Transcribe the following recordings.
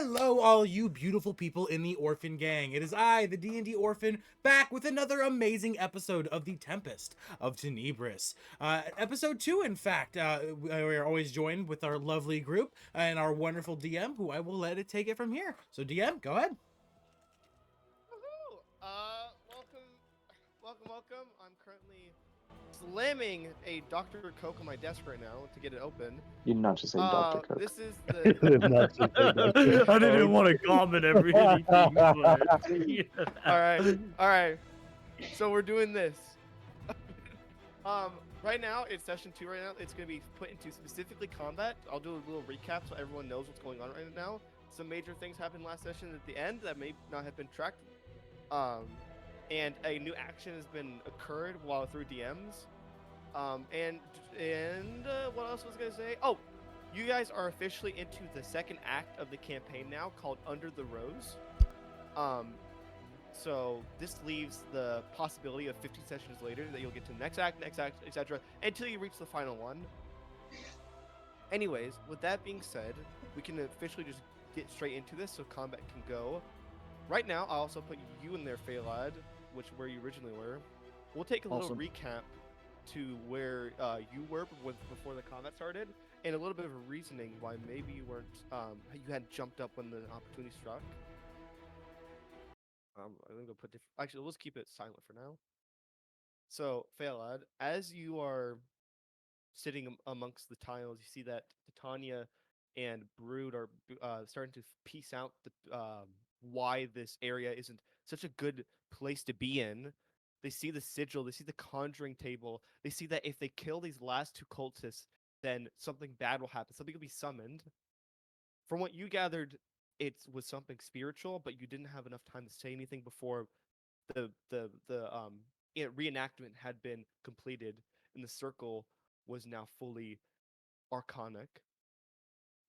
Hello, all you beautiful people in the Orphan Gang. It is I, the D&D Orphan, back with another amazing episode of the Tempest of TENBRIS. Episode 2, in fact. We are always joined with our lovely group and our wonderful DM, who I will let it take it from here. So, DM, go ahead. Woohoo! Welcome. I'm currently slamming a Dr. Coke on my desk right now to get it open. You did not just say Dr. Coke. This is the. Not to say Dr. I didn't Coke. want to comment anything, but All right. So we're doing this. Right now it's session 2. Right now it's gonna be put into specifically combat. I'll do a little recap so everyone knows what's going on right now. Some major things happened last session at the end that may not have been tracked. And a new action has been occurred while through DMs. And what else was I gonna say? Oh, you guys are officially into the second act of the campaign now, called Under the Rose. So this leaves the possibility of 50 sessions later that you'll get to the next act, etc., until you reach the final one. Anyways, with that being said, we can officially just get straight into this, so combat can go. Right now, I'll also put you in there, Phalad, where you originally were. We'll take a little recap to where you were before the combat started, and a little bit of a reasoning why maybe you weren't, you hadn't jumped up when the opportunity struck. I'm gonna put actually, let's keep it silent for now. So, Phalad, as you are sitting amongst the tiles, you see that Titania and Brood are starting to piece out why this area isn't such a good place to be in. They see the sigil, they see the conjuring table, they see that if they kill these last 2 cultists, then something bad will happen. Something will be summoned. From what you gathered, it was something spiritual, but you didn't have enough time to say anything before the reenactment had been completed, and the circle was now fully arcanic.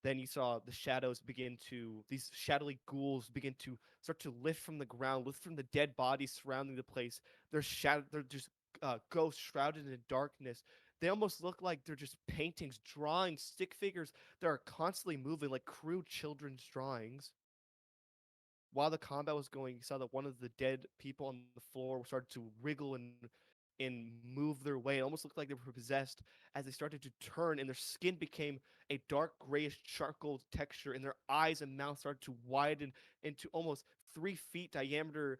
Then you saw the shadows these shadowy ghouls begin to start to lift from the ground, lift from the dead bodies surrounding the place. They're just ghosts shrouded in darkness. They almost look like they're just paintings, drawings, stick figures that are constantly moving like crude children's drawings. While the combat was going, you saw that one of the dead people on the floor started to wriggle and move their way. It almost looked like they were possessed as they started to turn, and their skin became a dark grayish charcoal texture, and their eyes and mouth started to widen into almost 3 feet diameter,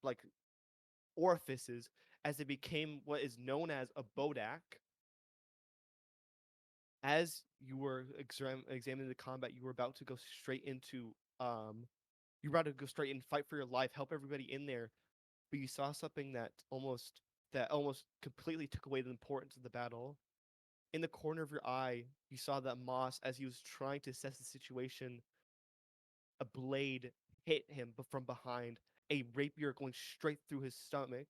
like orifices, as they became what is known as a bodak. As you were examining the combat, you were about to go straight into you were about to go straight and fight for your life, help everybody in there, but you saw something that almost completely took away the importance of the battle. In the corner of your eye, you saw that Moss, as he was trying to assess the situation, a blade hit him from behind, a rapier going straight through his stomach,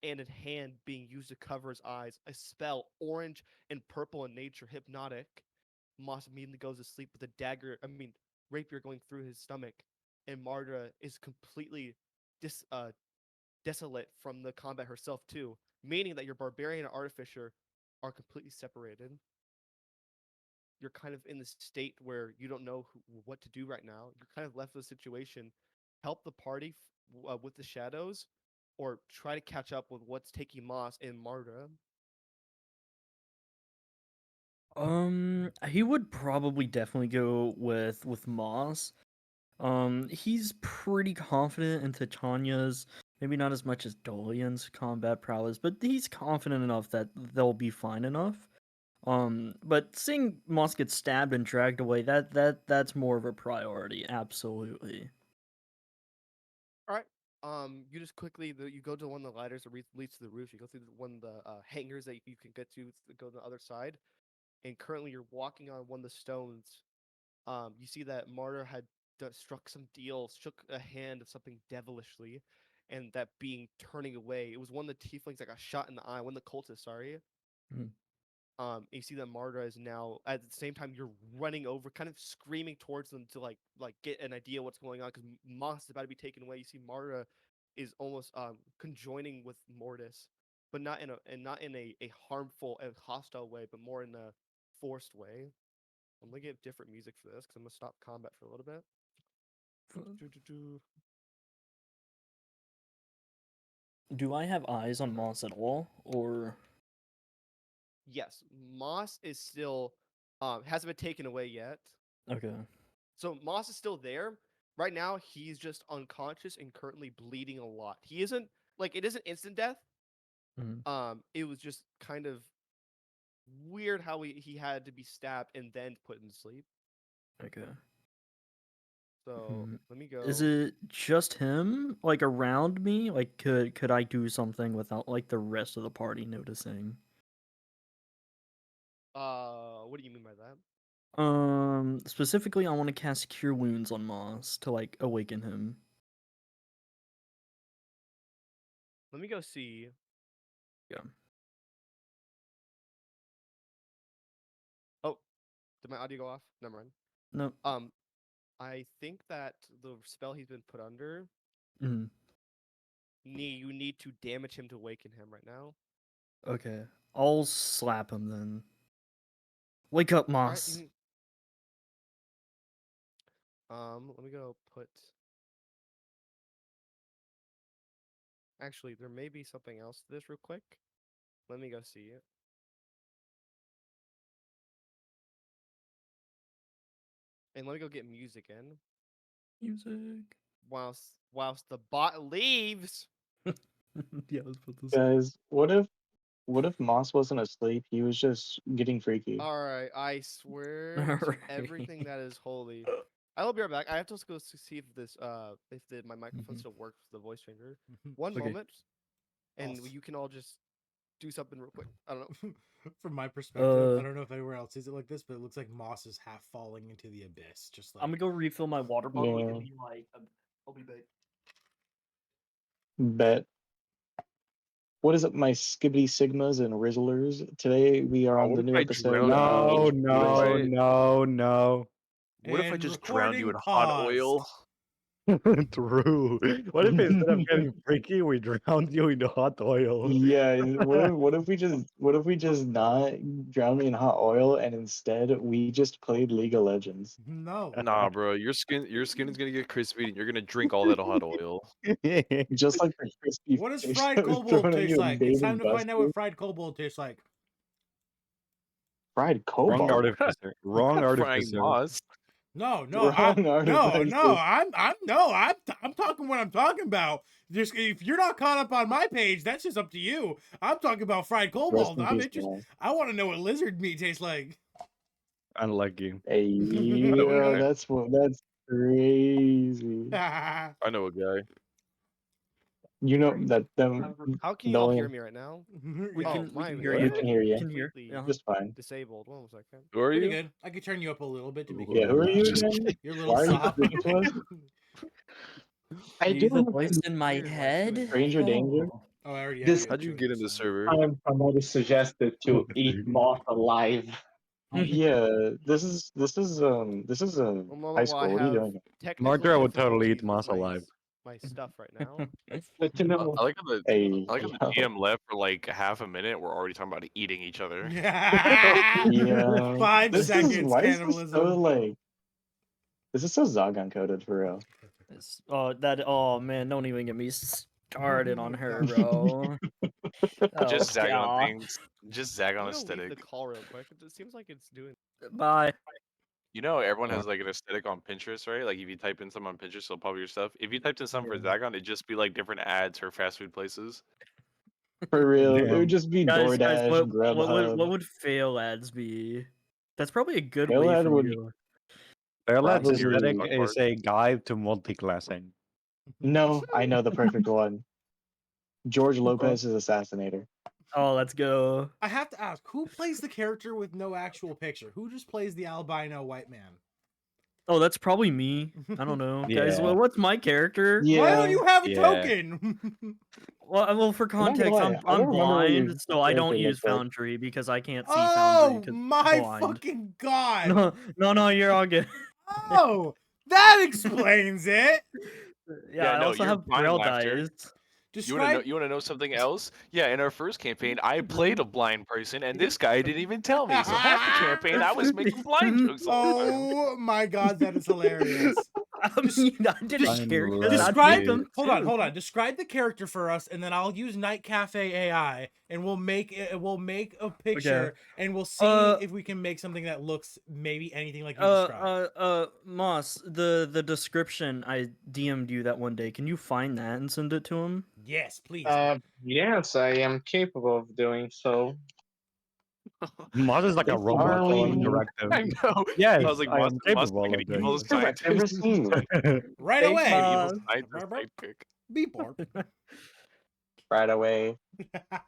and a hand being used to cover his eyes. A spell, orange and purple in nature, hypnotic. Moss immediately goes to sleep with a rapier going through his stomach, and Mardra is completely desolate from the combat herself too, meaning that your barbarian and artificer are completely separated. You're kind of in the state where you don't know what to do right now. You're kind of left with a situation. Help the party with the shadows, or try to catch up with what's taking Moss and Mardra. he would probably definitely go with Moss. He's pretty confident in Titania's, maybe not as much as Dolian's combat prowess, but he's confident enough that they'll be fine enough. But seeing Moss get stabbed and dragged away, that's more of a priority, absolutely. All right. You just quickly you go to one of the ladders that leads to the roof. You go through one of the hangers that you can get to go to the other side, and currently you're walking on one of the stones. You see that Martyr had struck some deal, shook a hand of something devilishly, and that being turning away. It was one of the tieflings that got shot in the eye. One of the cultists, sorry. Mhm. You see that Marta is now at the same time you're running over, kind of screaming towards them to like get an idea what's going on, because Moss is about to be taken away. You see Marta is almost conjoining with Mortis, but not in a harmful and hostile way, but more in a forced way. I'm gonna get different music for this because I'm gonna stop combat for a little bit. Do-do-do. Do I have eyes on Moss at all, or Yes, Moss is still hasn't been taken away yet. okay? So Moss is still there. Right now, he's just unconscious and currently bleeding a lot. He isn't like it isn't instant death. Mhm. It was just kind of weird how he had to be stabbed and then put in sleep. Okay. So Hmm. let me go. Is it just him, like around me? Like, could I do something without like the rest of the party noticing? What do you mean by that? Specifically, I want to cast Cure Wounds on Moss to like awaken him. Let me go see. Yeah. Oh, did my audio go off? Never mind. No. I think that the spell he's been put under, Mhm. you need to damage him to awaken him right now. Okay. I'll slap him then. Wake up, All right. Moss. Let me go put. Actually, there may be something else to this real quick. Let me go see it. And let me go get music in. Music. Whilst the bot leaves. Yeah, let's put this. Guys, what if Moss wasn't asleep? He was just getting freaky. All right, I swear to Alright. everything that is holy. I will be right back. I have to go see if my microphone Mhm. still works with the voice changer. One Okay. moment, and Awesome. you can all just do something real quick. I don't know. From my perspective, I Uh, don't know if anywhere else sees it like this, but it looks like Moss is half falling into the abyss. Just like I'm gonna go refill my water bottle. Yeah. Give me like, I'll be back. Bet. What is up, my skibbity sigmas and rizzlers? Today we are Oh, on what the if new I episode drowned of you? No, What if no, I no, no. what if I and just drowned you recording in hot paused. oil? True. What if instead of getting freaky, we drowned you in the hot oil? Yeah, what if we just not drown me in hot oil and instead we just played League of Legends? No. Nah, bro, your skin is gonna get crispy and you're gonna drink all that hot oil. Just like the crispy What does fish fried that was kobold thrown at taste you in like? It's Dave time and to find out what Buster's. fried kobold tastes like. Fried Wrong cobalt. artificer. Wrong Frying artificer. moss. No, Wrong artificer. I'm talking what I'm talking about. Just if you're not caught up on my page, that's just up to you. I'm talking about fried Rest kobold. in I'm peace, interested. Miles. I want to know what lizard meat tastes like. Unlucky. Hey, know a yo, guy. that's crazy. I know a guy. You know that How can the you all only hear me right now? We Oh, can my hear we you. can hear headphones you are Can hear. completely Yeah. just fine. disabled. One second. Who are Pretty you? good. I could turn you up a little bit to make Yeah, who are you Just again? your Why little are you soft. speaking to us? I See the do voice in my Weird why it's doing head. that. Stranger danger. Oh. Oh, I already This have how'd you get in the server? time somebody suggested to eat moth alive. Yeah, this is One moment high while I school. What are you have doing? technical Marjorie would totally eat difficulties with moss alive. my stuff right now. Good to know. I like how the Hey, I like how the yo. GM left for like half a minute. We're already talking about eating each other. Yeah, 5 this is seconds why is this so cannibalism. like this is so Zagan coded for real. Oh man, don't even get me started on her, bro. Just Oh zag on god. things. Just zag I'm on gonna leave the aesthetic. call real quick. It seems like it's doing. Bye. You know, everyone has like an aesthetic on Pinterest, right? Like if you type in something on Pinterest, it'll pop up your stuff. If you typed in something for Zagon, it'd just be like different ads for fast food places. For real, it Damn. would just be Guys, DoorDash, what Grubhub. would fail ads be? That's probably a good Fail way ad for would me to. Fairlad's aesthetic probably is a guide to multiclassing. no. I know the perfect one. George Lopez's Assassinator. Oh, let's go. I have to ask, who plays the character with no actual picture? Who just plays the albino white man? Oh, that's probably me. I don't know, guys. Yeah. Well, what's my character? Yeah. Why don't you have a Yeah. token? Well, for I'm not gonna context, lie, I I'm don't remember what your blind, so I don't character use looked like. Foundry because I can't see Foundry Oh because my blind. fucking god! No, you're all good. Oh, that explains it. Yeah, I no, also you're have blind Braille laughter. dice. Describe. You wanna know something else? Yeah, in our first campaign, I played a blind person, and this guy didn't even tell me. So half the campaign, I was making blind jokes all the time. Oh my god, that is hilarious. I Just- mean, I didn't just care because I'd Describe. make them Hold on, too. hold on. Describe the character for us, and then I'll use Night Cafe AI, and we'll make a picture, and we'll see if we can make something that looks maybe anything like you described. Moss, the description I DM'd you that one day. Can you find that and send it to him? Yes, please. Yes, I am capable of doing so. Moz is like a If robot only- following directive. I know. Yes, I was like, I Moss, am Moss is capable like an of doing evil this. Have ever scientist. seen me? Right Thank away. Evil Moz. scientist sidekick. Beep borp. Right away.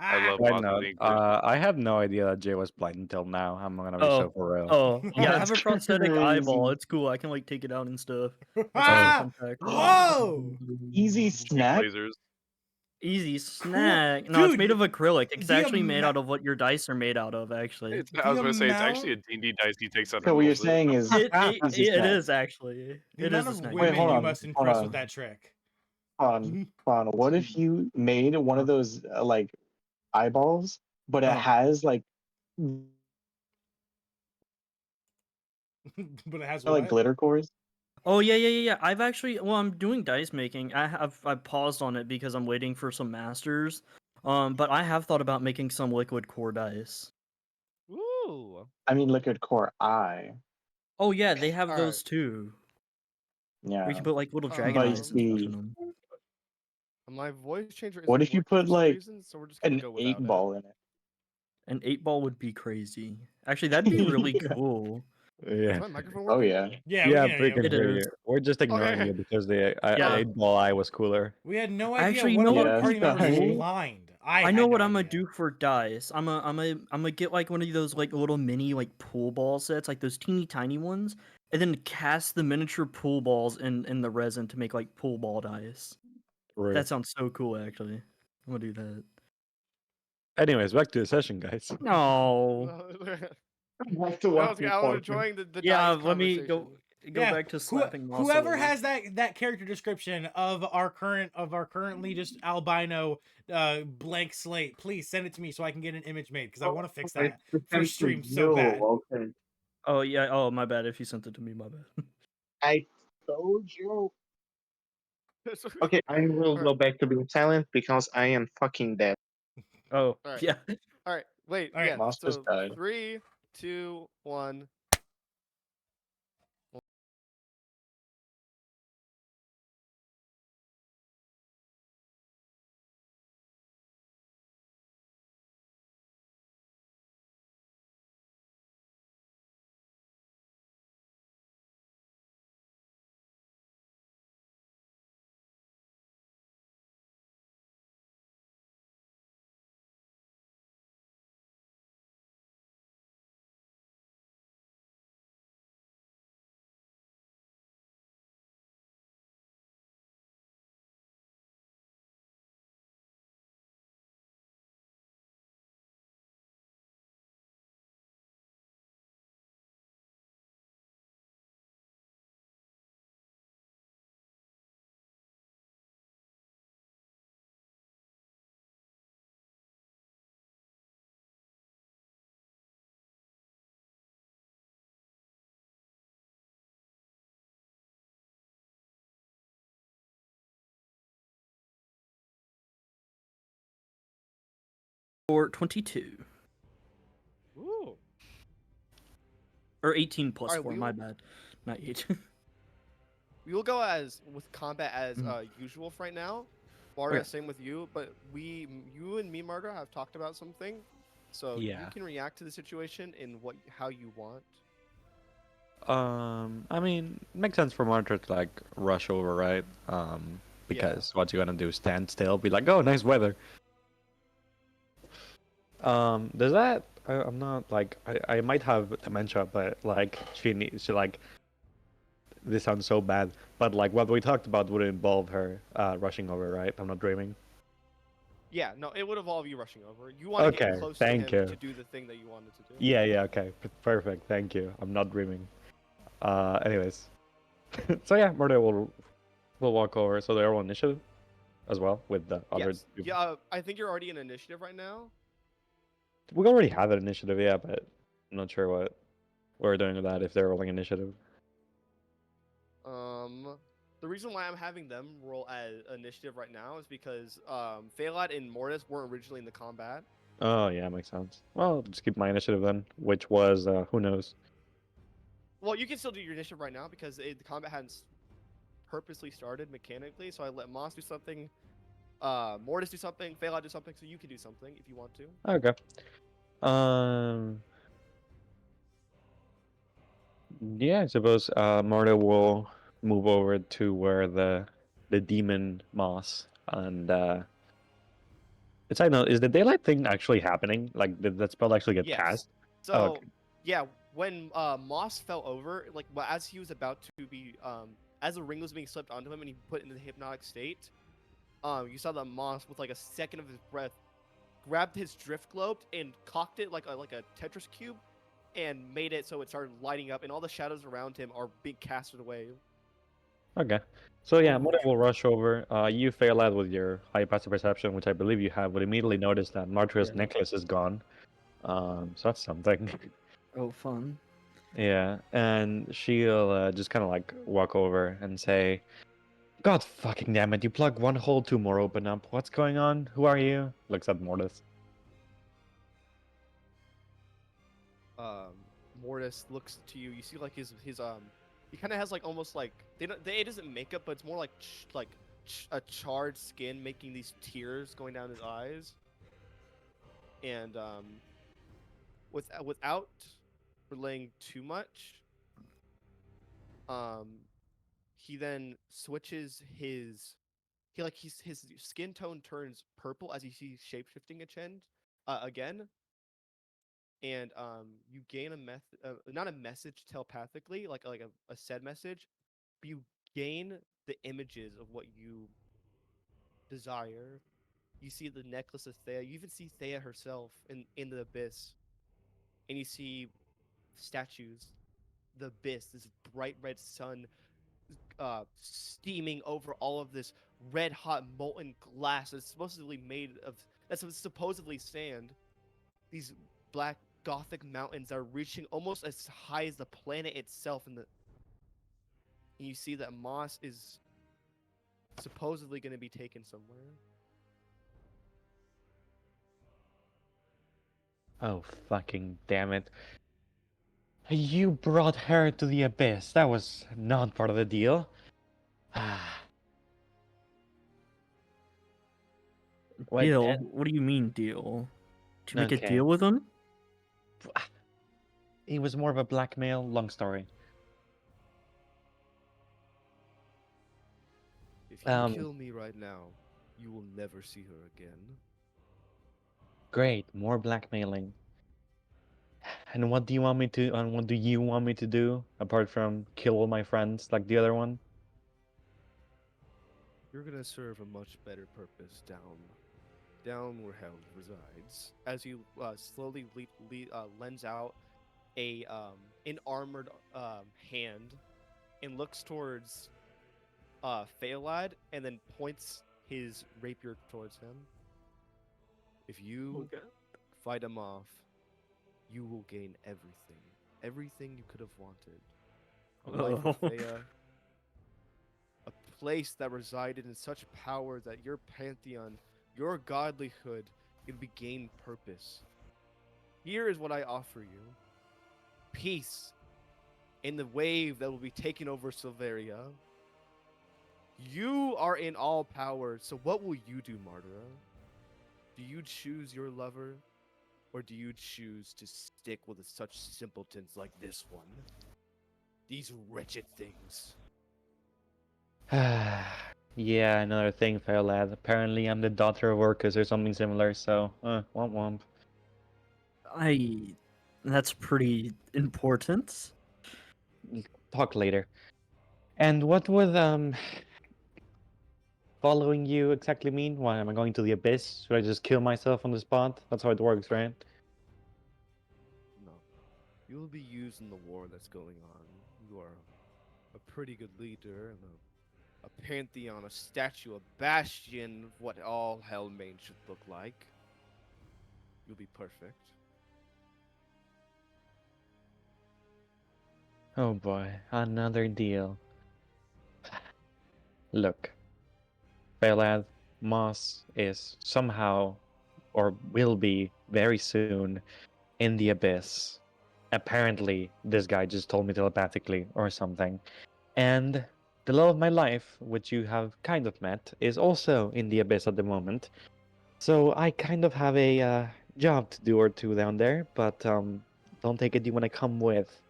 I love Why Moss not? being Christian. I had no idea that Jay was blind until now. I'm gonna be so for real. Oh, yeah, I have That's a prosthetic crazy. eyeball. It's cool. I can like take it out and stuff. That's Ah! a fun fact. Whoa! Easy snack. Lasers. Easy snack. No, it's Dude, made of acrylic. It's the actually made ama- out of what your dice are made out of, actually. I was The gonna say it's amount- actually a D&D dice he takes out. So what you're saying is It easy it snack. is actually. The It amount is a of snack. women hold you on, must hold impress on. with that trick. Hold on. What if you made one of those like eyeballs, but it has like But it has like what? glitter cores? Oh yeah. I've actually I'm doing dice making. I've paused on it because I'm waiting for some masters. But I have thought about making some liquid core dice. Ooh. I mean liquid core eye. Oh yeah, they have Alright. those too. Yeah. We can put like little dragon But eyes and stuff see- in them. My voice changer. What isn't if you working for put, some like, reason, so we're just gonna An go without 8-ball in it. An 8-ball would be crazy. Actually, that'd be really cool. Is Yeah. my microphone Oh working? yeah. Yeah, Yeah, we can we hear can you. It hear is. you. We're just ignoring Okay. you because the Yeah. 8-ball eye was cooler. We had no idea Actually, you one know of what our would party be members was funny? blind. I know had what no I'm gonna idea. do for dice. I'm gonna get like one of those like little mini like pool ball sets, like those teeny tiny ones, and then cast the miniature pool balls in the resin to make like pool ball dice. Rude. That sounds so cool, actually. I'm gonna do that. Anyways, back to the session, guys. No. Back to I what was enjoying the Yeah, dice let me go conversation. go back to slapping Moss a whoever little. has that character description of our currently just albino blank slate, please send it to me so I can get an image made because I want to fix that for stream so bad. Okay. Oh yeah. Oh my bad. If you sent it to me, my bad. I told you. Okay, I will go Alright. back to being silent because I am fucking dead. Oh Alright. yeah. All right, wait. All right, Yeah. Moss just So died. 3, 2, 1. For 22 Ooh. or 18 plus Alright, 4. we My will- bad. Not 8. We will go as with combat as Mhm. usual for right now. Marga, Okay. same with you. But you and me, Marga, have talked about something, so Yeah. you can react to the situation in how you want. I mean, makes sense for Monitor to like rush over, right? Because what you're gonna do, stand still, be like, oh, nice weather. Does that? I'm not like I might have dementia, but like she like. This sounds so bad, but like what we talked about would involve her rushing over, right? I'm not dreaming. Yeah, no, it would involve you rushing over. You want to get Okay, close thank to him you. to do the thing that you wanted to do. Yeah, okay, perfect. Thank you. I'm not dreaming. Anyways, so yeah, Murder will walk over. So they're all initiative. as well with the other. Yes. Yeah. I think you're already in initiative right now. We already have an initiative, yeah, but I'm not sure what we're doing with that if they're rolling initiative. The reason why I'm having them roll as initiative right now is because Phalad and Mortis weren't originally in the combat. Oh yeah, makes sense. Well, just keep my initiative then, which was who knows. Well, you can still do your initiative right now because the combat hadn't purposely started mechanically. So I let Moss do something, Mortis do something, Phalad do something, so you can do something if you want to. Okay. Yeah, I suppose Marta will move over to where the demon moss and it's I know is the daylight thing actually happening? Like did that spell actually get Yes. cast? So Oh, okay. yeah, when Moss fell over, like as he was about to be, as the ring was being slipped onto him and he put into the hypnotic state, you saw that Moss with like a second of his breath grabbed his drift globe and cocked it like a Tetris cube, and made it so it started lighting up, and all the shadows around him are being casted away. Okay. So yeah, Oh, Marta will rush over. You fail out with your high passive perception, which I believe you have, would immediately notice that Martra's Yeah. necklace is gone. So that's something. Oh, fun. Yeah, and she'll just kind of like walk over and say, God fucking damn it, you plug one hole, two more open up. What's going on? Who are you? Looks at Mortis. Mortis looks to you. You see like his he kind of has like almost like it isn't makeup, but it's more like a charred skin making these tears going down his eyes. And without relaying too much, he then switches his skin tone turns purple as he sees shape shifting again, and you gain not a message telepathically like a said message, but you gain the images of what you desire. You see the necklace of Thea. You even see Thea herself in the abyss, and you see statues. The abyss, this bright red sun, steaming over all of this red hot molten glass that's supposedly sand. These black gothic mountains are reaching almost as high as the planet itself, and you see that Moss is supposedly going to be taken somewhere. Oh, fucking damn it. You brought her to the abyss. That was not part of the deal. What? Deal? What do you mean deal? Did you make a Okay. deal with him? It was more of a blackmail. Long story. If you kill me right now, you will never see her again. Great. More blackmailing. And what do you want me to? And what do you want me to do apart from kill all my friends like the other one? You're gonna serve a much better purpose down where hell resides. As you slowly lends out an armored hand and looks towards Phalad and then points his rapier towards him. If you fight him off, you will gain everything. Everything you could have wanted. A life with Thea. A place that resided in such power that your pantheon, your godlyhood, can gain purpose. Here is what I offer you. Peace in the wave that will be taking over Selveria. You are in all power, so what will you do, Martyra? Do you choose your lover, or do you choose to stick with such simpletons like this one? These wretched things. Yeah, another thing, fair lad. Apparently, I'm the daughter of Orcus or something similar. So, womp womp. That's pretty important. Talk later. And what would following you exactly mean? Why am I going to the abyss? Should I just kill myself on the spot? That's how it works, right? No. You will be used in the war that's going on. You are a pretty good leader and a pantheon, a statue, a bastion of what all Hellmane should look like. You'll be perfect. Oh boy, another deal. Look, Fairlad, Moss is somehow, or will be very soon, in the abyss. Apparently, this guy just told me telepathically or something. And the love of my life, which you have kind of met, is also in the abyss at the moment. So I kind of have a job to do or two down there, but don't take it you want to come with.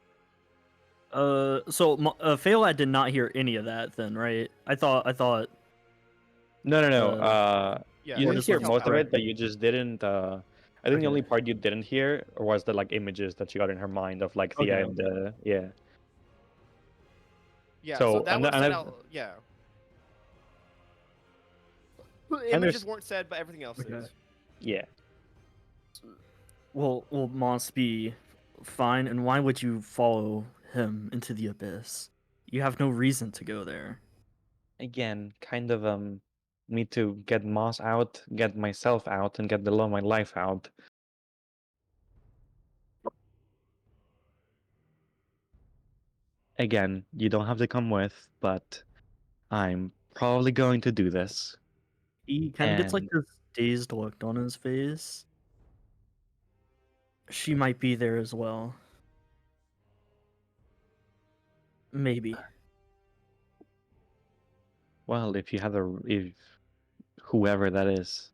Phalad did not hear any of that then, right? I thought. No. Yeah, You Or didn't just hear like most of it, separate. but you just didn't. I think the only Okay. part you didn't hear was the like images that she got in her mind of like Thea Okay, and yeah. Yeah, so So that and was and said I've, out. Yeah. The and images there's weren't said, but everything else Okay. is. yeah. Will Moss be fine? And why would you follow him into the abyss? You have no reason to go there. Again, kind of need to get Moss out, get myself out, and get the love of my life out. Again, you don't have to come with, but I'm probably going to do this. He kind of gets like And this dazed look on his face. She might be there as well. Maybe. well, if whoever that is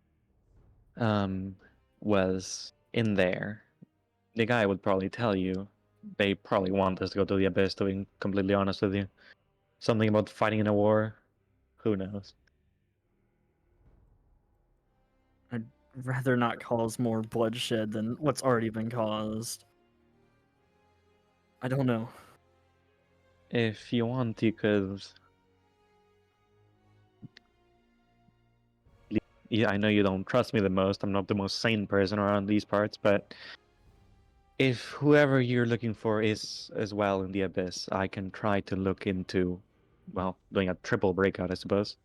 was in there, the guy would probably tell you they probably want us to go to the abyss, to be completely honest with you. Something about fighting in a war. Who knows? I'd rather not cause more bloodshed than what's already been caused. I don't know. If you want, you could. Yeah, I know you don't trust me the most. I'm not the most sane person around these parts, but if whoever you're looking for is as well in the abyss, I can try to look into, well, doing a triple breakout, I suppose.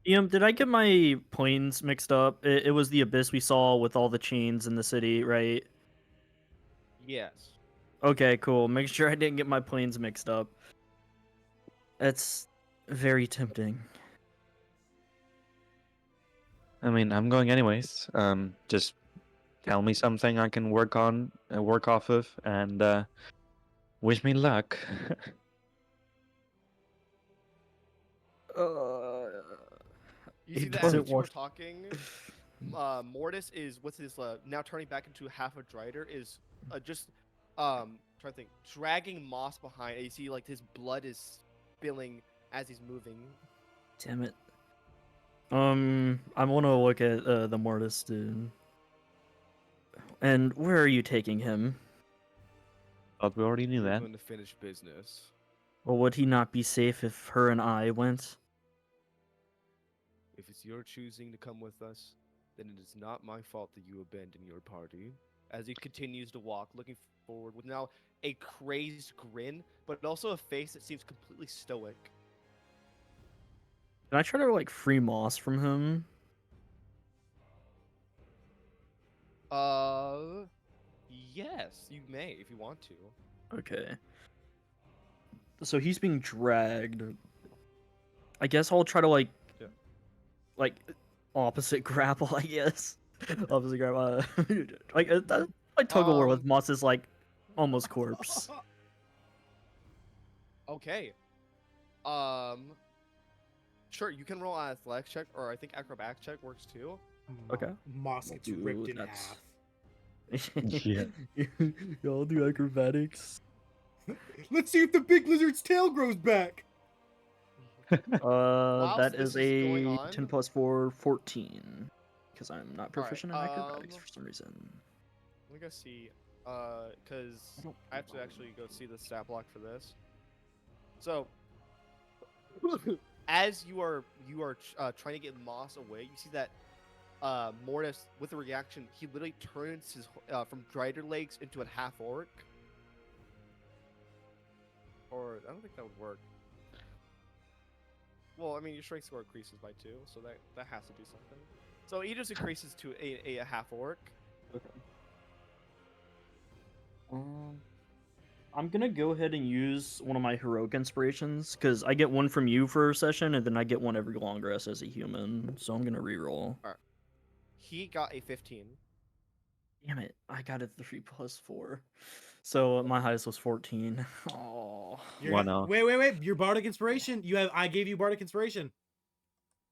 Did I get my planes mixed up? It was the abyss we saw with all the chains in the city, right? Yes. Okay, cool. Make sure I didn't get my planes mixed up. That's very tempting. I mean, I'm going anyways. Just tell me something I can work on, work off of, and wish me luck. You He see that doesn't as you were watch- talking, Mortis is what's his now turning back into half a Drider is just trying to think, dragging Moss behind. And you see like his blood is spilling as he's moving. Damn it. I want to look at the Mortis dude. And where are you taking him? Thought we already knew We're that. going to finish business. Or would he not be safe if her and I went? If it's your choosing to come with us, then it is not my fault that you abandon your party. As he continues to walk, looking forward with now a crazed grin, but also a face that seems completely stoic. Can I try to like free Moss from him? Yes, you may if you want to. Okay. So he's being dragged. I guess I'll try to like, Yeah. like opposite grapple. I guess opposite grapple. Like tug of war with Moss's like almost corpse. Okay. Sure, you can roll an athletics check, or I think acrobatics check works too. Okay. Moss gets Dude, ripped in that's- half. Yeah. Y'all do acrobatics. Let's see if the big lizard's tail grows back. That this is is going a on- 10 plus 4, 14. Because I'm not proficient in acrobatics um, for some reason. Let me go see. Because I have to actually go see the stat block for this. So, as you are trying to get Moss away, you see that Mortis, with a reaction, he literally turns his from Drider legs into a half orc. Or I don't think that would work. Well, I mean, your strength score increases by 2, so that has to do something. So he just increases to a half orc. Okay. Um, I'm gonna go ahead and use one of my heroic inspirations because I get one from you for a session, and then I get one every long rest as a human. So I'm gonna reroll. He got a 15. Damn it! I got a 3+4, so my highest was 14. Oh, One off. Wait. Your bardic inspiration. I gave you bardic inspiration.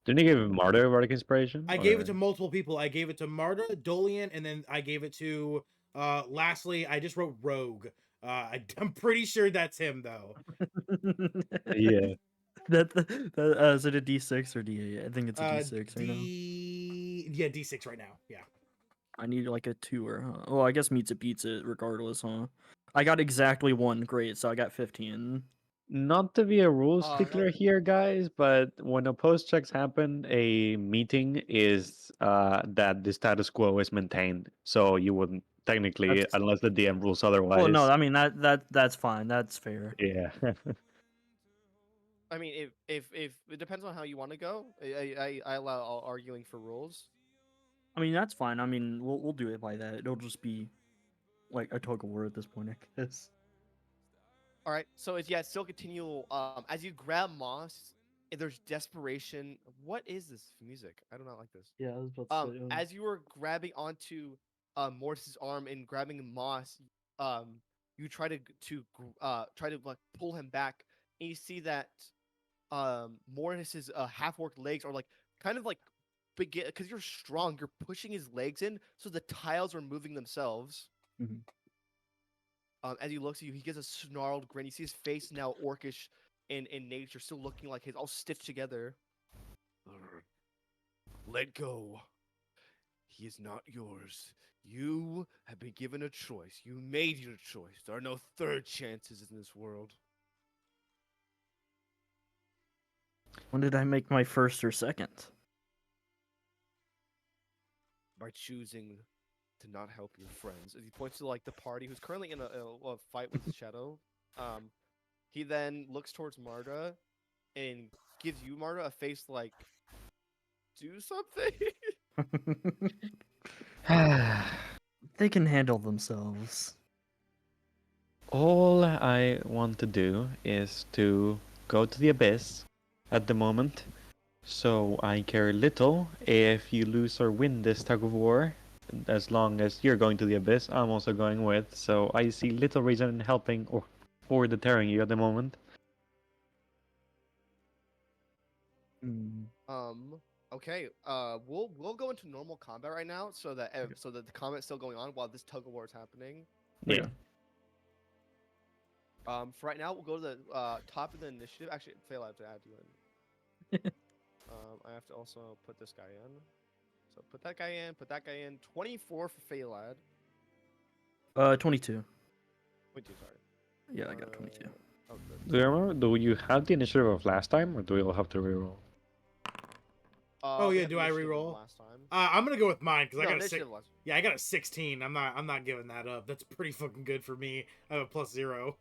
Didn't you give Martyr bardic inspiration? I gave it to multiple people. I gave it to Marta, Dolian, and then I gave it to. Lastly, I just wrote Rogue. I'm pretty sure that's him though. Yeah. Is it a D6 or D8? I think it's a D6 right now. Yeah, D6 right now. Yeah. I need like a 2 or well, I guess meets it beats it regardless, huh? I got exactly 1. Great, so I got 15. Not to be a rules no. stickler here, guys, but when opposed checks happen, a meeting is that the status quo is maintained. So you wouldn't technically, That's- unless the DM rules otherwise. Well, no, I mean that's fine. That's fair. Yeah. I mean, if it depends on how you want to go. I allow all arguing for rules. I mean that's fine. I mean we'll do it by that. It'll just be like a tug of war at this point, I guess. All right, so it's still continual. As you grab Moss, there's desperation. What is this music? I do not like this. Yeah, I was about to say. As you were grabbing onto Mortis's arm and grabbing Moss, you try to like pull him back, and you see that Mortis's half-orc legs are like kind of like begin because you're strong. You're pushing his legs in, so the tiles are moving themselves. Mhm. As he looks at you, he gives a snarled grin. You see his face now orcish in nature, still looking like his all stitched together. Let go. He is not yours. You have been given a choice. You made your choice. There are no third chances in this world. When did I make my first or second? By choosing to not help your friends. As he points to like the party who's currently in a fight with the shadow. He then looks towards Marta and gives you, Marta, a face like, do something. They can handle themselves. All I want to do is to go to the abyss at the moment. So I care little if you lose or win this tug of war. As long as you're going to the abyss, I'm also going with. So I see little reason in helping or deterring you at the moment. Mm. Okay. We'll go into normal combat right now, so that the combat's still going on while this tug of war is happening. Yeah. Okay. For right now, we'll go to the top of the initiative. Actually, fail. I have to add you in. I have to also put this guy in. So put that guy in. Put that guy in. 24 for Phalad. 22. 22, sorry. Yeah, I got 22. Oh, good. Do you remember? Do you have the initiative of last time, or do we all have to reroll? Oh We yeah, have do the I initiative from reroll? last time. I'm gonna go with mine because No, I got a six. initiative last. Yeah, I got a 16. I'm not giving that up. That's pretty fucking good for me. I have a +0.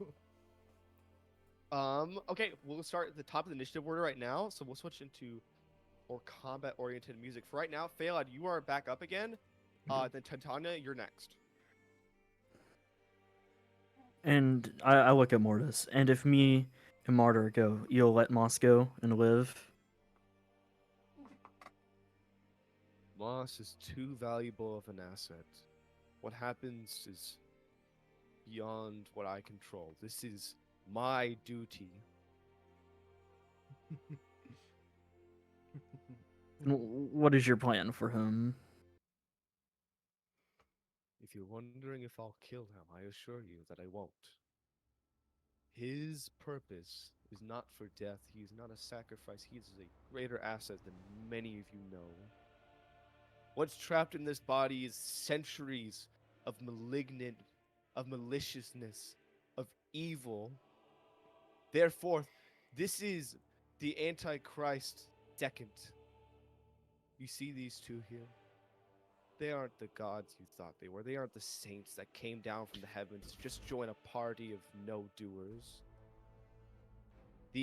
Okay, we'll start at the top of the initiative order right now. So we'll switch into more combat-oriented music. For right now, Phalad, you are back up again. Then Titania, you're next. And I look at Mortis, and if me and Martyr go, you'll let Moss go and live? Moss is too valuable of an asset. What happens is beyond what I control. This is my duty. What is your plan for him? If you're wondering if I'll kill him, I assure you that I won't. His purpose is not for death. He is not a sacrifice. He is a greater asset than many of you know. What's trapped in this body is centuries of maliciousness, of evil. Therefore, this is the Antichrist second. You see these two here? They aren't the gods you thought they were. They aren't the saints that came down from the heavens to just join a party of no-doers.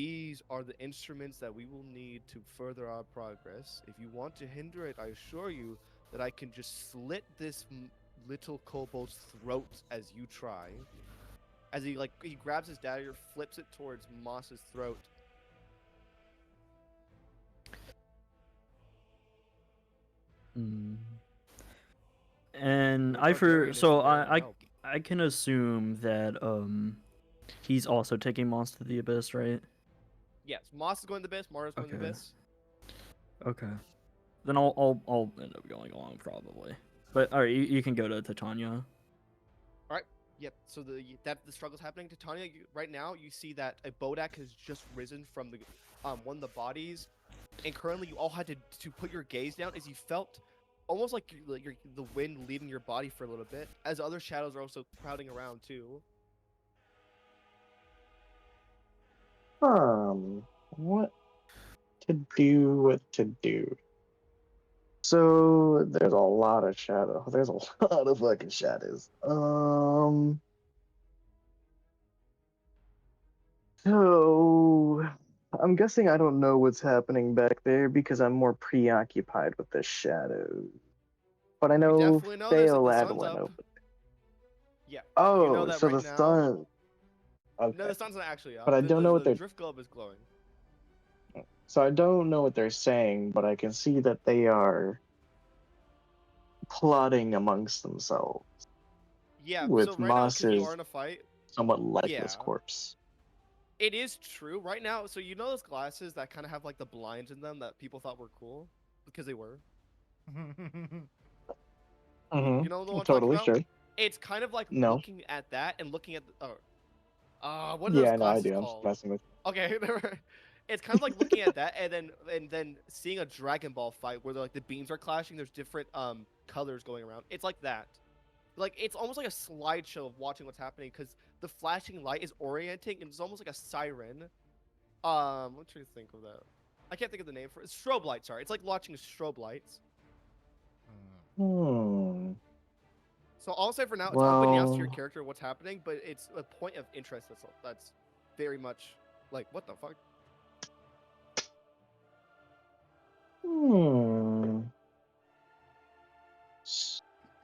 These are the instruments that we will need to further our progress. If you want to hinder it, I assure you that I can just slit this little kobold's throat as you try. As he grabs his dagger, flips it towards Moss's throat. Mm. And Your Targaryen is there to help. I can assume that he's also taking Moss to the Abyss, right? Yes, Moss is going to the abyss. Mara's going to the Okay. abyss. Okay. Then I'll end up going along probably. But all right, you can go to Titania. Yep. So the struggle's happening. Titania, right now you see that a Bodak has just risen from the one of the bodies, and currently you all had to put your gaze down as you felt almost like the wind leaving your body for a little bit, as other shadows are also crowding around too. What what to do? So there's a lot of shadow. There's a lot of fucking shadows. So I'm guessing I don't know what's happening back there because I'm more preoccupied with the shadows. But I You know definitely know there's the Theolad sun's went up. over. Yeah. You know Oh, that so right the now. sun. No, Okay. the sun's not actually up. But I don't know what the they're. drift globe is glowing. So I don't know what they're saying, but I can see that they are plotting amongst themselves Yeah. So with right now, because you are Moss's in a fight. somewhat Yeah. lifeless corpse. It is true. Right now, so you know those glasses that kind of have like the blinds in them that people thought were cool because they were. You know the one I'm talking Totally about? sure. It's kind of like No. looking at that and looking at the what are those Yeah, no, I glasses do. I'm just called? messing with. Okay, it's kind of like looking at that and then seeing a Dragon Ball fight where the beams are clashing. There's different colors going around. It's like that. Like it's almost like a slideshow of watching what's happening because the flashing light is orienting and it's almost like a siren. I'm trying to think of that. I can't think of the name for it. Strobe light. Sorry, it's like watching strobe lights. Hmm. So I'll say for now, it's unbeknownst to your Well, character what's happening, but it's a point of interest. That's very much like what the fuck. hmm.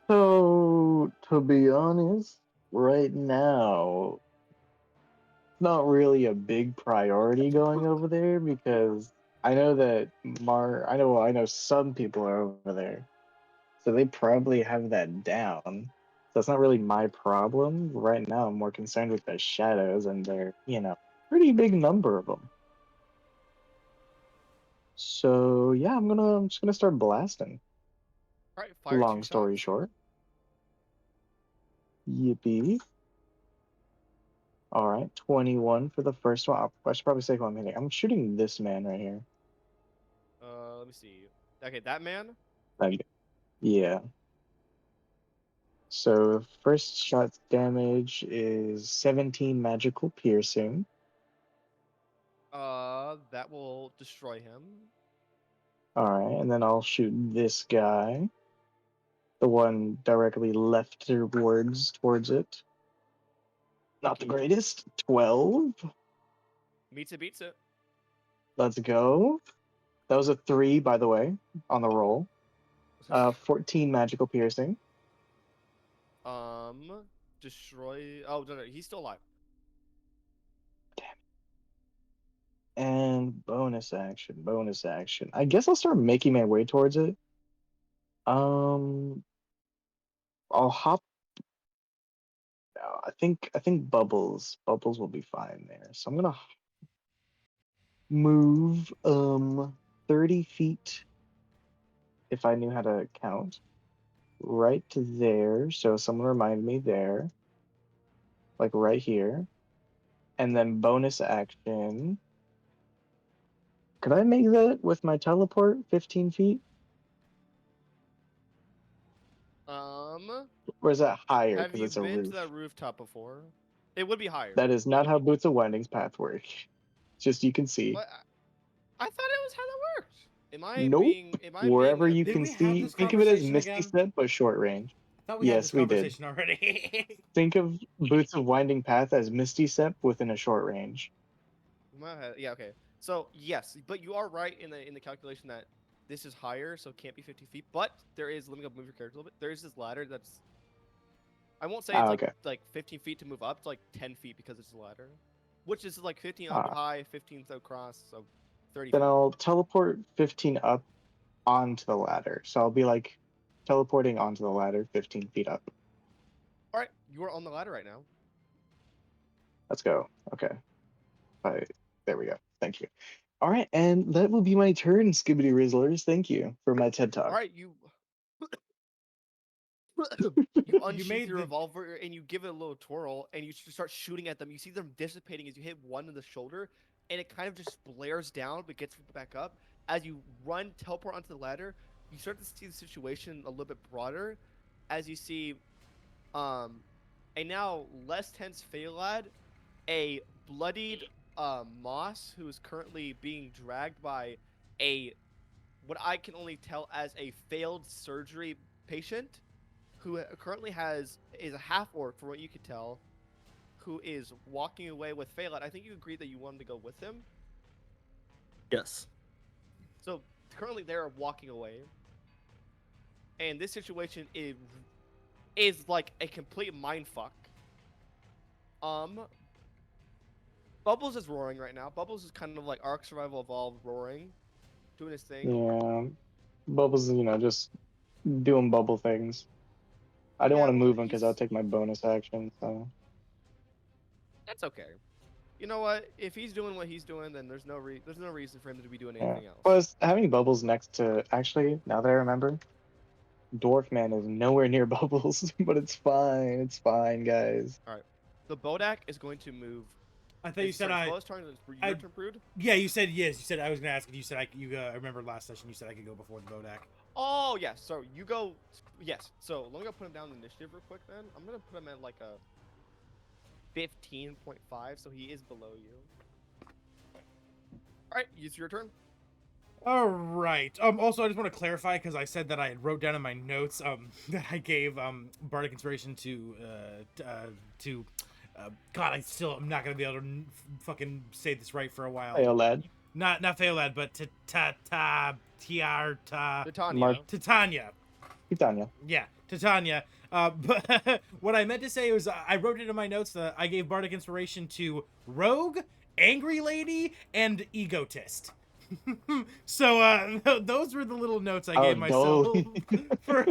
So, to be honest, right now, not really a big priority going over there because I know that I know some people are over there. So they probably have that down. So it's not really my problem. Right now, I'm more concerned with the shadows and their, pretty big number of them. So yeah, I'm just gonna start blasting. All right, fire two Long story shots. short. Yippee. All right, 21 for the first one. I should probably say who I'm hitting. I'm shooting this man right here. Let me see. Okay, that man. Okay. Yeah. So first shot's damage is 17 magical piercing. That will destroy him. All right, and then I'll shoot this guy, the one directly left towards it. Not the greatest. 12. Beats it. Let's go. That was a 3, by the way, on the roll. 14 magical piercing. Destroy. Oh no, he's still alive. And bonus action. I guess I'll start making my way towards it. I'll hop. I think bubbles will be fine there. So I'm gonna move 30 feet if I knew how to count. Right to there. So someone remind me there. Like right here. And then bonus action. Could I make that with my teleport 15 feet? Or is that higher Have because you it's a been to roof? that rooftop before? It would be higher. That is not how Boots of Winding's path work. Just you can see. What? I thought it was how that worked. Nope. Am I being Wherever a you Did can we have see, this think of it as conversation Misty again? Step, but short range. I thought we had Yes, this we did. conversation already. Think of Boots of Winding Path as Misty Step within a short range. Yeah, okay. So yes, but you are right in the calculation that this is higher, so it can't be 50 feet. But there is, let me go move your character a little bit. There is this ladder that's, I won't say it's Okay. like 15 feet to move up. It's like 10 feet because it's a ladder, which is like 15 up Uh, high, 15 across, so 30 then feet. I'll teleport 15 up onto the ladder. So I'll be like teleporting onto the ladder 15 feet up. All right, you are on the ladder right now. Let's go. Okay. There we go. Thank you. All right, and that will be my turn, Skibbity Rizzlers. Thank you for my TED Talk. All right, you You unsheath made your the- revolver and you give it a little twirl and you start shooting at them. You see them dissipating as you hit one in the shoulder, and it kind of just blares down but gets back up. As you run, teleport onto the ladder, you start to see the situation a little bit broader. As you see, a now less tense Phalad, a bloodied Moss who is currently being dragged by a what I can only tell as a failed surgery patient who currently is a half orc, for what you could tell, who is walking away with Phalad. I think you agreed that you wanted to go with him. Yes. So currently they're walking away, and this situation is like a complete mindfuck. Bubbles is roaring right now. Bubbles is kind of like Ark Survival Evolved roaring, doing his thing. Yeah. Bubbles, just doing bubble things. I didn't Yeah, want to well, move him because I'll he's- take my bonus action. So That's okay. You know what? If he's doing what he's doing, then there's no reason for him to be doing yeah. anything else. Plus, having Bubbles next to actually, now that I remember, Dwarf Man is nowhere near Bubbles, but it's fine. It's fine, guys. All right. The Bodak is going to move. I thought you said Your turn, Brood? Yeah, you said yes. You said I was gonna ask if you said I remember last session you said I could go before the Bodak. Oh yes. So you go. Yes. So let me go put him down in initiative real quick. Then I'm gonna put him at like a 15.5, so he is below you. All right. It's your turn. All right. Also, I just want to clarify because I said that I had wrote down in my notes that I gave bardic inspiration to God. I'm not gonna be able to fucking say this right for a while. Hey, lad. Not Phalad, but Titania. Titania. Titania. Yeah, Titania. But what I meant to say was I wrote it in my notes that I gave bardic inspiration to Rogue, Angry Lady, and Egotist. So those were the little notes I gave myself for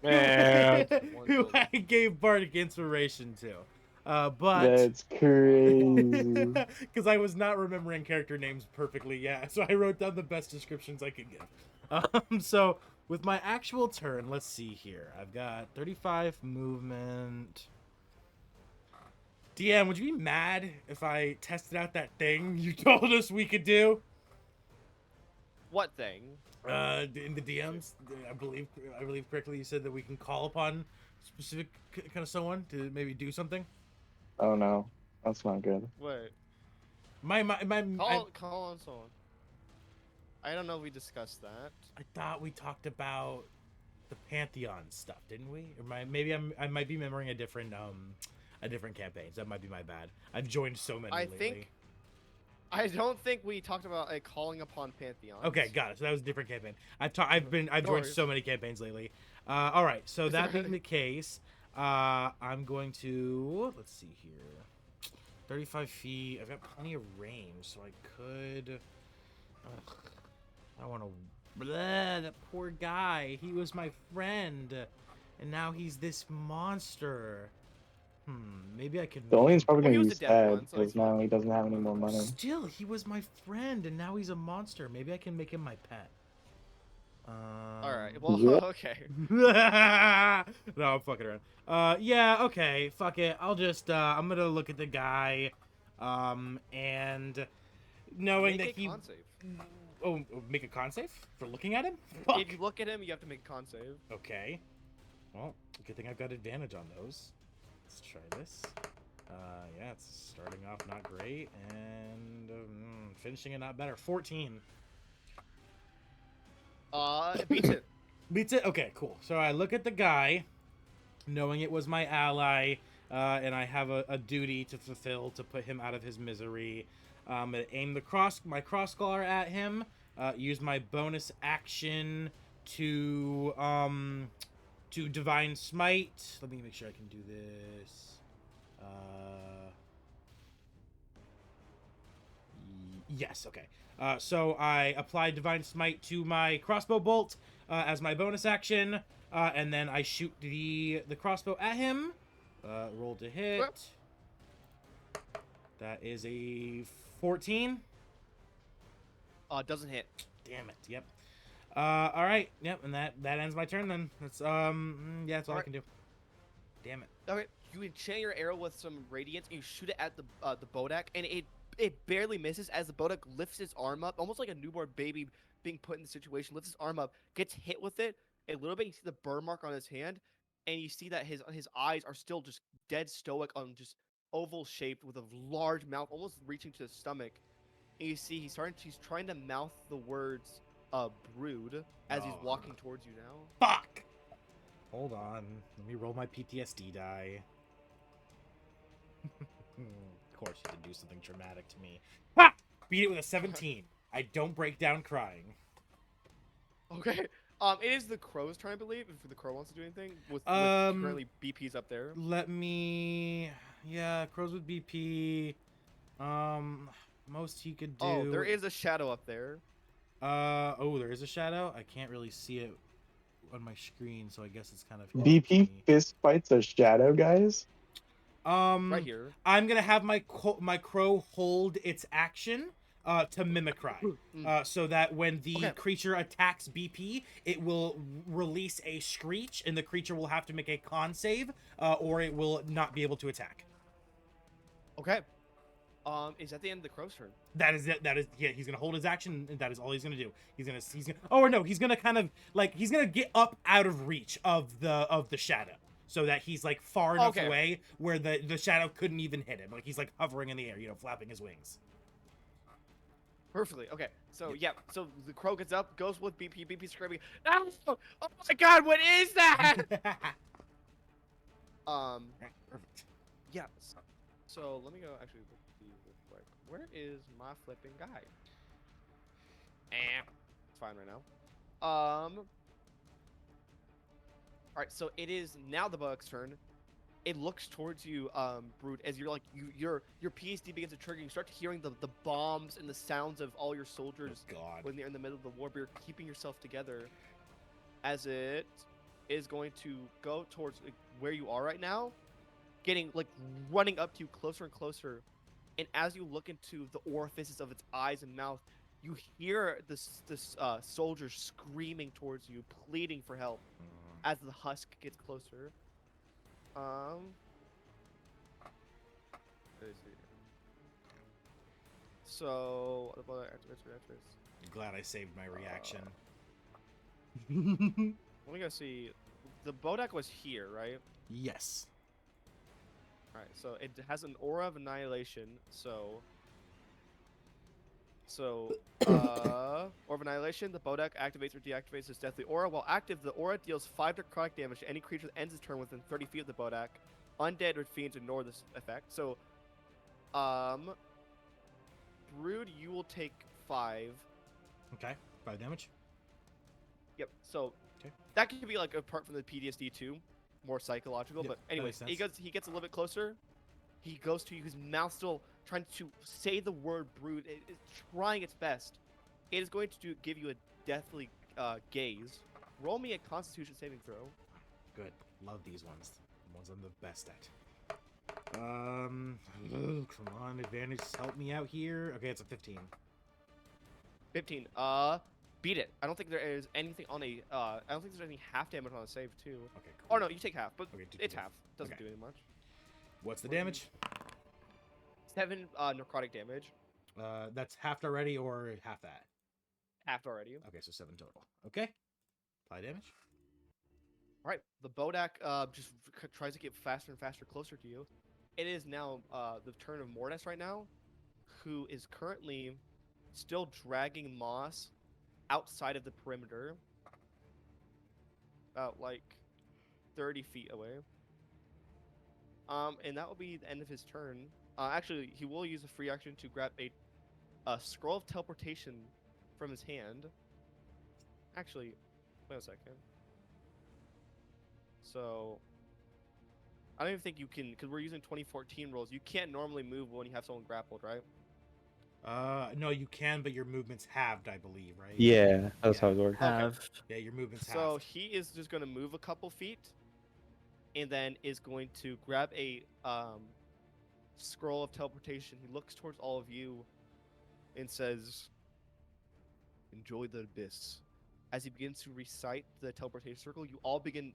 Man. who I gave bardic inspiration to. But That's crazy. because I was not remembering character names perfectly, yeah. So I wrote down the best descriptions I could give. So with my actual turn, let's see here. I've got 35 movement. DM, would you be mad if I tested out that thing you told us we could do? What thing? In the DMs, I believe correctly. You said that we can call upon specific kind of someone to maybe do something. Oh no, that's not good. Wait. Call on someone. I don't know if we discussed that. I thought we talked about the Pantheon stuff, didn't we? Or maybe I might be remembering a different campaign. So that might be my bad. I've joined so many lately. I don't think we talked about a calling upon Pantheon. Okay, got it. So that was a different campaign. I've joined so many campaigns lately. All right. So that being the case, I'm going to let's see here. 35 feet. I've got plenty of range, so I could. I want to. That poor guy. He was my friend, and now he's this monster. Maybe I could. Dolian's probably Well, he gonna was be a dead sad one, so because he's now fine. he doesn't have any more money. Still, he was my friend, and now he's a monster. Maybe I can make him my pet. All right. Well, Yeah. okay. No, I'm fucking around. Yeah, okay, fuck it. I'll just, I'm gonna look at the guy, and knowing Make that a he. con save. Oh, make a con save for looking at him? Fuck. If you look at him, you have to make a con save. Okay. Well, good thing I've got advantage on those. Let's try this. Yeah, it's starting off not great, and finishing it not better. 14. It beats it. Beats it? Okay, cool. So I look at the guy, knowing it was my ally, and I have a duty to fulfill to put him out of his misery. I'm gonna aim my crosscar at him. Use my bonus action to divine smite. Let me make sure I can do this. Yes, okay. So I apply divine smite to my crossbow bolt as my bonus action, and then I shoot the crossbow at him. Roll to hit. That is a 14. Doesn't hit. Damn it. Yep. All right. Yep. And that ends my turn then. That's yeah. That's all I can do. Damn it. Okay, you enchant your arrow with some radiance, and you shoot it at the Bodak, and it barely misses as the Bodak lifts its arm up, almost like a newborn baby being put in the situation. Lifts his arm up, gets hit with it a little bit. You see the burn mark on his hand, and you see that his eyes are still just dead stoic, on just oval shaped with a large mouth, almost reaching to his stomach. And you see he's trying to mouth the words "brood" as he's walking towards you now. Fuck. Hold on. Let me roll my PTSD die. Of course, you did do something traumatic to me. Ha! Beat it with a 17. I don't break down crying. Okay. It is the crow's turn, I believe. If the crow wants to do anything, with currently BP's up there. Let me. Yeah, crows with BP. Most he could do. Oh, there is a shadow up there. Oh, there is a shadow. I can't really see it on my screen, so I guess it's kind of BP fist fights a shadow, guys. Right here. I'm gonna have my crow hold its action to mimicry, so that when the creature attacks BP, it will release a screech, and the creature will have to make a con save, or it will not be able to attack. Okay. Is that the end of the crow's turn? That is it. That is, yeah. He's gonna hold his action, and that is all he's gonna do. He's gonna. Oh no, he's gonna kind of like he's gonna get up out of reach of the shadow, so that he's like far enough away where the shadow couldn't even hit him. Like he's like hovering in the air, flapping his wings. Perfectly. Okay. So yeah. So the crow gets up, goes with BP. BP screaming, "Oh, oh my God! What is that?" Perfect. Yeah. So let me go actually look these real quick. Where is my flipping guy? It's fine right now. All right. So it is now the bug's turn. It looks towards you, Brood, as you're like your PSD begins to trigger. You start hearing the bombs and the sounds of all your soldiers when they're in the middle of the war. But you're keeping yourself together, as it is going to go towards where you are right now, getting like running up to you closer and closer. And as you look into the orifices of its eyes and mouth, you hear this soldier screaming towards you, pleading for help, as the husk gets closer. Let me see. So, what about activates? I'm glad I saved my reaction. Let me go see. The Bodak was here, right? Yes. Alright, so it has an aura of annihilation, aura of annihilation, the Bodak activates or deactivates its deathly aura. While active, the aura deals 5 necrotic damage to any creature that ends its turn within 30 feet of the Bodak. Undead or fiends ignore this effect. So, Brood, you will take 5. Okay, 5 damage. Yep, so that could be like apart from the PTSD too, more psychological. But anyways, he gets a little bit closer. He goes to you, his mouth still trying to say the word brood. It is trying its best. It is going to give you a deathly gaze. Roll me a Constitution saving throw. Good. Love these ones. The ones I'm the best at. Come on, advantage, help me out here. Okay, it's a 15. 15. Beat it. I don't think there is anything on a. I don't think there's any half damage on a save too. Okay. Cool. Oh no, you take half, but it's half. Doesn't do any much. What's the damage? 7 necrotic damage. That's halved already, or half that? Halved already. Okay, so 7 total. Okay. Apply damage. All right, the Bodak just tries to get faster and faster closer to you. It is now the turn of Mortis right now, who is currently still dragging Moss outside of the perimeter, about like 30 feet away. And that will be the end of his turn. Actually, he will use a free action to grab a a scroll of teleportation from his hand. Actually, wait a second. So, I don't even think you can, because we're using 2014 rules. You can't normally move when you have someone grappled, right? No, you can, but your movement's halved, I believe, right? Yeah, that's Yeah. how it works. Have Yeah, your movement's So halved. he is just going to move a couple feet, and then is going to grab a scroll of teleportation. He looks towards all of you and says, "Enjoy the abyss." As he begins to recite the teleportation circle, you all begin,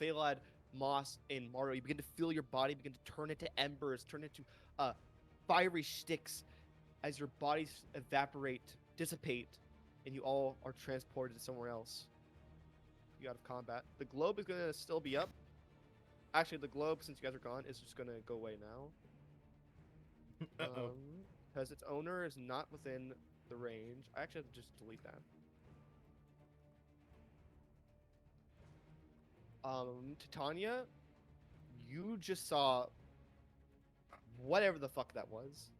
Phalad, Moss, and Mario, you begin to feel your body begin to turn into embers, turn into fiery sticks as your bodies evaporate, dissipate, and you all are transported to somewhere else. You out of combat. The globe is going to still be up. Actually, the globe, since you guys are gone, is just going to go away now. Uh-oh. Because its owner is not within the range. I actually have to just delete that. Titania, you just saw whatever the fuck that was.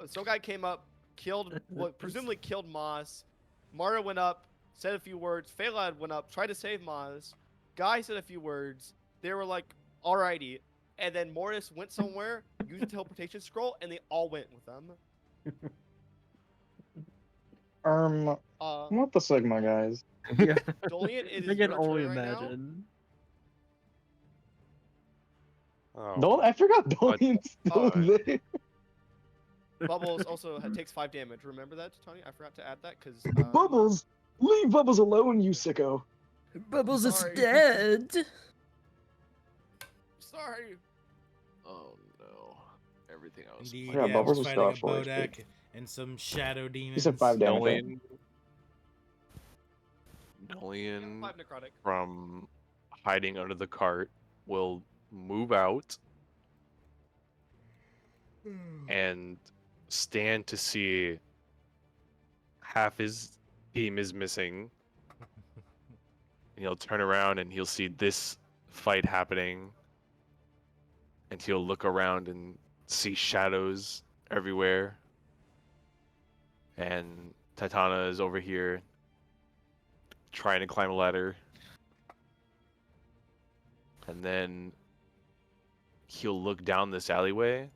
Some guy came up, killed, presumably killed Moss. Mario went up, said a few words. Phalad went up, tried to save Moss. Guy said a few words. They were like, alrighty. And then Mortis went somewhere, used a teleportation scroll, and they all went with them. What the Sigma guys? yeah. Dolian, it I is can your only turn right now. imagine. Oh, I forgot Dolian's still God. there. Bubbles also takes 5 damage. Remember that, Tony? I forgot to add that because Bubbles, leave Bubbles alone, you sicko. Bubbles is Sorry. dead. sorry. Oh no. Everything else. Indeed, Yeah, yeah, Bubbles we're was fighting a still at full HP. Bodak and some shadow demons. He said 5 damage. Right? Nolian 5 necrotic. from hiding under the cart will move out and stand to see half his team is missing. And he'll turn around and he'll see this fight happening. And he'll look around and see shadows everywhere. And Titana is over here trying to climb a ladder. And then he'll look down this alleyway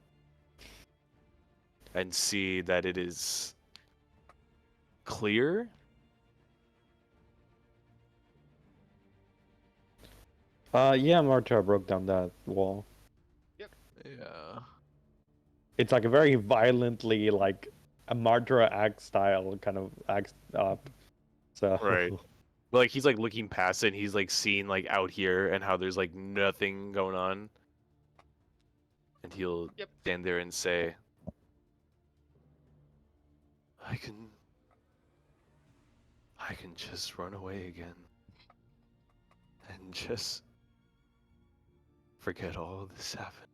and see that it is clear. Yeah, Marta broke down that wall. Yeah. It's like a very violently like a Marta act style kind of act up. So Right. But like he's like looking past it and he's like seeing like out here and how there's like nothing going on. And he'll stand there and say, I can just run away again. And just forget all this happened.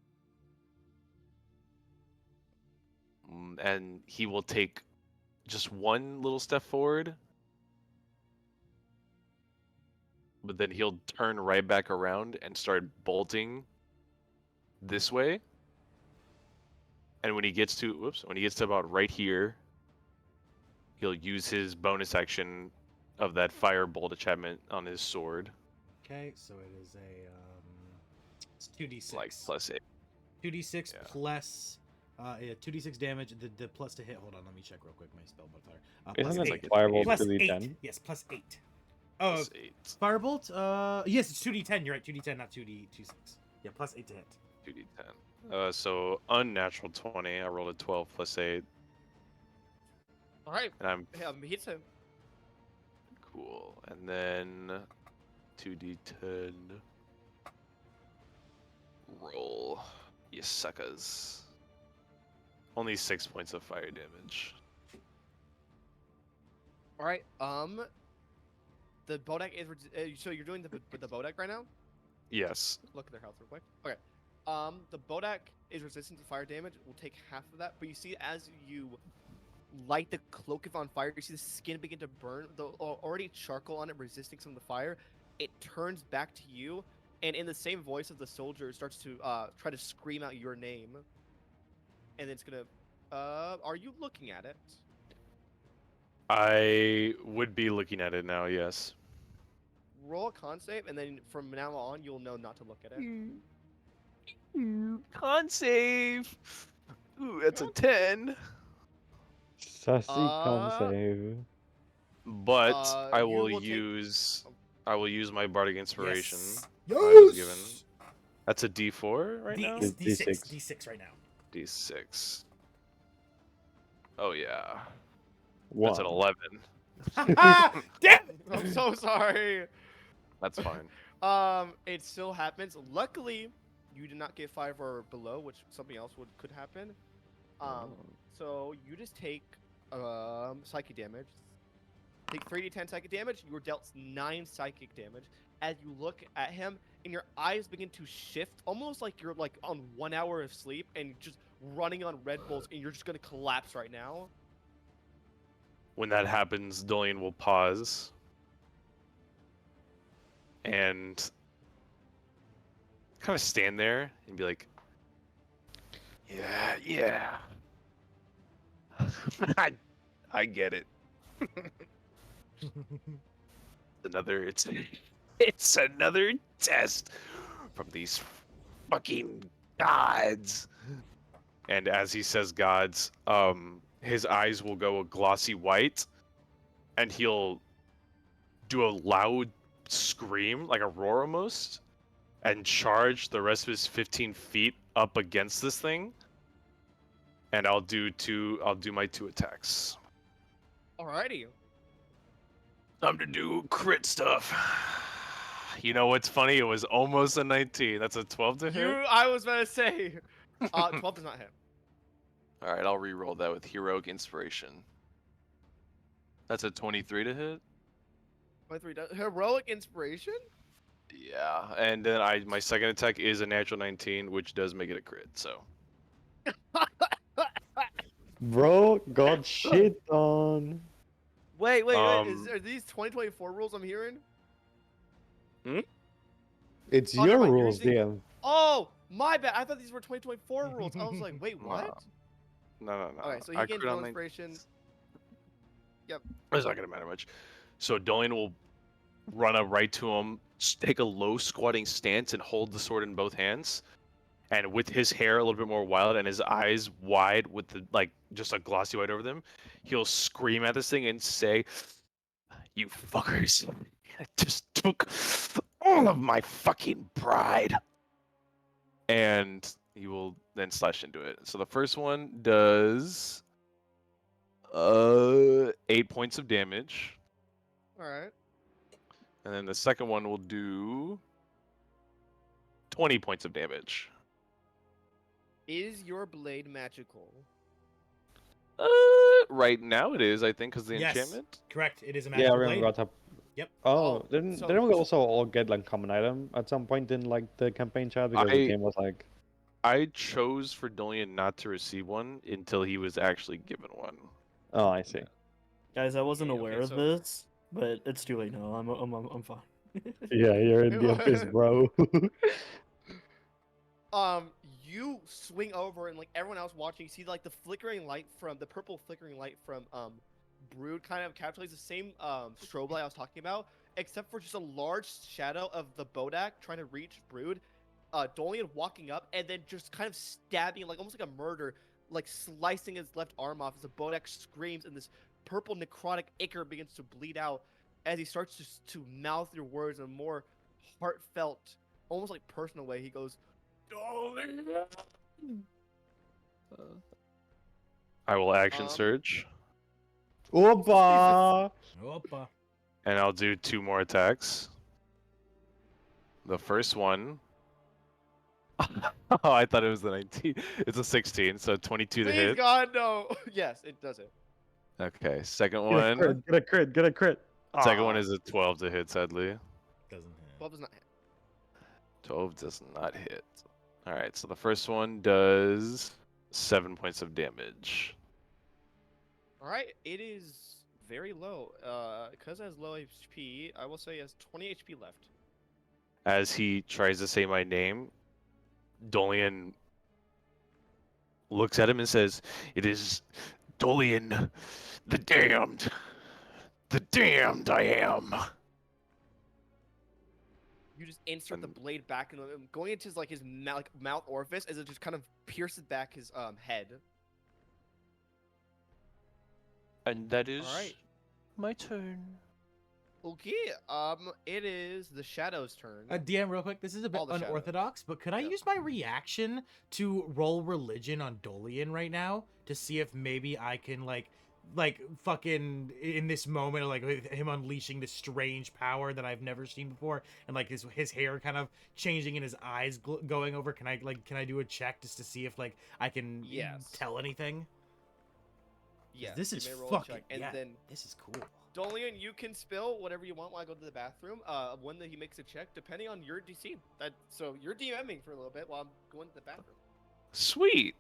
And he will take just one little step forward. But then he'll turn right back around and start bolting this way. And when he gets to about right here, he'll use his bonus action of that firebolt enchantment on his sword. Okay, so it is a it's 2d6. Like plus 8. 2d6 Yeah. plus 2d6 damage. The plus to hit. Hold on, let me check real quick my spell modifier. isn't Plus it 8. like firebolt Plus 2d10? 8. Yes, plus 8. Oh, Plus 8. firebolt. Yes, it's 2d10. You're right. 2d10, not 2d6. Yeah, plus 8 to hit. 2d10. So unnatural 20. I rolled a 12 plus 8. All right. And I'm Yeah, hits him. cool. And then 2d10. Roll. You suckers. Only 6 points of fire damage. All right. The Bodak is. So you're doing the Bodak right now? Yes. Look at their health real quick. Okay. The Bodak is resistant to fire damage. We'll take half of that. But you see, as you light the cloak on fire, you see the skin begin to burn. The already charcoal on it resisting some of the fire. It turns back to you, and in the same voice of the soldier, starts to try to scream out your name. And then it's gonna Are you looking at it? I would be looking at it now, yes. Roll a con save, and then from now on, you'll know not to look at it. Con save. Ooh, that's a 10. Sassy con Uh, save. But I you will will take- use my bardic inspiration. Yes. I was given. Yes. That's a D4 right now. It's D6. D6. D6 right now. D6. Oh yeah. One. That's an 11. Ha! Damn it! I'm so sorry. That's fine. It still happens. Luckily, you did not get 5 or below, which something else could happen. So you just take psychic damage. Take 3d10 psychic damage. You were dealt 9 psychic damage. As you look at him, and your eyes begin to shift, almost like you're like on 1 hour of sleep and just running on Red Bulls, and you're just gonna collapse right now. When that happens, Dolian will pause and kind of stand there and be like, "Yeah. I get it. It's another test from these fucking gods." And as he says gods, his eyes will go a glossy white, and he'll do a loud scream, like a roar almost, and charge the rest of his 15 feet up against this thing. And I'll do my 2 attacks. Alrighty. Time to do crit stuff. You know what's funny? It was almost a 19. That's a 12 to hit. I was about to say, 12 does not hit. All right, I'll re-roll that with heroic inspiration. That's a 23 to hit. 23 does. Heroic inspiration? Yeah, and then my second attack is a natural 19, which does make it a crit. So Bro got shit on. Wait. Are these 2024 rules I'm hearing? It's Oh, never your mind, you're rules, using- DM. Oh, my bad. I thought these were 2024 rules. I was like, wait, what? no. Okay, so he I gains crit no on inspiration. Yep. It's not gonna matter much. So Dolian will run up right to him, take a low squatting stance, and hold the sword in both hands. And with his hair a little bit more wild and his eyes wide, with the just a glossy white over them, he'll scream at this thing and say, "You fuckers! I just took all of my fucking pride." And he will then slash into it. So the first one does 8 points of damage. Alright. And then the second one will do 20 points of damage. Is your blade magical? Right now it is, I think, because the Yes. enchantment. Correct. It is a Yeah, magical I blade. remember that. Yep. Oh, Oh, didn't so- we also all get like common item at some point in like the campaign chat because the game was like. I chose for Dolian not to receive one until he was actually given one. Oh, I see. Guys, I wasn't Okay, aware of so- this, but it's too late now. I'm fine. Yeah, you're in the office, bro. You swing over and like everyone else watching, you see like the flickering light from the purple flickering light from Brood kind of encapsulates the same strobe light I was talking about, except for just a large shadow of the Bodak trying to reach Brood. Dolian walking up and then just kind of stabbing, like almost like a murder, like slicing his left arm off as the Bodak screams and this purple necrotic ichor begins to bleed out as he starts to mouth your words in a more heartfelt, almost like personal way. He goes, "Dolian." I will action Um, surge, Opa! Opa. and I'll do 2 more attacks. The first one. Oh, I thought it was the 19. It's a 16, so 22 to Please hit. God, no. Yes, it does it. Okay, second Get a one. crit, get a crit, get a crit. Second one Ah. is a 12 to hit, sadly. Doesn't hit. 12 does not hit. 12 does not hit. Alright, so the first one does 7 points of damage. Alright, it is very low. Because it has low HP, I will say it has 20 HP left. As he tries to say my name, Dolian looks at him and says, "It is Dolian, the damned. The damned I am." You just insert the And- blade back in going into his his mouth orifice as it just kind of pierces back his head. And that is Alright. my turn. Okay, it is the Shadow's turn. DM, real quick, this is a bit All the shadows. unorthodox, but could I Yeah. use my reaction to roll religion on Dolian right now to see if maybe I can like fucking in this moment, like with him unleashing this strange power that I've never seen before, and like his hair kind of changing and his eyes going over. Can I do a check just to see if like I can Yes. tell anything? 'Cause Yeah, this you is may roll a fucking check, and yeah, then this is cool. Dolian, you can spill whatever you want while I go to the bathroom. When he makes a check, depending on your DC. So you're DMing for a little bit while I'm going to the bathroom. Sweet.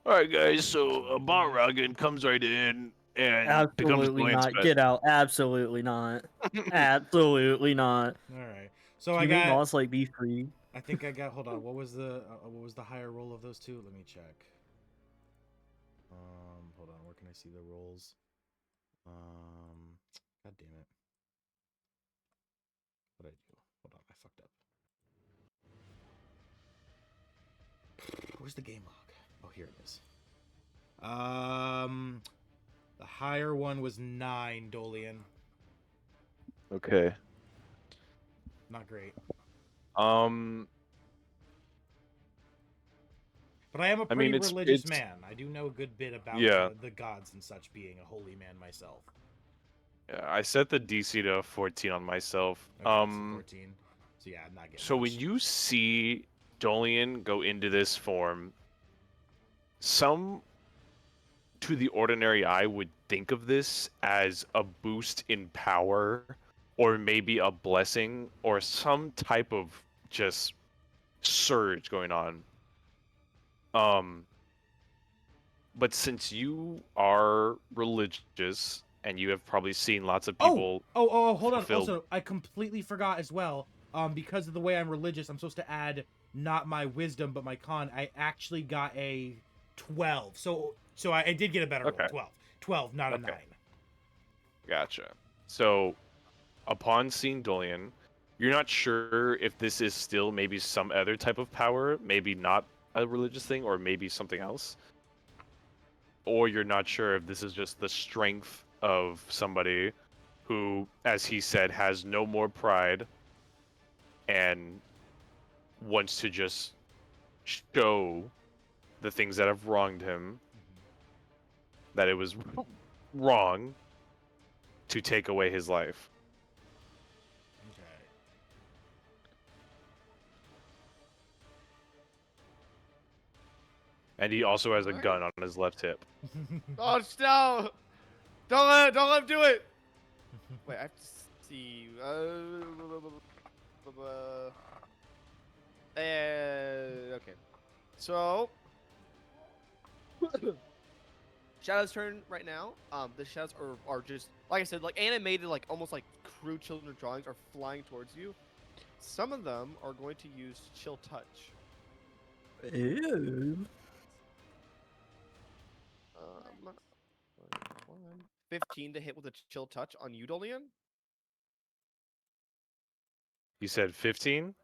All right, guys. So Balroggen comes right in and becomes Absolutely Dolian's not. best. Get out. Absolutely not. Absolutely not. All right, so Can I you make got. Moss like be free? I think I got. Hold on. What was the higher roll of those two? Let me check. Hold on. Where can I see the rolls? God damn it. What did I do? Hold on. I fucked up. Where's the game log? Oh, here it is. The higher one was 9, Dolian. Okay. Not great. But I am a I mean, pretty it's- religious it's- man. I do know a good bit about Yeah. the gods and such, being a holy man myself. Yeah, I set the DC to 14 on myself. Okay, so 14. So yeah, I'm not getting So much. when you see Dolian go into this form, some to the ordinary eye would think of this as a boost in power, or maybe a blessing, or some type of just surge going on. But since you are religious and you have probably seen lots of people hold on. fulfilled- Also, I completely forgot as well. Because of the way I'm religious, I'm supposed to add not my wisdom but my con. I actually got a 12. So I did get a better roll. Okay. 12, not a Okay. 9. Gotcha. So, upon seeing Dolian, you're not sure if this is still maybe some other type of power, maybe not a religious thing, or maybe something else. Or you're not sure if this is just the strength of somebody who, as he said, has no more pride and wants to just show the things that have wronged him that it was wrong to take away his life. Okay. And he also has a Alright. gun on his left hip. Oh no! Don't let him do it. Wait, I have to see. Okay. So, Shadow's turn right now. The shadows are just like I said, like animated, like almost like crude children's drawings are flying towards you. Some of them are going to use chill touch. Ew. 15 to hit with a chill touch on you, Dolian. You said 15?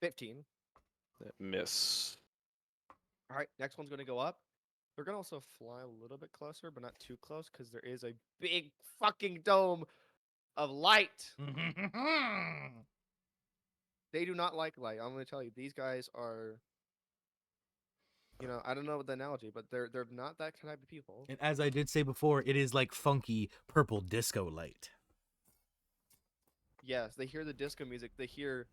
15. Miss. All right, next one's going to go up. They're going to also fly a little bit closer, but not too close because there is a big fucking dome of light. They do not like light. I'm going to tell you, these guys are, I don't know the analogy, but they're not that type of people. And as I did say before, it is like funky purple disco light. Yes, they hear the disco music. They hear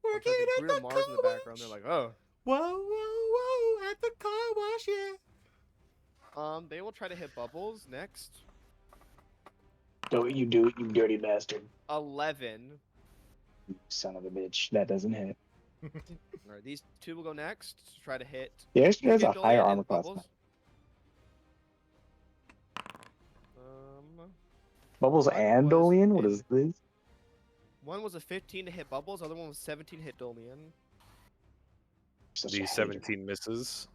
Working fucking at Bruno the Mars in the car background. They're wash. like, oh. Whoa, whoa, whoa, at the car wash, yeah. They will try to hit Bubbles next. Don't you do it, you dirty bastard. 11. You son of a bitch. That doesn't hit. All right, these two will go next to try to hit. He actually has a Dolian higher and armor class. Bubbles. Bubbles One and was Dolian? What in- is this? One was a 15 to hit Bubbles. Other one was 17 to hit Dolian. Such a The hater. 17 misses.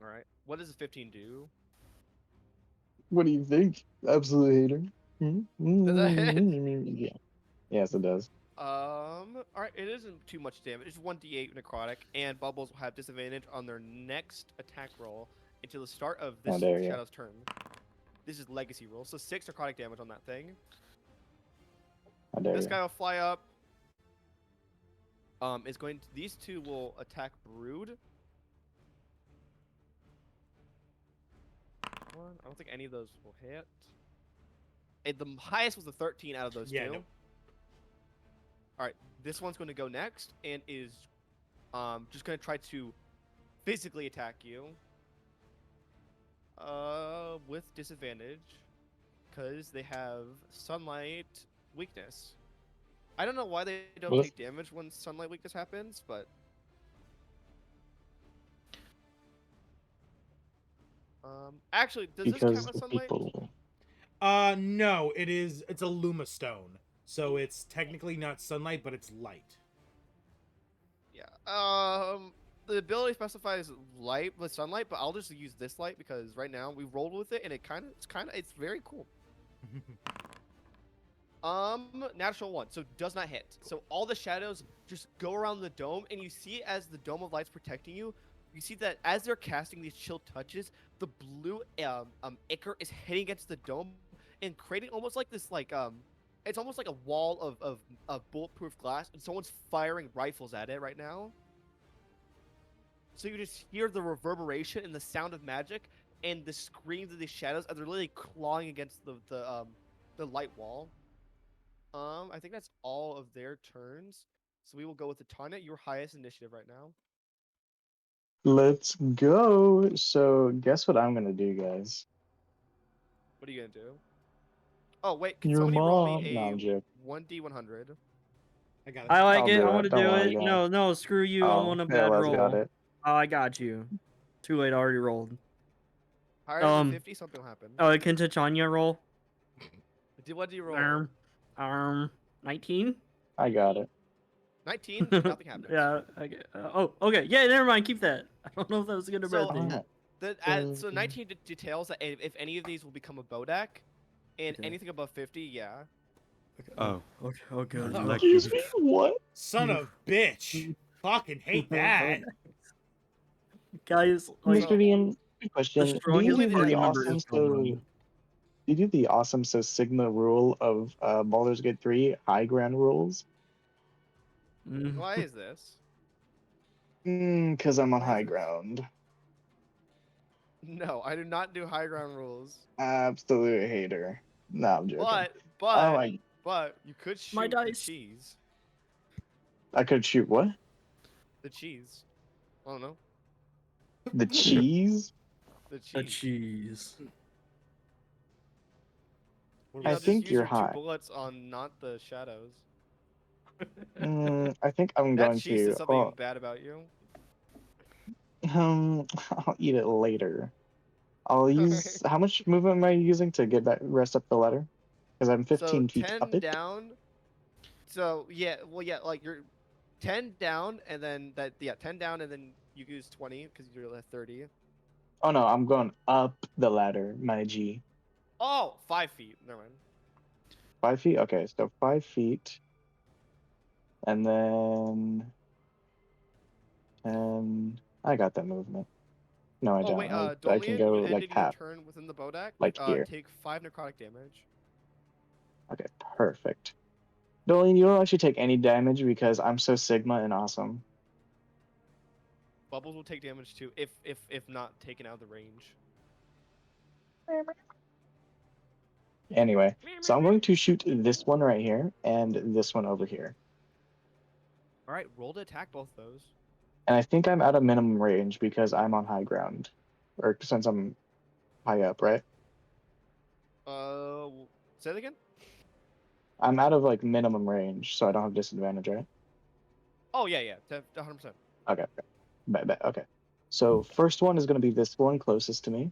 All right. What does a 15 do? What do you think? Absolute hater. Does that hit? Yeah. Yes, it does. All right. It isn't too much damage. It's 1d8 necrotic, and Bubbles will have disadvantage on their next attack roll until the start of How this dare you. Shadow's turn. This is legacy roll, so 6 necrotic damage on that thing. How dare This you. guy will fly up. Is going to, these two will attack Brood. One. I don't think any of those will hit. The highest was a 13 out of those Yeah, two. no. All right, this one's going to go next and is just going to try to physically attack you. With disadvantage, because they have sunlight weakness. I don't know why they don't What? take damage when sunlight weakness happens, but actually, does this Because count as sunlight? people. No, it's a Luma stone. So it's technically not sunlight, but it's light. Yeah. The ability specifies light with sunlight, but I'll just use this light because right now we rolled with it and it's very cool. Natural one, so does not hit. So all the shadows just go around the dome, and you see as the dome of light's protecting you, you see that as they're casting these chill touches, the blue ichor is hitting against the dome and creating almost like this it's almost like a wall of bulletproof glass, and someone's firing rifles at it right now. So you just hear the reverberation and the sound of magic and the screams of these shadows as they're literally clawing against the light wall. I think that's all of their turns. So we will go with the Tanya, your highest initiative right now. Let's go. So, guess what I'm gonna do, guys? What are you gonna do? Oh wait, can Your somebody roll mom. me No, I'm a joking. 1d100? I got it. I like I'll it. I do want it. to Don't do worry, it. guys. No, no, screw you. I Oh, want a yeah, bad Les roll. got it. Oh, I got you. Too late. I already rolled. Higher than 50, something will happen. Oh, can Tachanya roll? What do you roll? 19. I got it. 19, nothing happens. Yeah. Okay. Okay. Yeah. Never mind. Keep that. I don't know if that was gonna So, bad thing. Alright. So 19 details that if any of these will become a Bodak, and Okay. anything above 50, yeah. Oh. Okay. Oh god. Oh. Excuse me? What? Son of bitch. Fucking hate that. Guys, like Mr. Dean, the question. Do you strongest do party the member awesome is the one. so you do the awesome so Sigma rule of Baldur's Gate 3 high ground rules? Mhm. Why is this? Because I'm on Why is high this? ground. No, I do not do high ground rules. Absolute hater. No, I'm joking. Oh But my! you could My shoot the dice. cheese. I could shoot what? The cheese. I don't know. The cheese? The A cheese. cheese. What You I know, was- just think use you're your 2 high. bullets on not the shadows. I think I'm That going cheese to. is something bad about you. I'll eat it later. I'll use. How much movement am I using to get back rest up the ladder? Because I'm So 15 feet 10 up it. down. So yeah, well yeah, like you're 10 down and then 10 down and then you use 20 because you're at 30. Oh no, I'm going up the ladder, my G. Oh, 5 feet. Never mind. 5 feet? Okay, so 5 feet. And then. And I got that movement. No, I Oh wait, don't. I can Dolian, go you like ended your half. turn within the Bodak. Like here. Take 5 necrotic damage. Okay, perfect. Dolian, you don't actually take any damage because I'm so Sigma and awesome. Bubbles will take damage too if not taken out of the range. Anyway, so I'm going to shoot this one right here and this one over here. All right, roll to attack both those. And I think I'm out of minimum range because I'm on high ground. Or since I'm high up, right? Say that again. I'm out of like minimum range, so I don't have disadvantage, right? Oh yeah, 100%. Okay. Bet. Okay. So first one is going to be this one closest to me.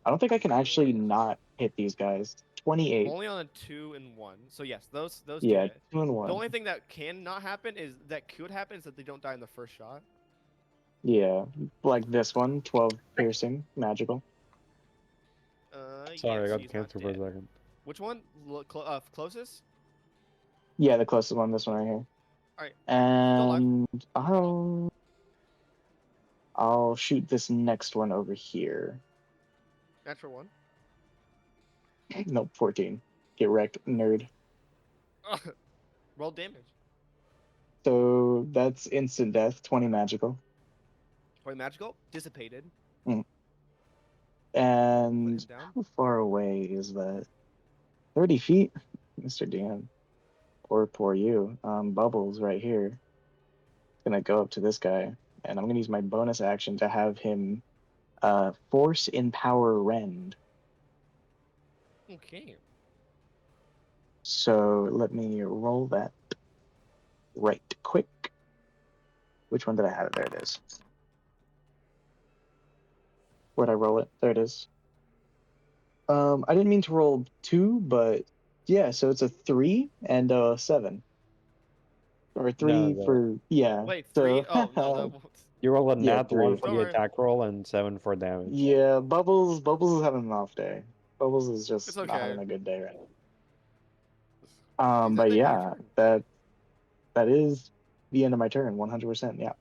I don't think I can actually not hit these guys. 28. Only on a 2 and 1. So yes, those do Yeah, hit. 2 and 1. The only thing that could happen is that they don't die in the first shot. Yeah, like this one, 12 piercing, magical. Sorry, I Yes, got he's not cancer for a dead. second. Which one? Closest? Yeah, the closest one, this one right here. Alright, still alive. And I'll shoot this next one over here. Natural one. Nope, 14. Get wrecked, nerd. Roll damage. So that's instant death, 20 magical. 20 magical. Dissipated. Mm. Put And him down. how far away is that? 30 feet? Mr. Dan. Poor you. Bubbles right here. Gonna go up to this guy, and I'm gonna use my bonus action to have him force empower rend. Okay. So let me roll that right quick. Which one did I have? There it is. Where'd I roll it? There it is. I didn't mean to roll 2, but yeah, so it's a 3 and a 7. Or No, 3 for, yeah. Wait, 3? So, Oh, no, that won't. you roll a yeah, nat 1 3. for Don't the worry. attack roll and 7 for damage. Yeah, Bubbles is having an off day. Bubbles is It's just not okay. having a good day right Is now. it But then your yeah, turn? that is the end of my turn, 100%. Yeah.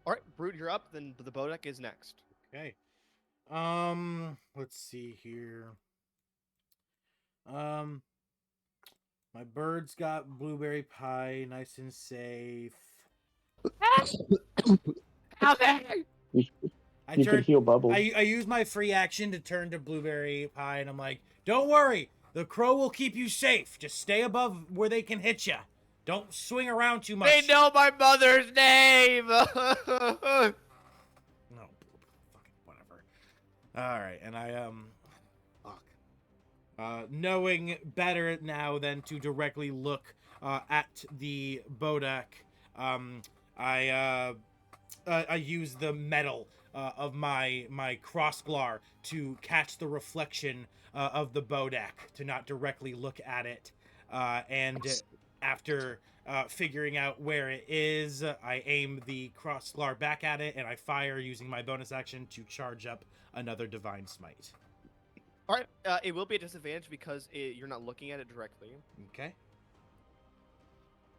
Alright, Brute, you're up. Then the Bodek is next. Okay. Let's see here. My bird's got blueberry pie, nice and safe. How there? You could heal Bubbles. I use my free action to turn to blueberry pie, and I'm like, don't worry, the crow will keep you safe. Just stay above where they can hit you. Don't swing around too much. They know my mother's name! No, fucking whatever. All right, and knowing better now than to directly look at the Bodak, I use the metal of my crossglar to catch the reflection of the Bodak, to not directly look at it, and after figuring out where it is, I aim the crossglar back at it, and I fire using my bonus action to charge up another divine smite. Alright, it will be a disadvantage because you're not looking at it directly. Okay.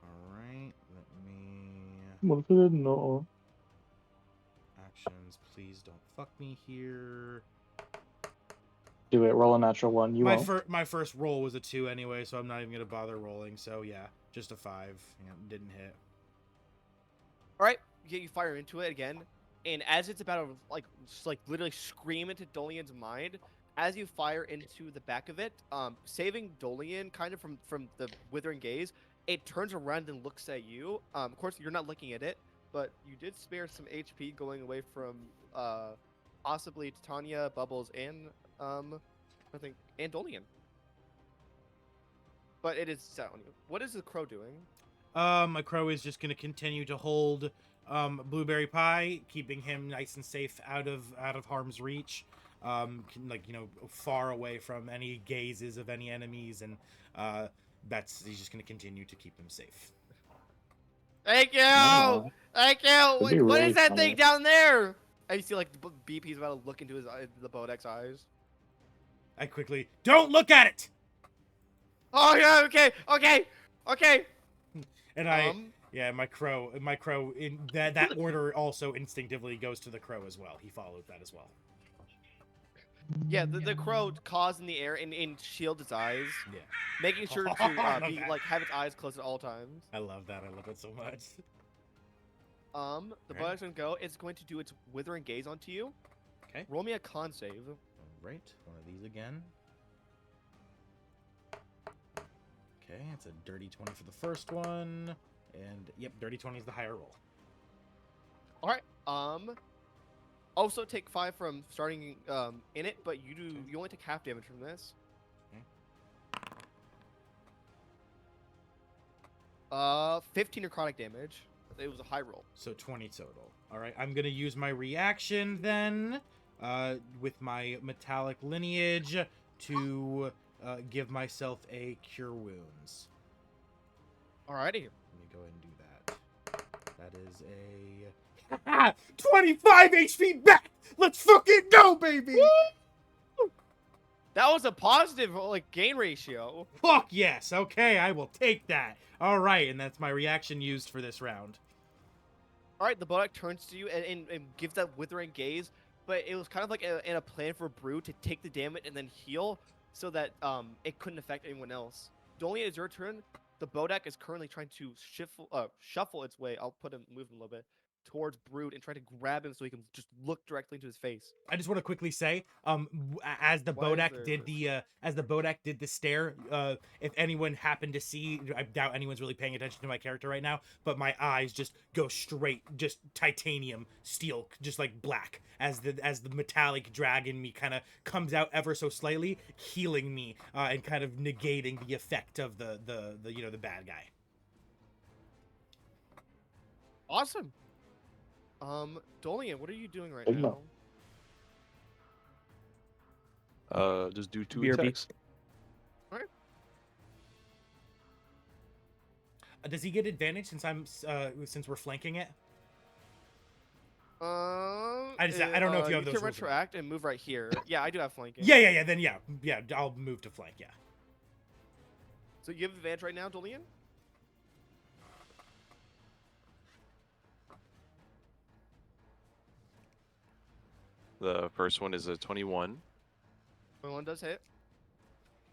All right. Let me No. actions. Please don't fuck me here. Do it. Roll a natural 1. You won't. My first roll was a 2 anyway, so I'm not even gonna bother rolling. So yeah, just a 5. Yeah, didn't hit. Alright, you fire into it again, and as it's about to like literally scream into Dolian's mind, as you fire into the back of it, saving Dolian kind of from the withering gaze, it turns around and looks at you. Of course, you're not looking at it, but you did spare some HP going away from possibly Titania, Bubbles, and I think and Dolian. But it is set on you. What is the crow doing? My crow is just gonna continue to hold blueberry pie, keeping him nice and safe out of harm's reach. Far away from any gazes of any enemies, and he's just gonna continue to keep him safe. Thank you! Oh. Thank you! That'd be What really is that funny. thing down there? And you see like the BP's about to look into the Bodek's eyes. I quickly don't look at it. Oh yeah, okay. And my crow in that order also instinctively goes to the crow as well. He followed that as well. Yeah, the crow caws in the air and shield its eyes, Yeah. making sure to I love be that. like have its eyes closed at all times. I love that. I love it so much. The Alright. Bodek's gonna go. It's going to do its withering gaze onto you. Okay. Roll me a con save. All right, one of these again. Okay, it's a dirty 20 for the first one, and yep, dirty 20 is the higher roll. All right. Also take 5 from starting in it, but you only take half damage from this. Okay. 15 necrotic damage. It was a high roll. So 20 total. All right, I'm gonna use my reaction then, with my metallic lineage to give myself a cure wounds. Alrighty. Let me go ahead and do that. That is 25 HP back! Let's fucking go, baby! That was a positive like gain ratio. Fuck yes. Okay, I will take that. All right, and that's my reaction used for this round. All right, the Bodak turns to you and gives that withering gaze, but it was kind of like in a plan for Brew to take the damage and then heal, so that it couldn't affect anyone else. Dolian, it's your turn. The Bodak is currently trying to shuffle its way. I'll move him a little bit towards Brood and try to grab him so he can just look directly into his face. I just want to quickly say, as the Why is Bodak there did the stare, if anyone happened to see, I doubt anyone's really paying attention to my character right now, but my eyes just go straight, just titanium steel, just like black, as the metallic dragon me kind of comes out ever so slightly, healing me, and kind of negating the effect of the bad guy. Awesome. Dolian, what are you doing right Sigma. now? Just do 2 BRB. attacks. Does he get advantage since we're flanking it? I don't know if you have those can rules. retroact and move right here. Yeah, I do have flanking. Yeah. Then yeah. I'll move to flank. Yeah. So you have advantage right now, Dolian? The first one is a 21. One does hit.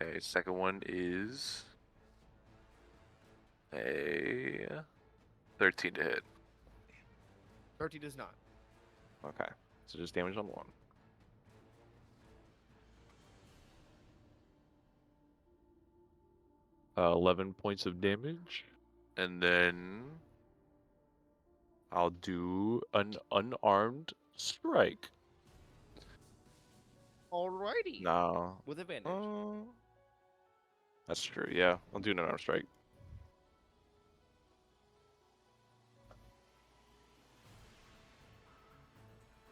Okay, second one is a 13 to hit. 30 does not. Okay, so just damage on 1. Uh, 11 points of damage, and then I'll do an unarmed strike. Alrighty. No, With advantage. that's true. Yeah, I'll do an unarmed strike.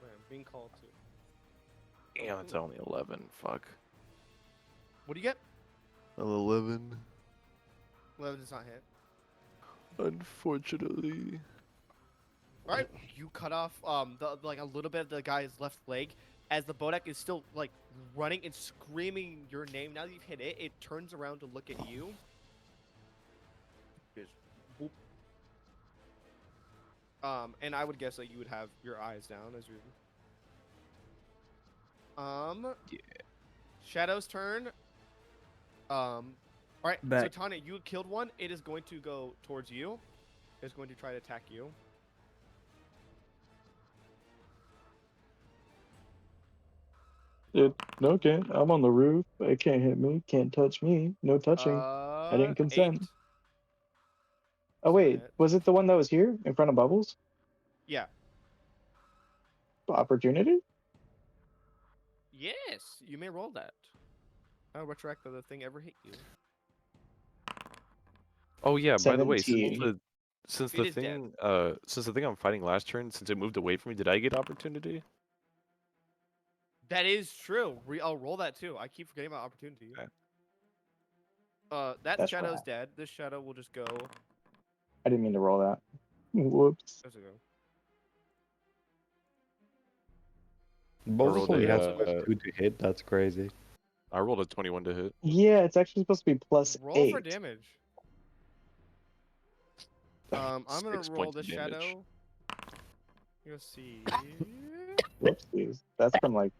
Wait, I'm being called to. Yeah, it's only 11. Fuck. What do you get? An 11. 11 does not hit. Unfortunately. Alright, you cut off like a little bit of the guy's left leg as the Bodak is still like running and screaming your name. Now that you've hit it, it turns around to look at you. Just whoop. And I would guess that you would have your eyes down as you Yeah. Shadow's turn. Alright, so Back. Tanya, you killed one. It is going to go towards you. It's going to try to attack you. Okay, I'm on the roof. It can't hit me. Can't touch me. No touching. I didn't consent. 8. Oh wait, hit. was it the one that was here in front of Bubbles? Yeah. Opportunity? Yes, you may roll that. I'll retroact that the thing ever hit you. Oh yeah, by the way, 17. since It the is dead. thing since the thing I'm fighting last turn, since it moved away from me, did I get opportunity? That is true. I'll roll that too. I keep forgetting about opportunity. Okay. That That's shadow's right. dead. This shadow will just go. I didn't mean to roll that. Whoops. There's a go. Both rolled only a, has uh, 2 to hit. That's crazy. I rolled a 21 to hit. Yeah, it's actually supposed to be plus Roll 8. for damage. I'm gonna 6 roll points the of damage. shadow. You'll see. Whoopsies. That's from like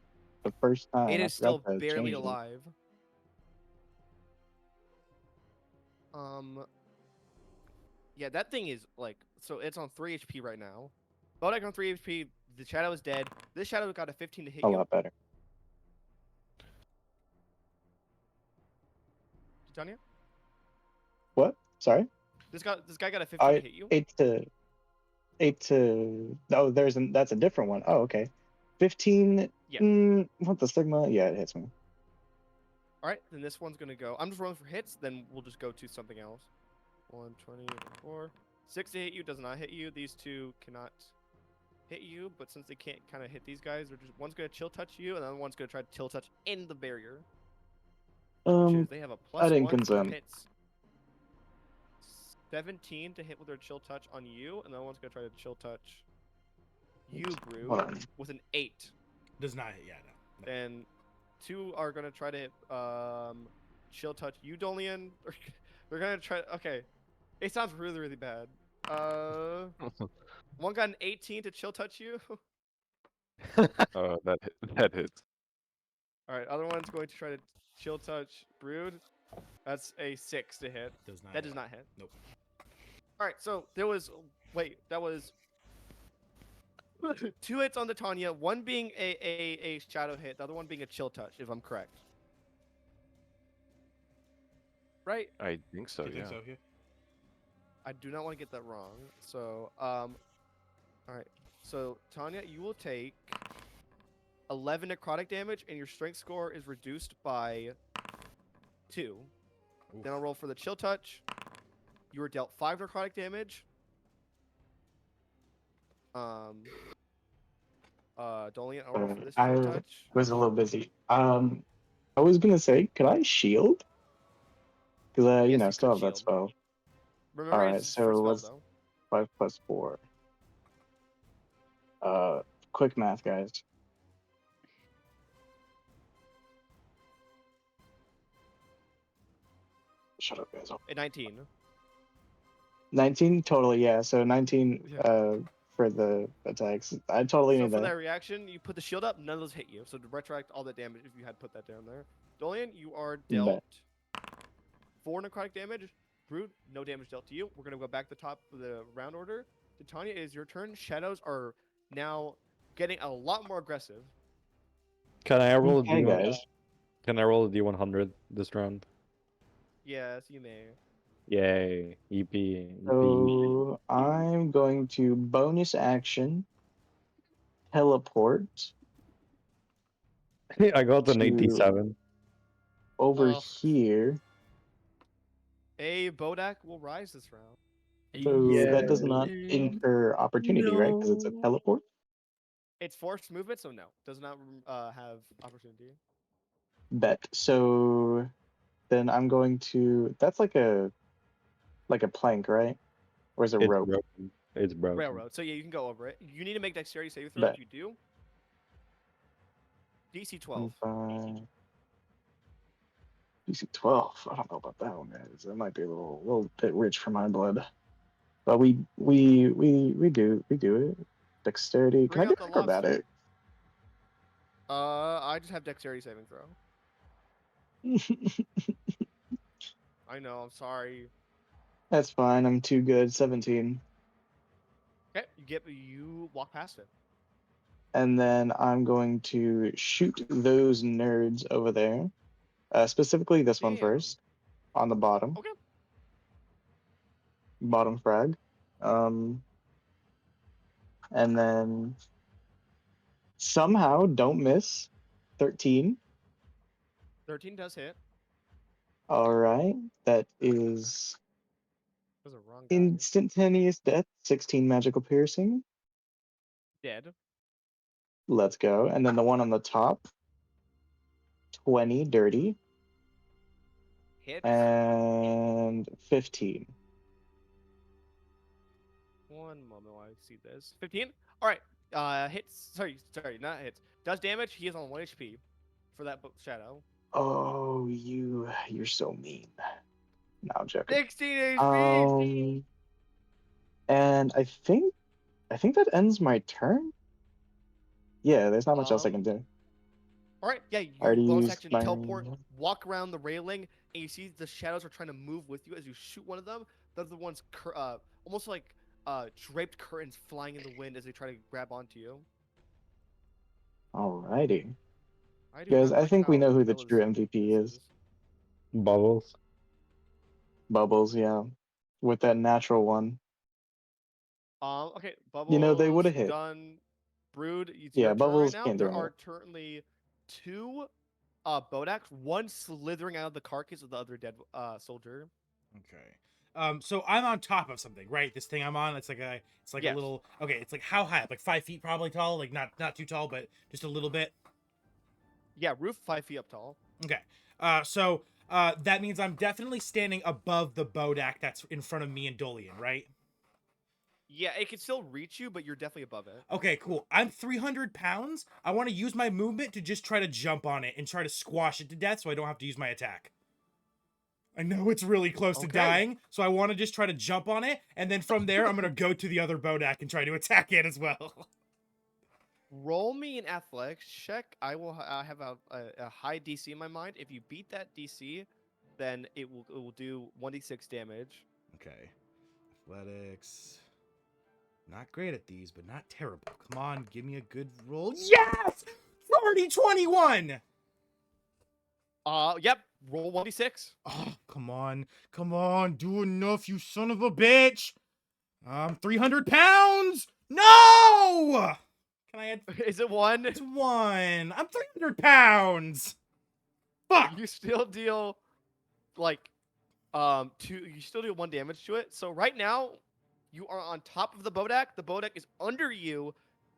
the first time. It I is still forgot to barely change it. alive. Yeah, that thing is like so. It's on 3 HP right now. Bodak on 3 HP. The shadow is dead. This shadow got a 15 to hit A you. lot better. Tanya? What? Sorry? This guy got a 15 to hit you. 8 to. Oh, that's a different one. Oh, okay. 15. Yeah. What the Sigma? Yeah, it hits me. All right, then this one's gonna go. I'm just rolling for hits. Then we'll just go to something else. 124, 6 to hit you does not hit you. These two cannot hit you, but since they can't kind of hit these guys, they're just one's gonna chill touch you, and the other one's gonna try to chill touch in the barrier. Which is they have a plus I didn't 1 for consent. hits. 17 to hit with their chill touch on you, and the other one's gonna try to chill touch you, Brood, One. with an 8. Does not hit. Yeah, no. Then 2 are gonna try to hit, chill touch you, Dolian. They're gonna try. Okay, it sounds really, really bad. One got an 18 to chill touch you. Oh, that hits. All right, other one's going to try to chill touch Brood. That's a 6 to hit. Does not. That hit. does not hit. Nope. All right, so there was that was 2 hits on the Tanya, one being a shadow hit, the other one being a chill touch, if I'm correct. Right? I think so. Do you Yeah. think so? Yeah. I do not want to get that wrong. So, all right. So, Tanya, you will take 11 necrotic damage, and your strength score is reduced by 2. Oof. Then I'll roll for the chill touch. You were dealt 5 necrotic damage. Dolian, I'll roll for this I chill touch. was a little busy. I was gonna say, could I shield? Because Yes, you still could have that shield. spell. Remember, Alright, it's so first spell, let's though. 5 plus 4. Quick math, guys. Shut up, guys. At 19. 19 total, yeah. So 19 Yeah. for the attacks. I totally So need for that that. reaction, you put the shield up, none of those hit you. So to retract all that damage if you had put that down there. Dolian, you are Bet. dealt 4 necrotic damage. Brood, no damage dealt to you. We're going to go back to the top of the round order. Titania, it is your turn. Shadows are now getting a lot more aggressive. Can I roll a Hey D1? guys. Can I roll a D100 this round? Yes, you may. Yay! EP. So I'm going to bonus action teleport I got an to 87. over Ugh. here. A Bodak will rise this round. So that does not incur opportunity, right? Because it's a teleport. It's forced movement, so no. Does not have opportunity. Bet. So then I'm going to. That's like a plank, right? Or is it It's rope? broken. It's broken. Railroad. So yeah, you can go over it. You need to make dexterity saving throw. Bet. If you do, DC 12. 25. DC 12. I don't know about that one, guys. That might be a little bit rich for my blood. But we do it. Dexterity. Can Bring I do out the lobster. acrobatic? I just have dexterity saving throw. I know. I'm sorry. That's fine. I'm too good. 17. Okay, you walk past it. And then I'm going to shoot those nerds over there. Specifically this one Damn. first. On the bottom. Okay. Bottom frag. And then somehow don't miss. 13. 13 does hit. Alright. That is That was a wrong guy. instantaneous death. 16 magical piercing. Dead. Let's go. And then the one on the top. 20 dirty. Hits. And 15. One moment while I see this. 15. All right. Hits. Sorry, not hits. Does damage. He is on 1 HP for that shadow. Oh, you're so mean. No, I'm joking. 16 HP. And I think that ends my turn. Yeah, there's not much else I can do. All right. Yeah, you already bonus used action my- teleport, walk around the railing, and you see the shadows are trying to move with you as you shoot one of them. They're the ones almost like draped curtains flying in the wind as they try to grab onto you. Alrighty. I do Guys, not I like think we how know who the Bella's true MVP is. Bubbles. Bubbles, yeah. With that natural one. Okay, Bubbles. They would've hit. Done. Brood. It's Yeah, your turn right Bubbles now. can't do There it. are currently 2 Bodaks, one slithering out of the carcass of the other dead soldier. Okay. So I'm on top of something, right? This thing I'm on, it's like a Yes. little. Okay, it's like how high? Like 5 feet, probably tall. Like not too tall, but just a little bit. Yeah, roof 5 feet up tall. Okay. So that means I'm definitely standing above the Bodak that's in front of me and Dolian, right? Yeah, it can still reach you, but you're definitely above it. Okay, cool. I'm 300 pounds. I want to use my movement to just try to jump on it and try to squash it to death so I don't have to use my attack. I know it's really close to Okay. dying, so I want to just try to jump on it, and then from there, I'm going to go to the other Bodak and try to attack it as well. Roll me an athletics check. I will have a high DC in my mind. If you beat that DC, then it will do 1d6 damage. Okay. Athletics. Not great at these, but not terrible. Come on, give me a good roll. Yes! 30-21! Yep. Roll 1d6. Oh, come on. Come on. Do enough, you son of a bitch. I'm 300 pounds. No! Can I add? Is it 1? It's 1. I'm 300 pounds. Fuck. You still deal like you still do 1 damage to it. So right now you are on top of the Bodak. The Bodak is under you,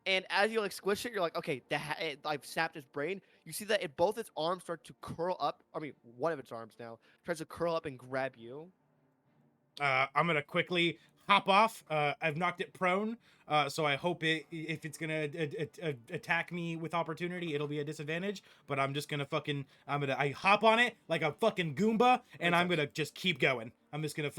and as you like squish it, you're like, okay, I've sapped its brain. You see that both its arms start to curl up. I mean, one of its arms now tries to curl up and grab you. I'm gonna quickly hop off. I've knocked it prone, so I hope if it's gonna attack me with opportunity, it'll be a disadvantage. But I'm just gonna I hop on it like a fucking Goomba, and I'm gonna just keep going. I'm just gonna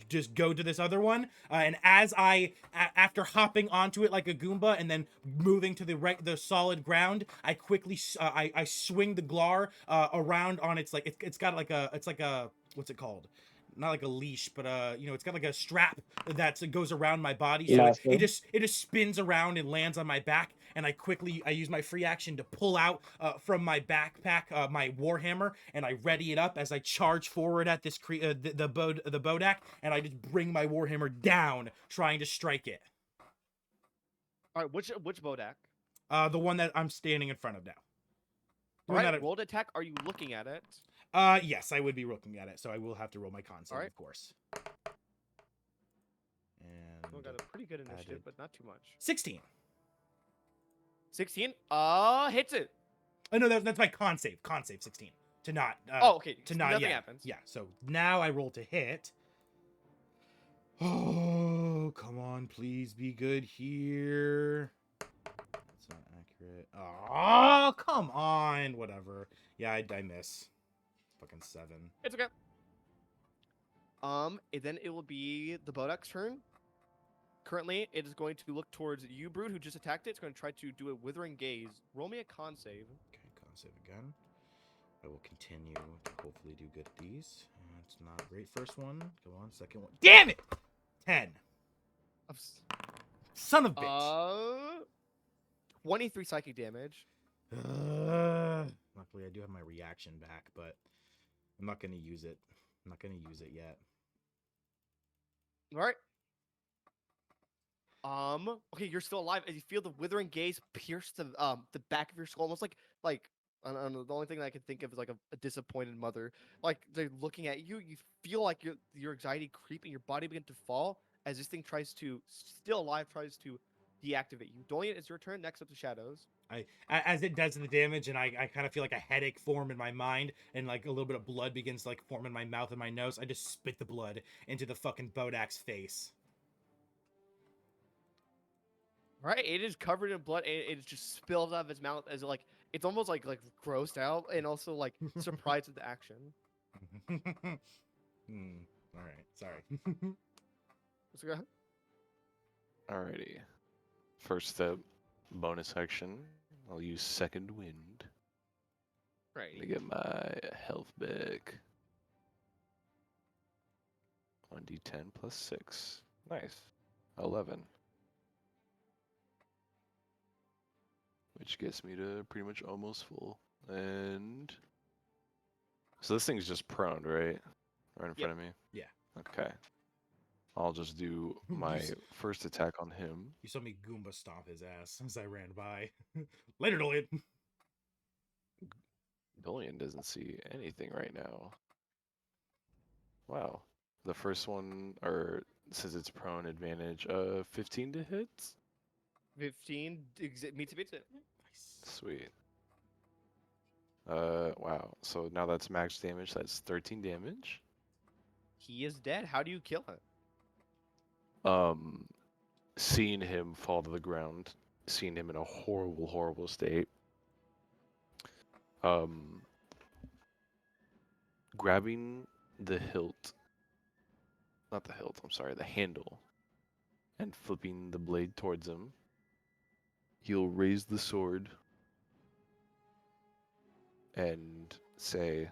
just go to this other one, and as after hopping onto it like a Goomba and then moving to the solid ground, I quickly I swing the Glar around on its like it's got like a what's it called? Not like a leash, but it's got like a strap that goes around my body, so it just spins around and lands on my back. And I use my free action to pull out from my backpack my warhammer, and I ready it up as I charge forward at this the Bodak, and I just bring my warhammer down, trying to strike it. All right, which Bodak? The one that I'm standing in front of now. All right, roll to attack. Are you looking at it? Yes, I would be looking at it, so I will have to roll my con save, of course. And We got a pretty good initiative, but not too much. 16. 16? Hits it. Oh no, that's my con save. Con save 16. To not. Okay. To not. Nothing Yeah. happens. Yeah. So now I roll to hit. Oh, come on, please be good here. That's not accurate. Oh, come on. Whatever. Yeah, I miss. Fucking 7. It's okay. Then it will be the Bodak's turn. Currently, it is going to look towards you, Brood, who just attacked it. It's going to try to do a Withering Gaze. Roll me a con save. Okay, con save again. I will continue to hopefully do good at these. It's not great. First one. Go on. Second one. Damn it! 10. Son of a bitch. 23 psychic damage. Luckily, I do have my reaction back, but I'm not going to use it. I'm not going to use it yet. All right. Okay, you're still alive as you feel the Withering Gaze pierce the back of your skull, almost like I don't know, the only thing that I can think of is like a disappointed mother. Like they're looking at you. You feel like your anxiety creeping, your body begin to fall as this thing tries to deactivate you. Dolian, it's your turn. Next up, the shadows. As it does the damage, and I kind of feel like a headache form in my mind, and like a little bit of blood begins to like form in my mouth and my nose. I just spit the blood into the fucking Bodak's face. Right, it is covered in blood. And it just spills out of its mouth as it's almost like grossed out and also like surprised at the action. All right, sorry. Let's go ahead. Alrighty. First step, bonus action. I'll use Second Wind Right. to get my health back. 1d10 plus 6. Nice. 11. Which gets me to pretty much almost full. And so this thing's just prone, right? Right in front of me? Yeah. Okay. I'll just do my first attack on him. You saw me Goomba stomp his ass as I ran by. Later, Dolian. Dolian doesn't see anything right now. Wow. The first one, or since it's prone, advantage 15 to hit? 15 meets a beat it. Sweet. Wow. So now that's max damage. That's 13 damage. He is dead. How do you kill him? seeing him fall to the ground, seeing him in a horrible, horrible state, um, grabbing the hilt, not the hilt, I'm sorry, the handle, and flipping the blade towards him, he'll raise the sword and say,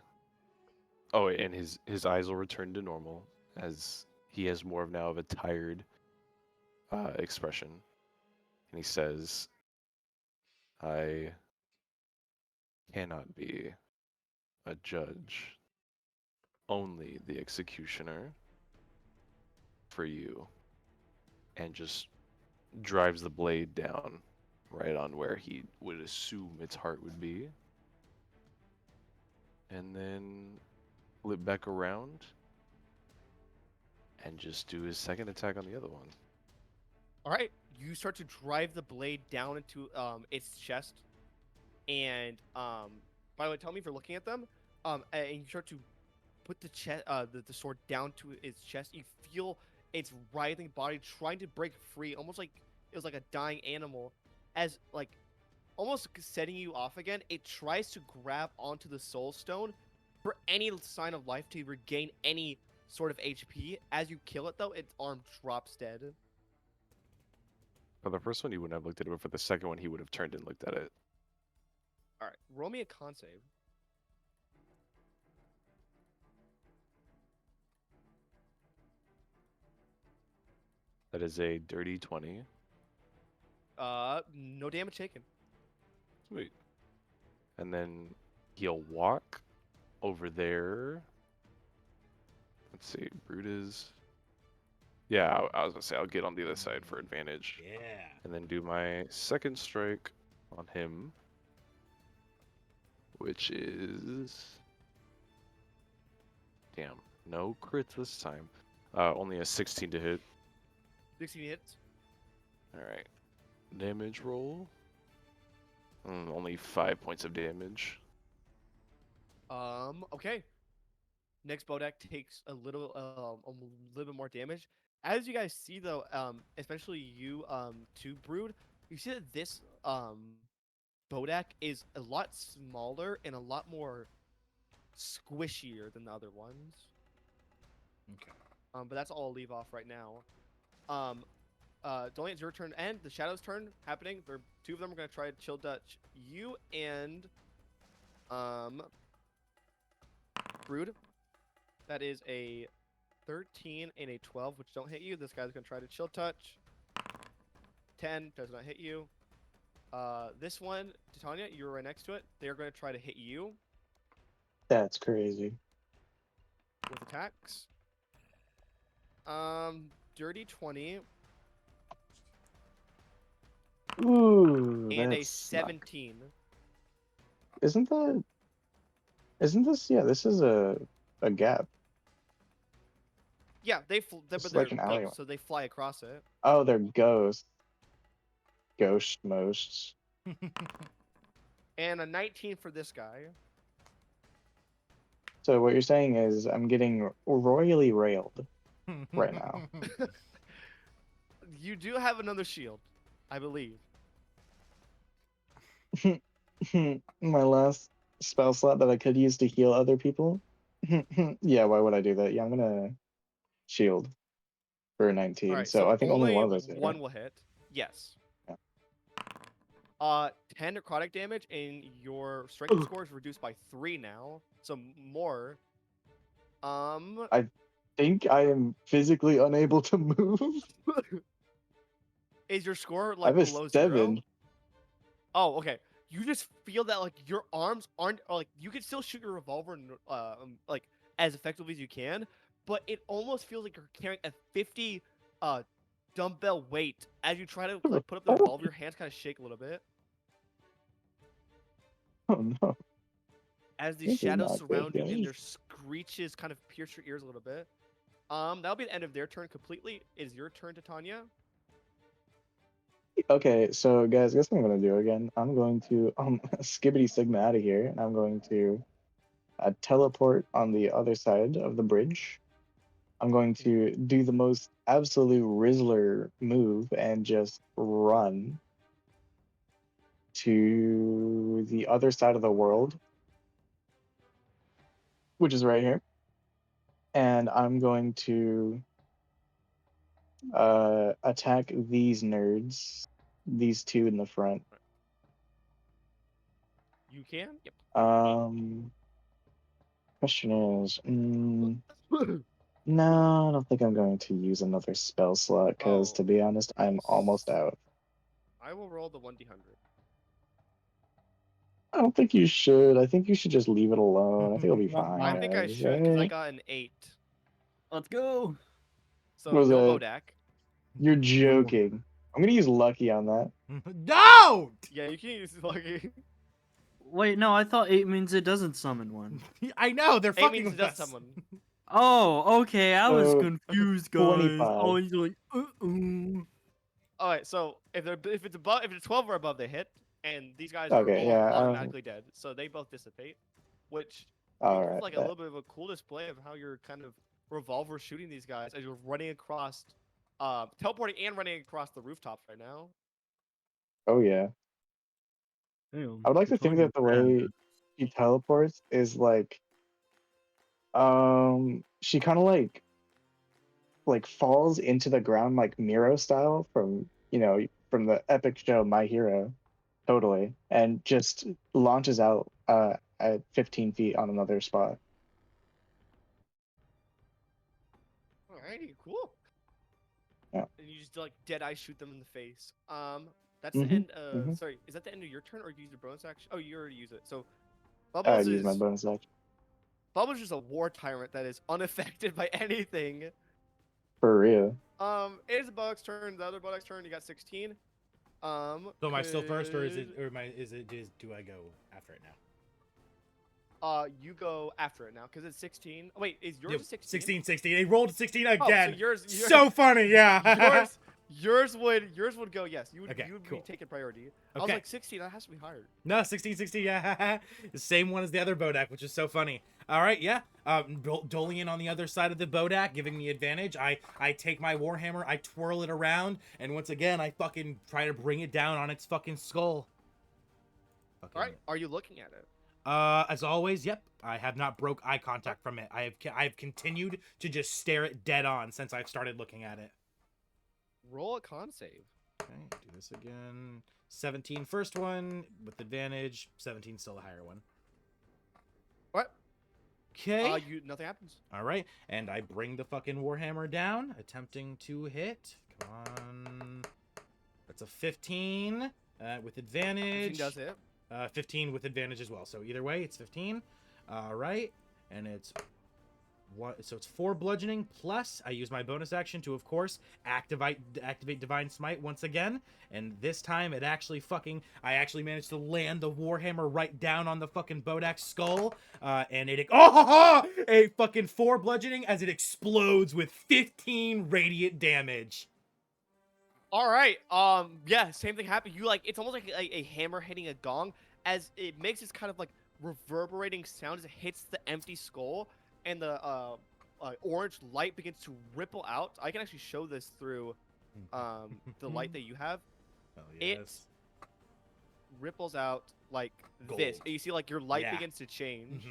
oh, and his eyes will return to normal as he has more of now of a tired expression, and he says, I cannot be a judge, only the executioner for you, and just drives the blade down right on where he would assume its heart would be, and then flip back around and just do his second attack on the other one. All right, you start to drive the blade down into its chest, and by the way, tell me if you're looking at them. And you start to put the sword down to its chest. You feel its writhing body trying to break free, almost like it was like a dying animal, as like almost setting you off again. It tries to grab onto the soul stone for any sign of life to regain any sort of HP. As you kill it, though, its arm drops dead. For the first one, he wouldn't have looked at it, but for the second one, he would have turned and looked at it. All right, roll me a con save. That is a dirty 20. No damage taken. Sweet. And then he'll walk over there. Let's see, Brute is... Yeah, I was gonna say I'll get on the other side for advantage. Yeah. And then do my second strike on him, which is... Damn, no crits this time. Only a 16 to hit. 16 hits. Alright. Damage roll. Only 5 points of damage. Okay. Next Bodak takes a little bit more damage. As you guys see, though, especially you, too, Brood, you see that this Bodak is a lot smaller and a lot more squishier than the other ones. Okay. But that's all I'll leave off right now. Dolian, it's your turn and the Shadow's turn happening. Two of them are gonna try to chill touch you and Brood. That is a 13 and a 12, which don't hit you. This guy's gonna try to chill touch. 10 does not hit you. This one, Titania, you were right next to it. They're gonna try to hit you That's crazy. with attacks. Dirty 20 Ooh, and a that's not- 17. Isn't this? Yeah, this is a gap. Yeah, but It's they're like an alleyway. ghosts, so they fly across it. Oh, they're ghosts. Ghost most. And a 19 for this guy. So what you're saying is I'm getting royally railed right now. You do have another shield, I believe. My last spell slot that I could use to heal other people. Yeah, why would I do that? Yeah, I'm gonna shield for a 19. All right, so I think only one of those hit, one right? will hit. Yes. Yeah. 10 necrotic damage, and your strength score is reduced by 3 now, so more. I think I am physically unable to move. Is your score I like have a below 7. 0? Oh, okay. You just feel that like your arms aren't like you can still shoot your revolver like as effectively as you can, but it almost feels like you're carrying a 50 dumbbell weight as you try to like put up the revolver. Your hands kind of shake a little bit Oh no. as these This is shadows not good, surround you and guys. their screeches kind of pierce your ears a little bit. That'll be the end of their turn completely. It is your turn, Titania. Okay, so guys, guess what I'm gonna do again? I'm going to skibbity sigma out of here, and I'm going to teleport on the other side of the bridge, I'm going to do the most absolute Rizzler move and just run to the other side of the world, which is right here. And I'm going to attack these nerds, these two in the front. You can. Yep. Question is, no, I don't think I'm going to use another spell slot because, to be honest, I'm almost out. I will roll the 1d100. I don't think you should. I think you should just leave it alone. I think it'll be fine. I think I should because I got an 8. Let's go. So What was no that? Bodak. You're joking. I'm gonna use lucky on that. Don't! Yeah, you can use lucky. Wait, no, I thought 8 means it doesn't summon one. I know, they're 8 fucking means it with does us. someone. Oh, okay, I was So, confused, guys. 25. I was like, All right, so if it's 12 or above, they hit, and these guys Okay, are yeah, automatically dead, so they both dissipate, which all makes right. like a little bit of a cool display of how you're kind of revolver shooting these guys as you're running across, teleporting and running across the rooftops right now. Oh yeah. damn, I would like to think that the way she teleports is like, she kind of like falls into the ground like Miro style from from the epic show My Hero, totally, and just launches out at 15 feet on another spot. Alrighty, cool. Yeah. And you just like dead eye shoot them in the face. That's the end. Sorry, is that the end of your turn, or do you use your bonus action? Oh, you already use it. So, I Bubbles use is my bonus action. Bubbles is just a war tyrant that is unaffected by anything. For real. It is a Bug's turn. The other Bug's turn. You got 16. So am I still first, or is it do I go after it now? You go after it now because it's 16. Oh, wait, is yours Yep, 16? 16. They rolled 16 Oh, again. so yours So funny, yeah. yours would go. Yes, you would. Okay, you would cool. be taking priority. I was Okay. like 16. That has to be higher. No, 16, yeah. The same one as the other Bodak, which is so funny. All right, yeah. Dolian on the other side of the Bodak, giving me advantage. I take my Warhammer, I twirl it around, and once again, I fucking try to bring it down on its fucking skull. All right, are you looking at it? As always, yep. I have not broke eye contact from it. I've continued to just stare it dead on since I've started looking at it. Roll a con save. Okay, do this again. 17 first one with advantage. 17 still the higher one. What? Okay. Nothing happens. All right, and I bring the fucking Warhammer down, attempting to hit. Come on. That's a 15 with advantage. 15 does hit. 15 with advantage as well. So either way, it's 15. All right, and it's what? So it's 4 bludgeoning plus I use my bonus action to, of course, activate Divine Smite once again. And this time it actually I actually managed to land the Warhammer right down on the fucking Bodak's skull. And a fucking 4 bludgeoning as it explodes with 15 radiant damage. All right. Yeah, same thing happened. It's almost like a hammer hitting a gong, as it makes this kind of like reverberating sound as it hits the empty skull, and the orange light begins to ripple out. I can actually show this through the light that you have. Oh, yes. It ripples out like Gold. this. And you see like your light Yeah. begins to change.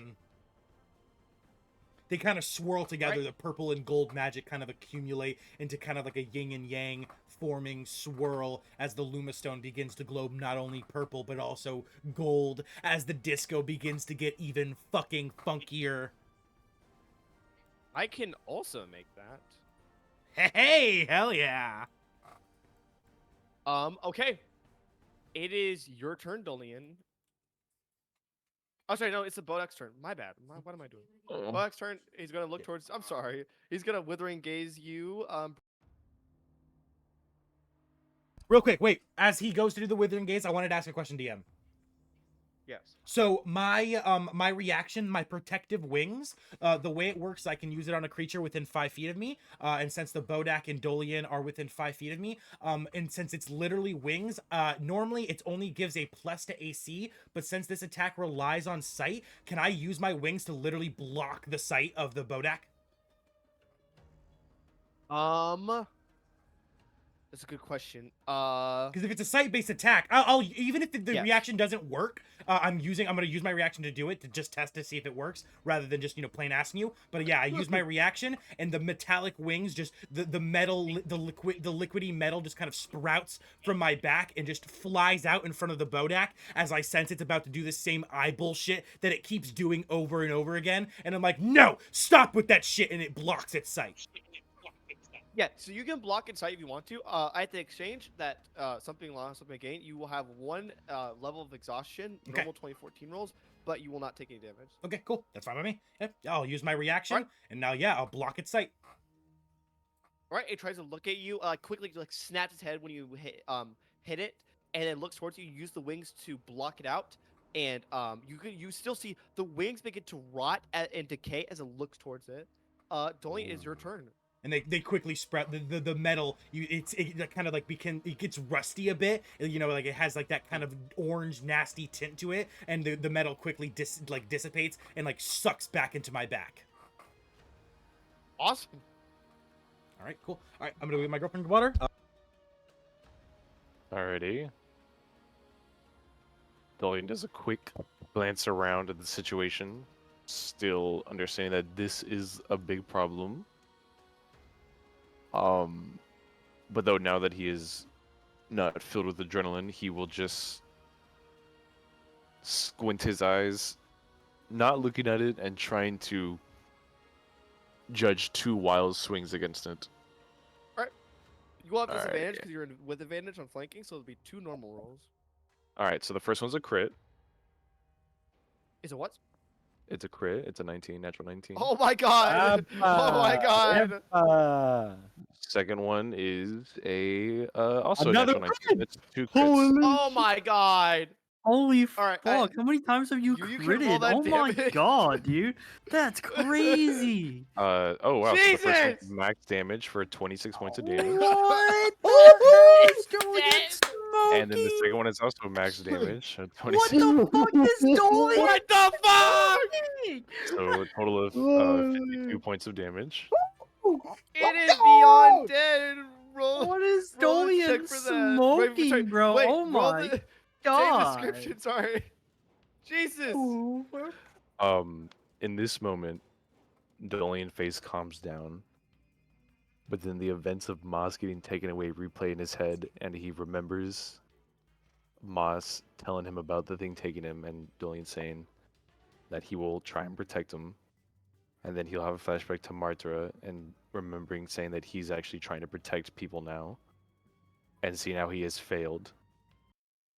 They kind of swirl together. Right. The purple and gold magic kind of accumulate into kind of like a yin and yang forming swirl as the Lumastone begins to glow not only purple but also gold as the disco begins to get even fucking funkier. I can also make that. Hey, hell yeah. Okay. It is your turn, Dolian. Oh, sorry, no, it's the Bodak's turn. My bad. What am I doing? Bodak's turn. He's gonna look towards. I'm sorry. He's gonna withering gaze you. Real quick, wait. As he goes to do the withering gaze, I wanted to ask a question, DM. Yes. So my reaction, my protective wings, the way it works, I can use it on a creature within 5 feet of me. And since the Bodak and Dolian are within 5 feet of me, and since it's literally wings, normally it only gives a plus to AC. But since this attack relies on sight, can I use my wings to literally block the sight of the Bodak? That's a good question. Because if it's a site-based attack, I'll even if the Yes. reaction doesn't work, I'm gonna use my reaction to do it to just test to see if it works rather than just plain asking you. But yeah, I use my reaction, and the metallic wings, just the metal, the liquidy metal just kind of sprouts from my back and just flies out in front of the Bodak as I sense it's about to do the same eye bullshit that it keeps doing over and over again. And I'm like, no, stop with that shit, and it blocks its sight. Yeah, so you can block inside if you want to. At the exchange that something lost, something gained, you will have one level of exhaustion, Okay. normal 2014 rolls, but you will not take any damage. Okay, cool. That's fine by me. Yeah, I'll use my reaction, Alright. and now I'll block its sight. Right, it tries to look at you, quickly snaps its head when you hit it, and then looks towards you. You use the wings to block it out, and you still see the wings begin to rot and decay as it looks towards it. Dolly, it's your turn. And they quickly sprout the metal. It kind of like it gets rusty a bit. Like it has like that kind of orange nasty tint to it, and the metal quickly dissipates and like sucks back into my back. Awesome. All right, cool. All right, I'm gonna get my girlfriend water. Alrighty. Dolian does a quick glance around at the situation, still understanding that this is a big problem. But though now that he is not filled with adrenaline, he will just squint his eyes, not looking at it and trying to judge two wild swings against it. You will have Alright. disadvantage because you're with advantage on flanking, so it'll be 2 normal rolls. Alright, so the first one's a crit. Is it what? It's a crit. It's a 19, natural 19. Oh my god! Oh my god! Second one is also Another a natural 19. crit! That's 2 crits. Holy Oh my god! Holy Alright, fuck! How many times have you you can roll critted? that Oh my damage. god, dude, that's crazy. Oh wow, so the first one's Jesus! max damage for 26 points of damage. What the hell is going on? And then the second one is also max damage, so What 26. the fuck is Dolly? What the fuck? So a total of 52 points of damage. It is beyond dead. Roll. What is roll a Dolly check for that. smoking, sorry, bro? wait, Oh roll my the god. same description. Sorry. Jesus. In this moment, Dolian face calms down. But then the events of Moss getting taken away replay in his head, and he remembers Moss telling him about the thing taking him, and Dolian saying that he will try and protect him. And then he'll have a flashback to Martra and remembering saying that he's actually trying to protect people now. And seeing how he has failed.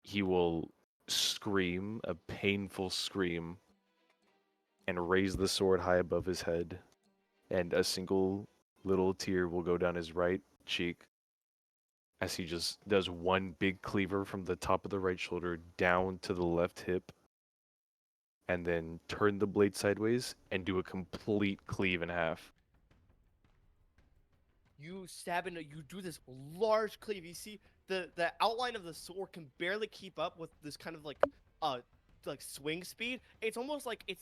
He will scream, a painful scream, and raise the sword high above his head. And a single little tear will go down his right cheek as he just does one big cleaver from the top of the right shoulder down to the left hip, and then turn the blade sideways and do a complete cleave in half. You stab into. You do this large cleave. You see the outline of the sword can barely keep up with this kind of like swing speed. It's almost like a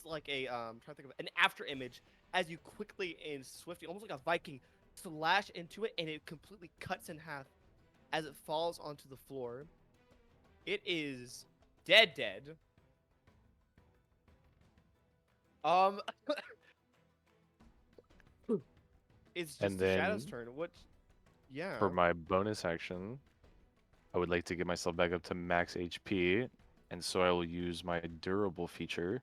trying to think of an after image as you quickly and swiftly, almost like a Viking, slash into it, and it completely cuts in half as it falls onto the floor. It is dead. It's just And the Shadow's then turn. What? Yeah. For my bonus action, I would like to get myself back up to max HP, and so I will use my durable feature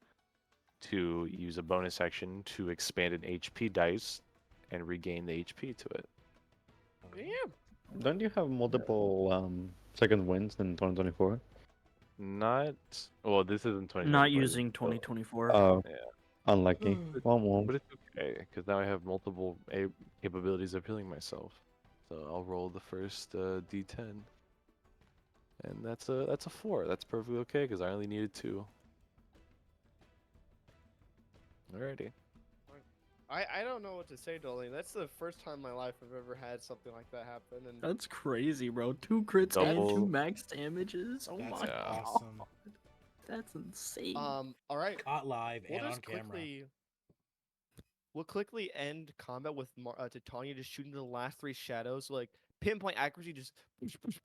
to use a bonus action to expand an HP dice and regain the HP to it. Yeah. Don't you have multiple second wins in 2024? Not well. This isn't 20. Not using 2024. Oh, Yeah. unlucky. But it's okay because now I have multiple capabilities of healing myself. So I'll roll the first D10, and that's a 4. That's perfectly okay because I only needed 2. Alrighty. I don't know what to say, Dolly. That's the first time in my life I've ever had something like that happen. And That's crazy, bro. 2 crits and 2 Double- max damages. Oh That's my awesome. god. That's insane. all right. Caught live We'll and on just camera. we'll quickly end combat with Titania just shooting the last 3 shadows, like pinpoint accuracy, just push.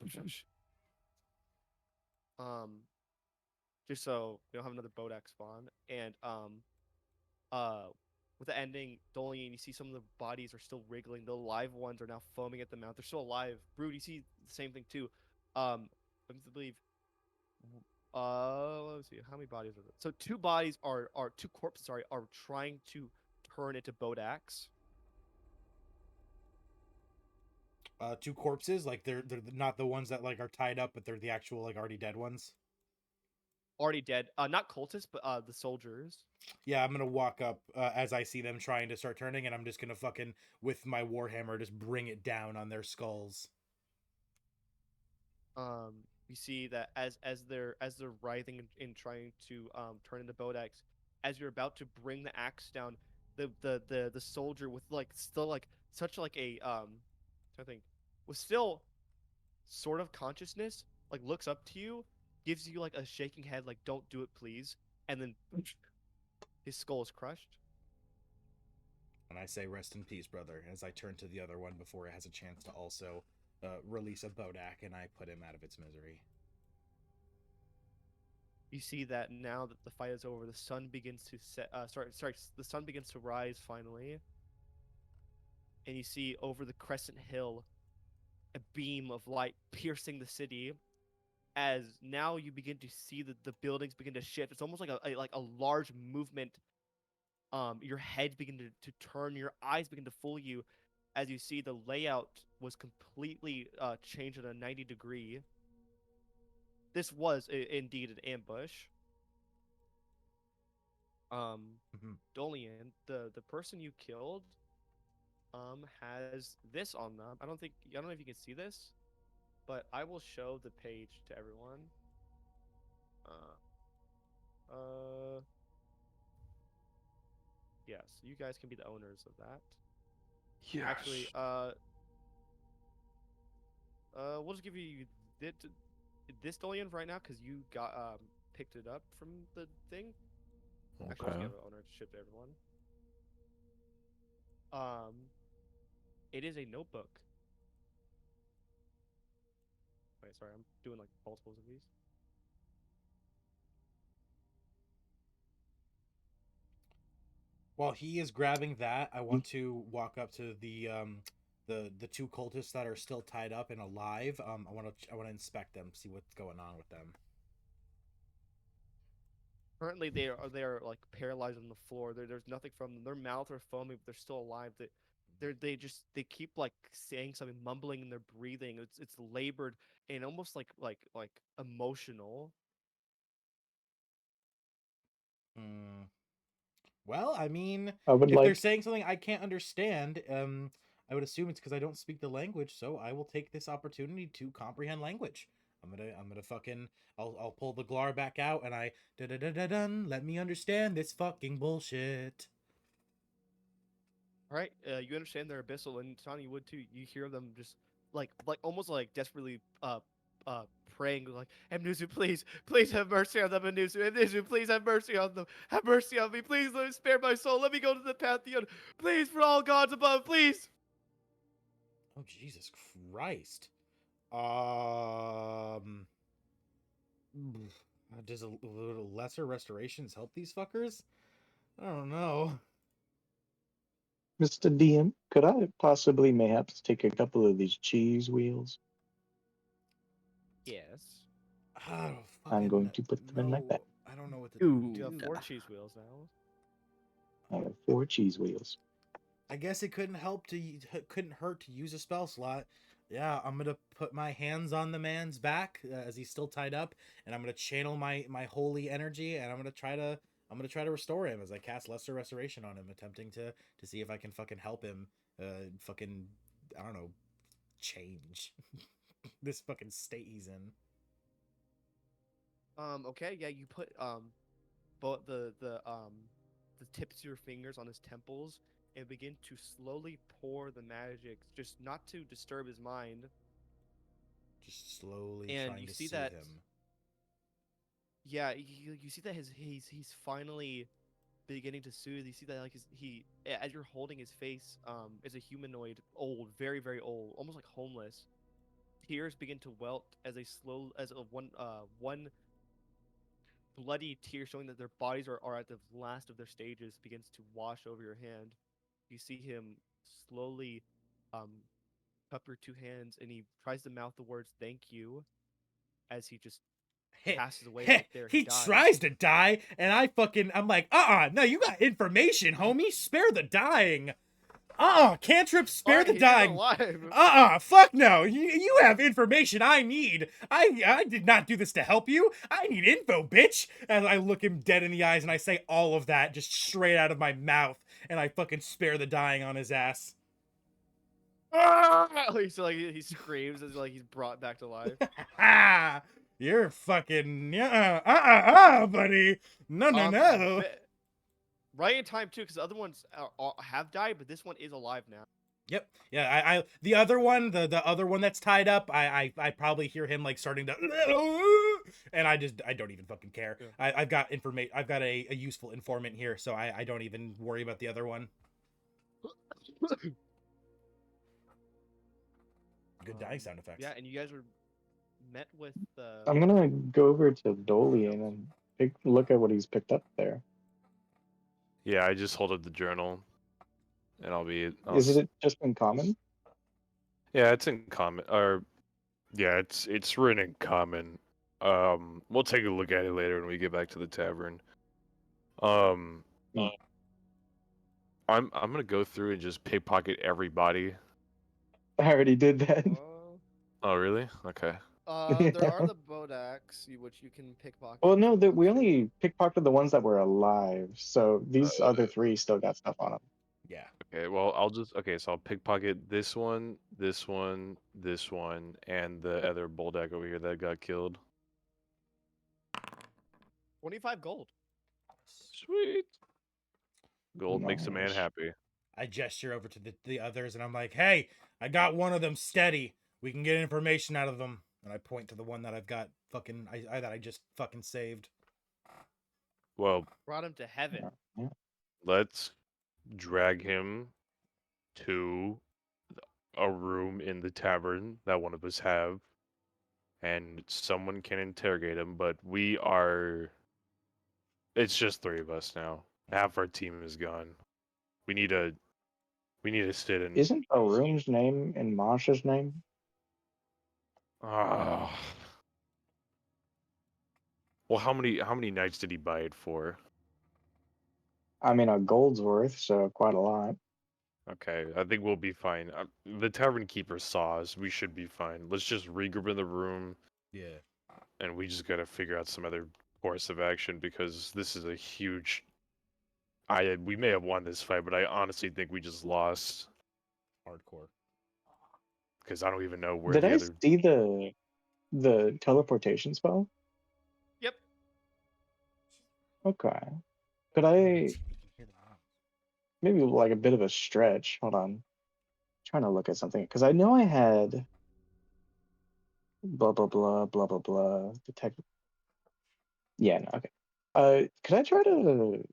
Um, just so we don't have another Bodak spawn. And uh, with the ending, Dolian, you see some of the bodies are still wriggling. The live ones are now foaming at the mouth. They're still alive. Brood, you see the same thing too. I believe. Let's see. How many bodies are there? So 2 bodies are 2 corpses. Sorry, are trying to turn into Bodaks. 2 corpses, like they're not the ones that like are tied up, but they're the actual like already dead ones. Already dead. Not cultists, but the soldiers. Yeah, I'm gonna walk up as I see them trying to start turning, and I'm just gonna fucking with my warhammer just bring it down on their skulls. You see that as they're writhing and trying to turn into Bodaks, as you're about to bring the axe down, the soldier with like still like such like a I think was still sort of consciousness, like looks up to you, gives you like a shaking head, like don't do it please, and then his skull is crushed. And I say, "Rest in peace, brother," as I turn to the other one before it has a chance to also release a Bodak, and I put him out of its misery. You see that now that the fight is over, the sun begins to set. The sun begins to rise finally, and you see over the crescent hill a beam of light piercing the city. As now you begin to see the buildings begin to shift. It's almost like a large movement. Your head begin to turn, your eyes begin to fool you, as you see the layout was completely changed at a 90-degree. This was indeed an ambush. Mhm. Dolian, the person you killed, has this on them. I don't know if you can see this, but I will show the page to everyone. Yes, you guys can be the owners of that. Yes. Actually, we'll just give you this Dolian right now because you got picked it up from the thing. Actually, Okay. just give an owner to ship to everyone. It is a notebook. Wait, sorry, I'm doing like multiples of these. While he is grabbing that, I want to walk up to the 2 cultists that are still tied up and alive. I want to inspect them, see what's going on with them. Currently, they are like paralyzed on the floor. There's nothing from them. Their mouths are foaming, but they're still alive. They keep like saying something, mumbling in their breathing. It's labored and almost like emotional. Hmm. Well, I mean, I would if they're like saying something I can't understand, I would assume it's because I don't speak the language. So I will take this opportunity to comprehend language. I'm gonna fucking, I'll pull the Glar back out, and I da da da da dun. Let me understand this fucking bullshit. All right, you understand they're abyssal, and Tani would too. You hear them just like almost like desperately praying like, Amnuzu, please have mercy on them, Amnuzu, please have mercy on them, have mercy on me, please let me spare my soul, let me go to the Pantheon, please, for all gods above, please. Oh Jesus Christ. Um. Does a little lesser restorations help these fuckers? I don't know. Mr. DM, could I possibly mayhaps take a couple of these cheese wheels? Yes. I don't I'm going fucking to put them in my bag. know. I don't know what to Ooh. You have do. 4 cheese wheels now. I have 4 cheese wheels. I guess it couldn't hurt to use a spell slot. Yeah, I'm gonna put my hands on the man's back as he's still tied up, and I'm gonna channel my holy energy, and I'm gonna try to restore him as I cast lesser restoration on him, attempting to see if I can fucking help him. Fucking I don't know, change this fucking state he's in. Okay, yeah, you put both the tips of your fingers on his temples and begin to slowly pour the magic, just not to disturb his mind. Just slowly And trying you to see soothe that, him. yeah, you see that he's finally beginning to soothe. You see that like as you're holding his face, is a humanoid, old, very very old, almost like homeless. Tears begin to welt as one bloody tear showing that their bodies are at the last of their stages begins to wash over your hand. You see him slowly cup your two hands, and he tries to mouth the words "thank you" as he just passes away right there. He dies. tries to die, and I'm like, no, you got information, homie. Spare the dying. Cantrip, spare Alright, the he's dying. alive. Fuck no. You have information I need. I did not do this to help you. I need info, bitch. As I look him dead in the eyes and I say all of that just straight out of my mouth, and I fucking spare the dying on his ass. So like he screams as like he's brought back to life. You're fucking buddy. No. Be- Right in time too, because the other ones have died, but this one is alive now. Yep. Yeah. I the other one, the other one that's tied up, I probably hear him like starting to, and I don't even fucking care. Yeah. I've got information. I've got a useful informant here, so I don't even worry about the other one. Good dying sound effects. Yeah, and you guys were met with. I'm gonna go over to Dolian and look at what he's picked up there. Yeah, I just hold up the journal, and I'll Is it just in common? Yeah, it's in common. Or yeah, it's written in common. We'll take a look at it later when we get back to the tavern. I'm gonna go through and just pickpocket everybody. I already did that. Oh really? Okay. There are the bodaks, which you can pickpocket. Well, no, we only pickpocketed the ones that were alive, so these other three still got stuff on them. Yeah. Okay. Well, so I'll pickpocket this one, this one, this one, and the other Boldak over here that got killed. 25 gold. Sweet. Gold makes a man Nice. happy. I gesture over to the others, and I'm like, hey, I got one of them steady. We can get information out of them. And I point to the one that I've got fucking that I just fucking saved. Well, Brought him to heaven. let's drag him to a room in the tavern that one of us have, and someone can interrogate him. But it's just three of us now. Half our team is gone. We need to sit in. Isn't Arun's name in Masha's name? Ah. Well, how many nights did he buy it for? I mean, a gold's worth, so quite a lot. Okay, I think we'll be fine. The tavern keeper saw us. We should be fine. Let's just regroup in the room. Yeah. And we just gotta figure out some other course of action because this is a huge. We may have won this fight, but I honestly think we just lost. Hardcore. Because I don't even know where Did the I other. see the teleportation spell? Yep. Okay. Could I maybe like a bit of a stretch? Hold on. Trying to look at something because I know I had blah blah blah blah blah blah detect. Yeah, no, okay. Could I try to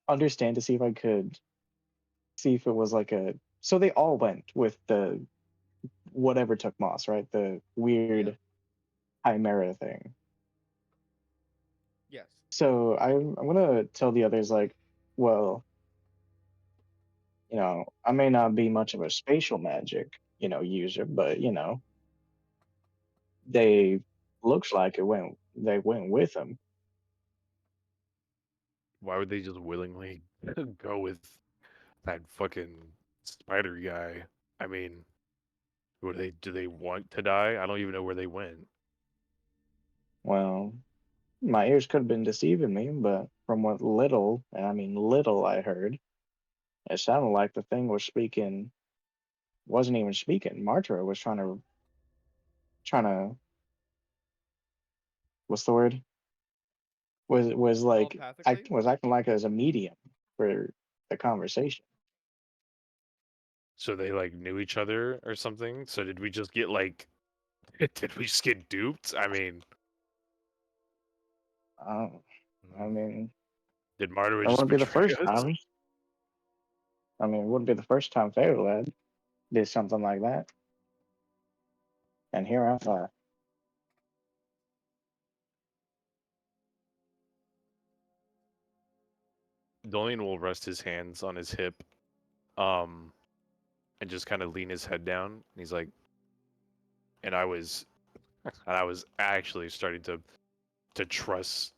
understand to see if I could see if it was like a so they all went with the whatever took Moss, right? The weird chimera thing. Yes. So I'm gonna tell the others like, well, I may not be much of a spatial magic, user, but they looks like they went with him. Why would they just willingly go with that fucking spider guy? I mean, do they want to die? I don't even know where they went. Well, my ears could have been deceiving me, but from what little, and I mean little, I heard, it sounded like the thing wasn't even speaking. Martra was trying to, what's the word? Was like Telepathically? was acting like as a medium for the conversation. So they like knew each other or something? So did we just get did we just get duped? I mean, I mean, Did Marta It just wouldn't be the betray first us? time. I mean, it wouldn't be the first time Fairyland did something like that. And here I are. Dolian will rest his hands on his hip, and just kind of lean his head down. And he's like, and I was actually starting to trust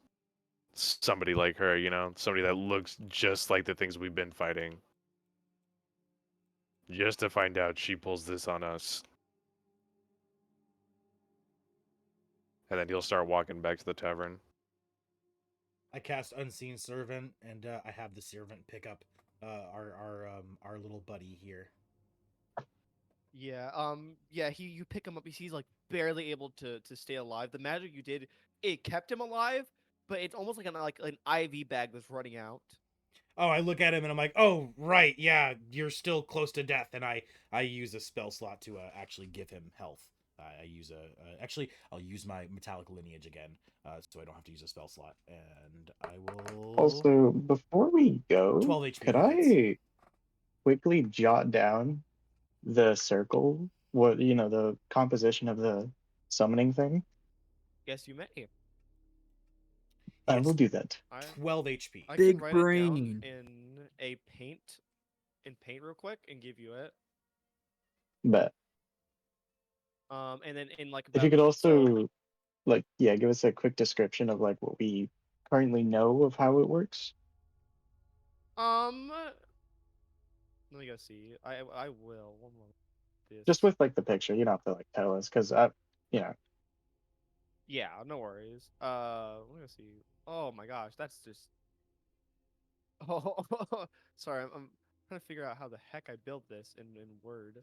somebody like her, somebody that looks just like the things we've been fighting. Just to find out she pulls this on us. And then he'll start walking back to the tavern. I cast Unseen Servant, and I have the servant pick up our little buddy here. Yeah, you pick him up. He's like barely able to stay alive. The magic you did, it kept him alive, but it's almost like an IV bag that's running out. Oh, I look at him and I'm like, oh, right, yeah, you're still close to death, and I use a spell slot to actually give him health. I use actually I'll use my metallic lineage again, so I don't have to use a spell slot, and I will. Also, before we go, 12 HP. could I quickly jot down the circle? What, the composition of the summoning thing? Yes, you may. I will do that. 12 HP. I Big can write brain. it down in paint real quick and give you it. But And then in like if you about could also, give us a quick description of what we currently know of how it works. let me go see. I will. One moment. Just with the picture, you don't have to tell us, because Yeah, no worries. Let me see. Oh my gosh, that's just. Oh, sorry. I'm trying to figure out how the heck I built this in Word.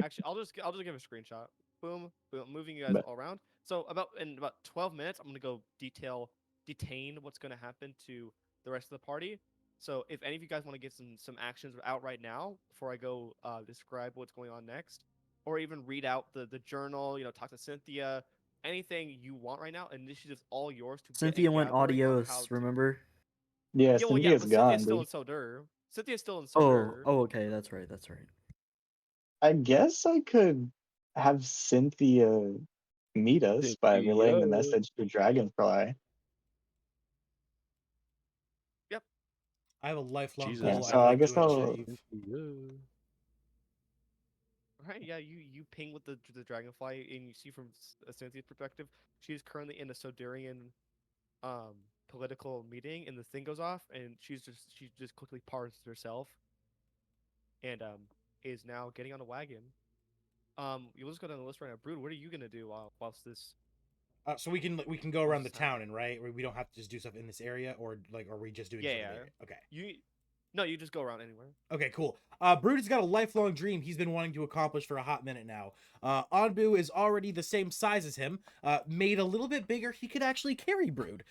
Actually, I'll just give a screenshot. Boom, boom. Moving you guys But all around. So in about 12 minutes, I'm gonna go detain what's gonna happen to the rest of the party. So if any of you guys want to get some actions out right now before I go describe what's going on next, or even read out the journal, talk to Cynthia, anything you want right now, initiative's all yours to Cynthia get a went gathering on adios, how to. remember? yeah, Yeah, well, yeah, Cynthia's but gone, Cynthia's still in dude. Sodur. Cynthia's still in Oh, Sodur. okay, that's right. I guess I could have Cynthia meet us by relaying the message to Dragonfly. Yep. I have a lifelong Jesus. goal So I'd I like guess to I'll. achieve. Right, yeah, you ping with the dragonfly, and you see from Cynthia's perspective, she's currently in a Soderian political meeting, and the thing goes off, and she just quickly parts herself, and is now getting on a wagon. You'll just go down the list right now. Brood, what are you gonna do whilst this? So we can go around the What's that? town, and right, we don't have to just do stuff in this area, or are we just doing stuff in the area? Okay. You just go around anywhere. Okay, cool. Brood has got a lifelong dream he's been wanting to accomplish for a hot minute now. Onbu is already the same size as him, made a little bit bigger. He could actually carry Brood.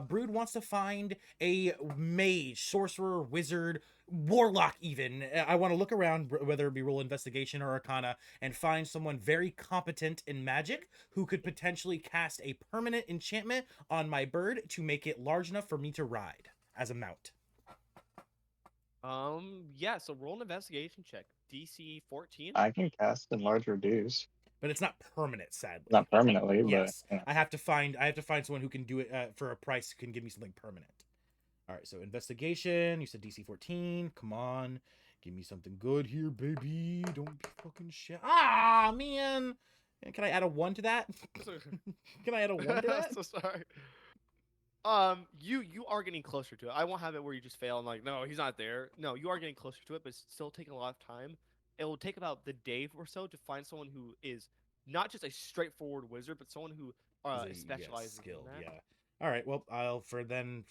Brood wants to find a mage, sorcerer, wizard, warlock even. I want to look around, whether it be roll investigation or arcana, and find someone very competent in magic who could potentially cast a permanent enchantment on my bird to make it large enough for me to ride as a mount. Yeah, so roll an investigation check. DC 14. I can cast Enlarge Reduce. But it's not permanent, sadly. Not permanently, yes, but I have to find someone who can do it for a price, who can give me something permanent. All right, so investigation. You said DC 14. Come on, give me something good here, baby. Don't be fucking shit. Ah, man. Can I add a 1 to that? Can I add a 1 to that? So sorry. You are getting closer to it. I won't have it where you just fail and no, he's not there. No, you are getting closer to it, but it's still taking a lot of time. It will take about the day or so to find someone who is not just a straightforward wizard, but someone who specializes skilled, in that. yeah. All right, well, for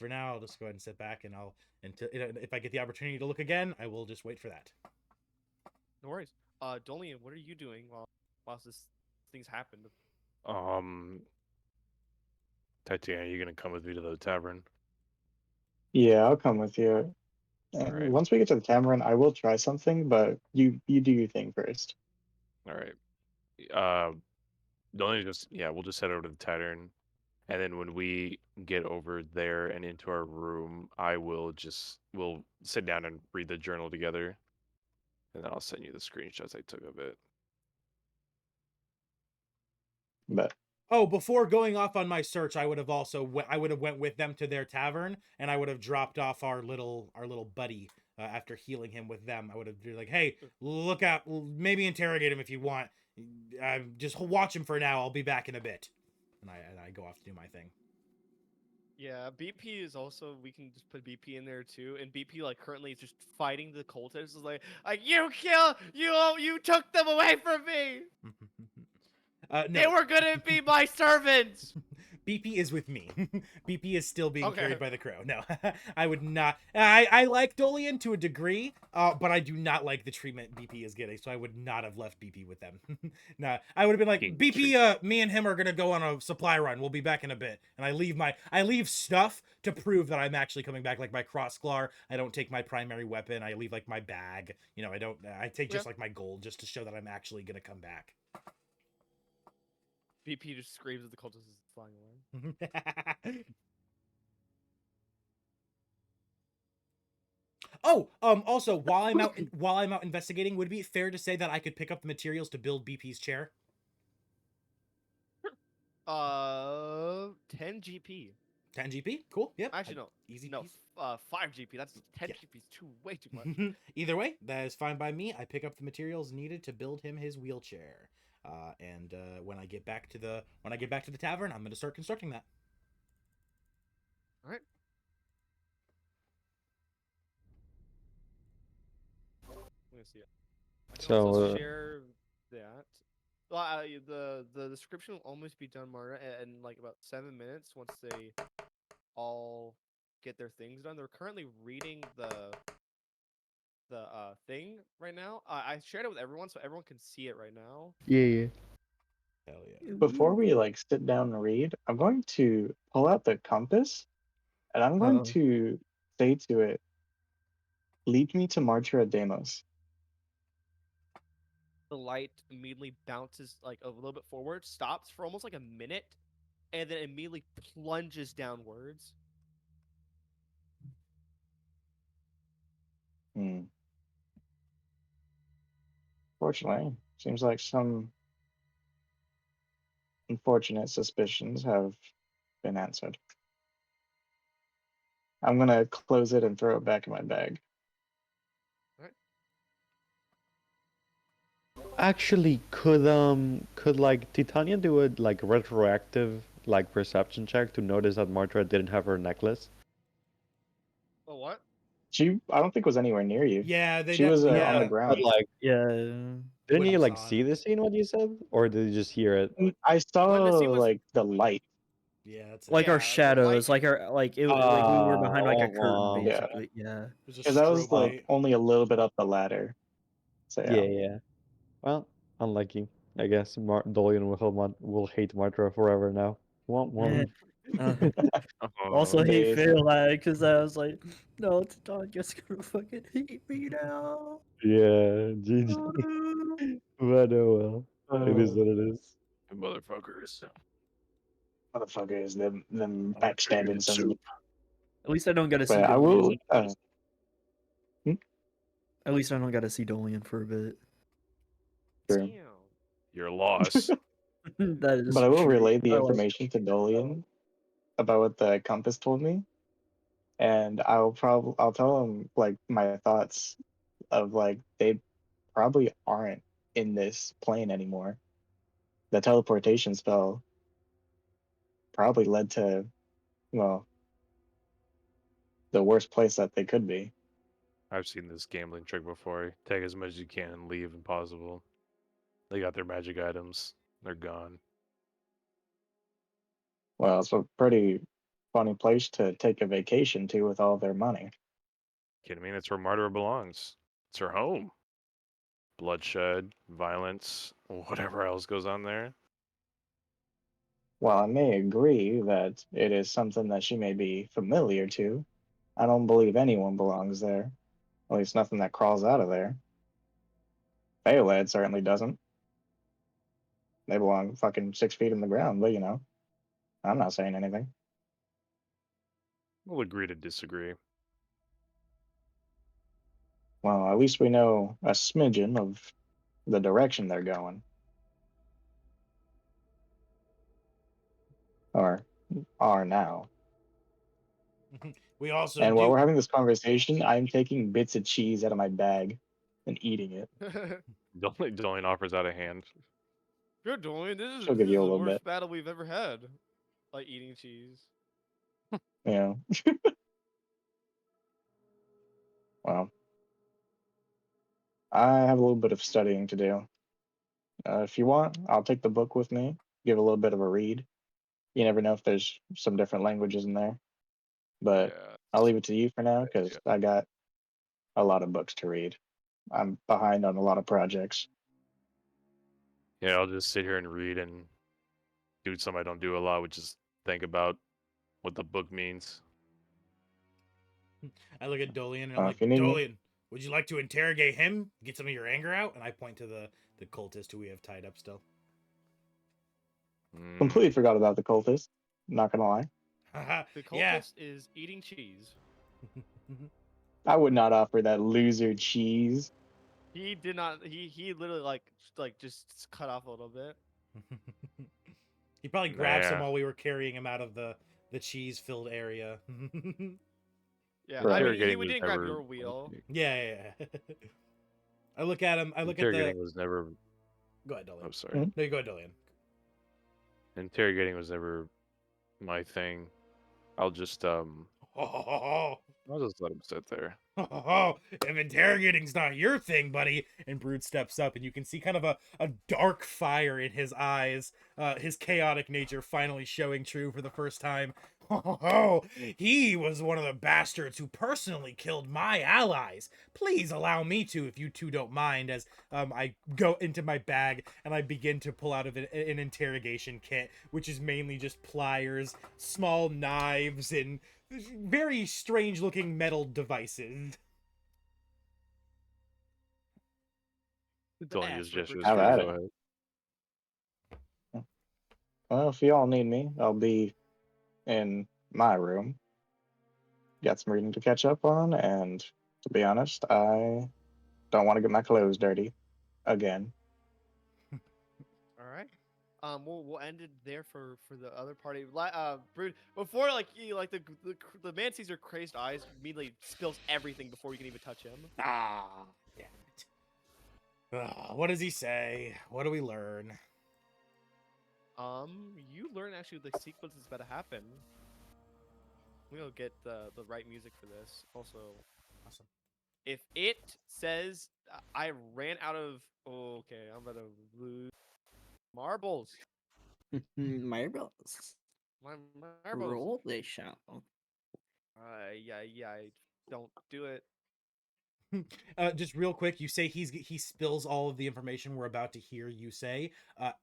now, I'll just go ahead and sit back, and until if I get the opportunity to look again, I will just wait for that. No worries. Dolian, what are you doing whilst this thing's happened? Tatiana, you gonna come with me to the tavern? yeah, I'll come with you. Alright. Once we get to the tavern, I will try something, but you do your thing first. All right. We'll just head over to the tavern, And then when we get over there and into our room, we'll sit down and read the journal together. And then I'll send you the screenshots I took of it. But Oh, before going off on my search, I would have went with them to their tavern, and I would have dropped off our little buddy after healing him with them. I would have been like, "Hey, look out! Maybe interrogate him if you want. Just watch him for now. I'll be back in a bit." And I go off to do my thing. Yeah, BP is also, we can just put BP in there too, and BP like currently is just fighting the cultists. Is like you took them away from me. No. They were gonna be my servants. BP is with me. BP is still being Okay. carried by the crow. No, I would not. I like Dolian to a degree, but I do not like the treatment BP is getting. So I would not have left BP with them. Nah, I would have been like, Being BP. Me and him are gonna go on a supply run. We'll be back in a bit. And I leave stuff to prove that I'm actually coming back, like my crossclaw. I don't take my primary weapon. I leave like my bag. You know, I don't. I take just like my gold, just to show that I'm actually gonna come back. BP just screams at the cultists as it's flying away. Oh, also, while I'm out investigating, would it be fair to say that I could pick up the materials to build BP's chair? 10 GP. 10 GP? Cool. Yep. Actually, no. Easy No, peasy. 5 GP. That's 10 Yeah. GP is way too much. Either way, that is fine by me. I pick up the materials needed to build him his wheelchair. And when I get back to the tavern, I'm going to start constructing that. All right. Let me see it. I can So, also share that. Well, the description will almost be done, Mara, in like about 7 minutes once they all get their things done. They're currently reading the thing right now. I shared it with everyone so everyone can see it right now. yeah. Hell yeah. before we like sit down and read, I'm going to pull out the compass and I'm going to say to it, lead me to Martyra Demos. The light immediately bounces like a little bit forward, stops for almost like a minute, and then immediately plunges downwards. Fortunately, seems like some unfortunate suspicions have been answered. I'm gonna close it and throw it back in my bag. Actually, could like Titania do a like retroactive like perception check to notice that Martra didn't have her necklace? Oh, what? I don't think was anywhere near you. Yeah, they She was definitely on the But ground. like, Yeah. didn't you Wouldn't like saw see it. the scene what you said, or did you just hear it? I saw When the scene was- like the light. Yeah, that's it. Like Yeah, our the shadows, light- like we were behind like a Oh, curtain, yeah. basically. Yeah. It was a Because I strobe was like light. only a little bit up the ladder. So Yeah, yeah. yeah. Well, unlucky. I guess Dolian will hate Martra forever now. Womp womp. Also, he They- failed at it because I was like, no, it's not just gonna fucking hate me now. Yeah, GG. But oh well. It is what it is. Motherfuckers. Motherfuckers, them backstabbing sons. At least I don't gotta see But I will. Dolian. At least I don't gotta see Dolian for a bit. True. Damn. Your loss. That is But I will true. relay the I like- information to Dolian about what the compass told me, and I'll tell him like my thoughts of like they probably aren't in this plane anymore. The teleportation spell probably led to, well, the worst place that they could be. I've seen this gambling trick before. Take as much as you can and leave if possible. They got their magic items. They're gone. Well, it's a pretty funny place to take a vacation to with all their money. Kidding me? That's where Martyr belongs. It's her home. Bloodshed, violence, whatever else goes on there. While I may agree that it is something that she may be familiar to, I don't believe anyone belongs there. At least nothing that crawls out of there. Phaelad certainly doesn't. They belong fucking 6 feet in the ground, but you know. I'm not saying anything. We'll agree to disagree. Well, at least we know a smidgen of the direction they're going. Or are now. We also And while do. we're having this conversation, I'm taking bits of cheese out of my bag and eating it. Dolian offers out a hand. Good, Dorian. This She'll is give you a the little worst bit. battle we've ever had. Like eating cheese. You know. Well, I have a little bit of studying to do. If you want, I'll take the book with me, give a little bit of a read. You never know if there's some different languages in there. But Yeah. I'll leave it to you for now Good because idea. I got a lot of books to read. I'm behind on a lot of projects. Yeah, I'll just sit here and read and do something I don't do a lot, which is think about what the book means. I look at Dolian and I'm If like, you need me, Dolian, would you like to interrogate him? Get some of your anger out? And I point to the cultist who we have tied up still. completely Mm, forgot about the cultist. Not gonna lie. The Yeah. cultist is eating cheese. I would not offer that loser cheese. He did not. He literally just cut off a little bit. He probably grabbed some nah. while we were carrying him out of the cheese filled area. Yeah, Right. I mean Interrogating we was didn't grab never. your wheel. Yeah, yeah, yeah. I look at him. I look at the. Interrogating was never. Go ahead, Dolian. Oh, sorry. Mhm. No, you go ahead, Dolian. Interrogating was never my thing. I'll just I'll just let him sit there. If interrogating's not your thing, buddy. And Brood steps up, and you can see kind of a dark fire in his eyes, his chaotic nature finally showing true for the first time. He was one of the bastards who personally killed my allies. Please allow me to, if you two don't mind, as I go into my bag and I begin to pull out of an interrogation kit, which is mainly just pliers, small knives, and very strange looking metal devices. Dolian ass just ripper gestures Have for you. at Go it. ahead. Well, if you all need me, I'll be in my room. Got some reading to catch up on, and to be honest, I don't want to get my clothes dirty again. All right. We'll end it there for the other party. Brood, before the man sees your crazed eyes, immediately spills everything before you can even touch him. Ah, damn it. What does he say? What do we learn? You learn actually the sequence is about to happen. We'll get the right music for this. Also, Awesome. if it says I ran out of, oh, okay, I'm about to lose marbles. Marbles. My marbles. Roll they shall. Yeah, I don't do it. Just real quick, you say he spills all of the information we're about to hear you say.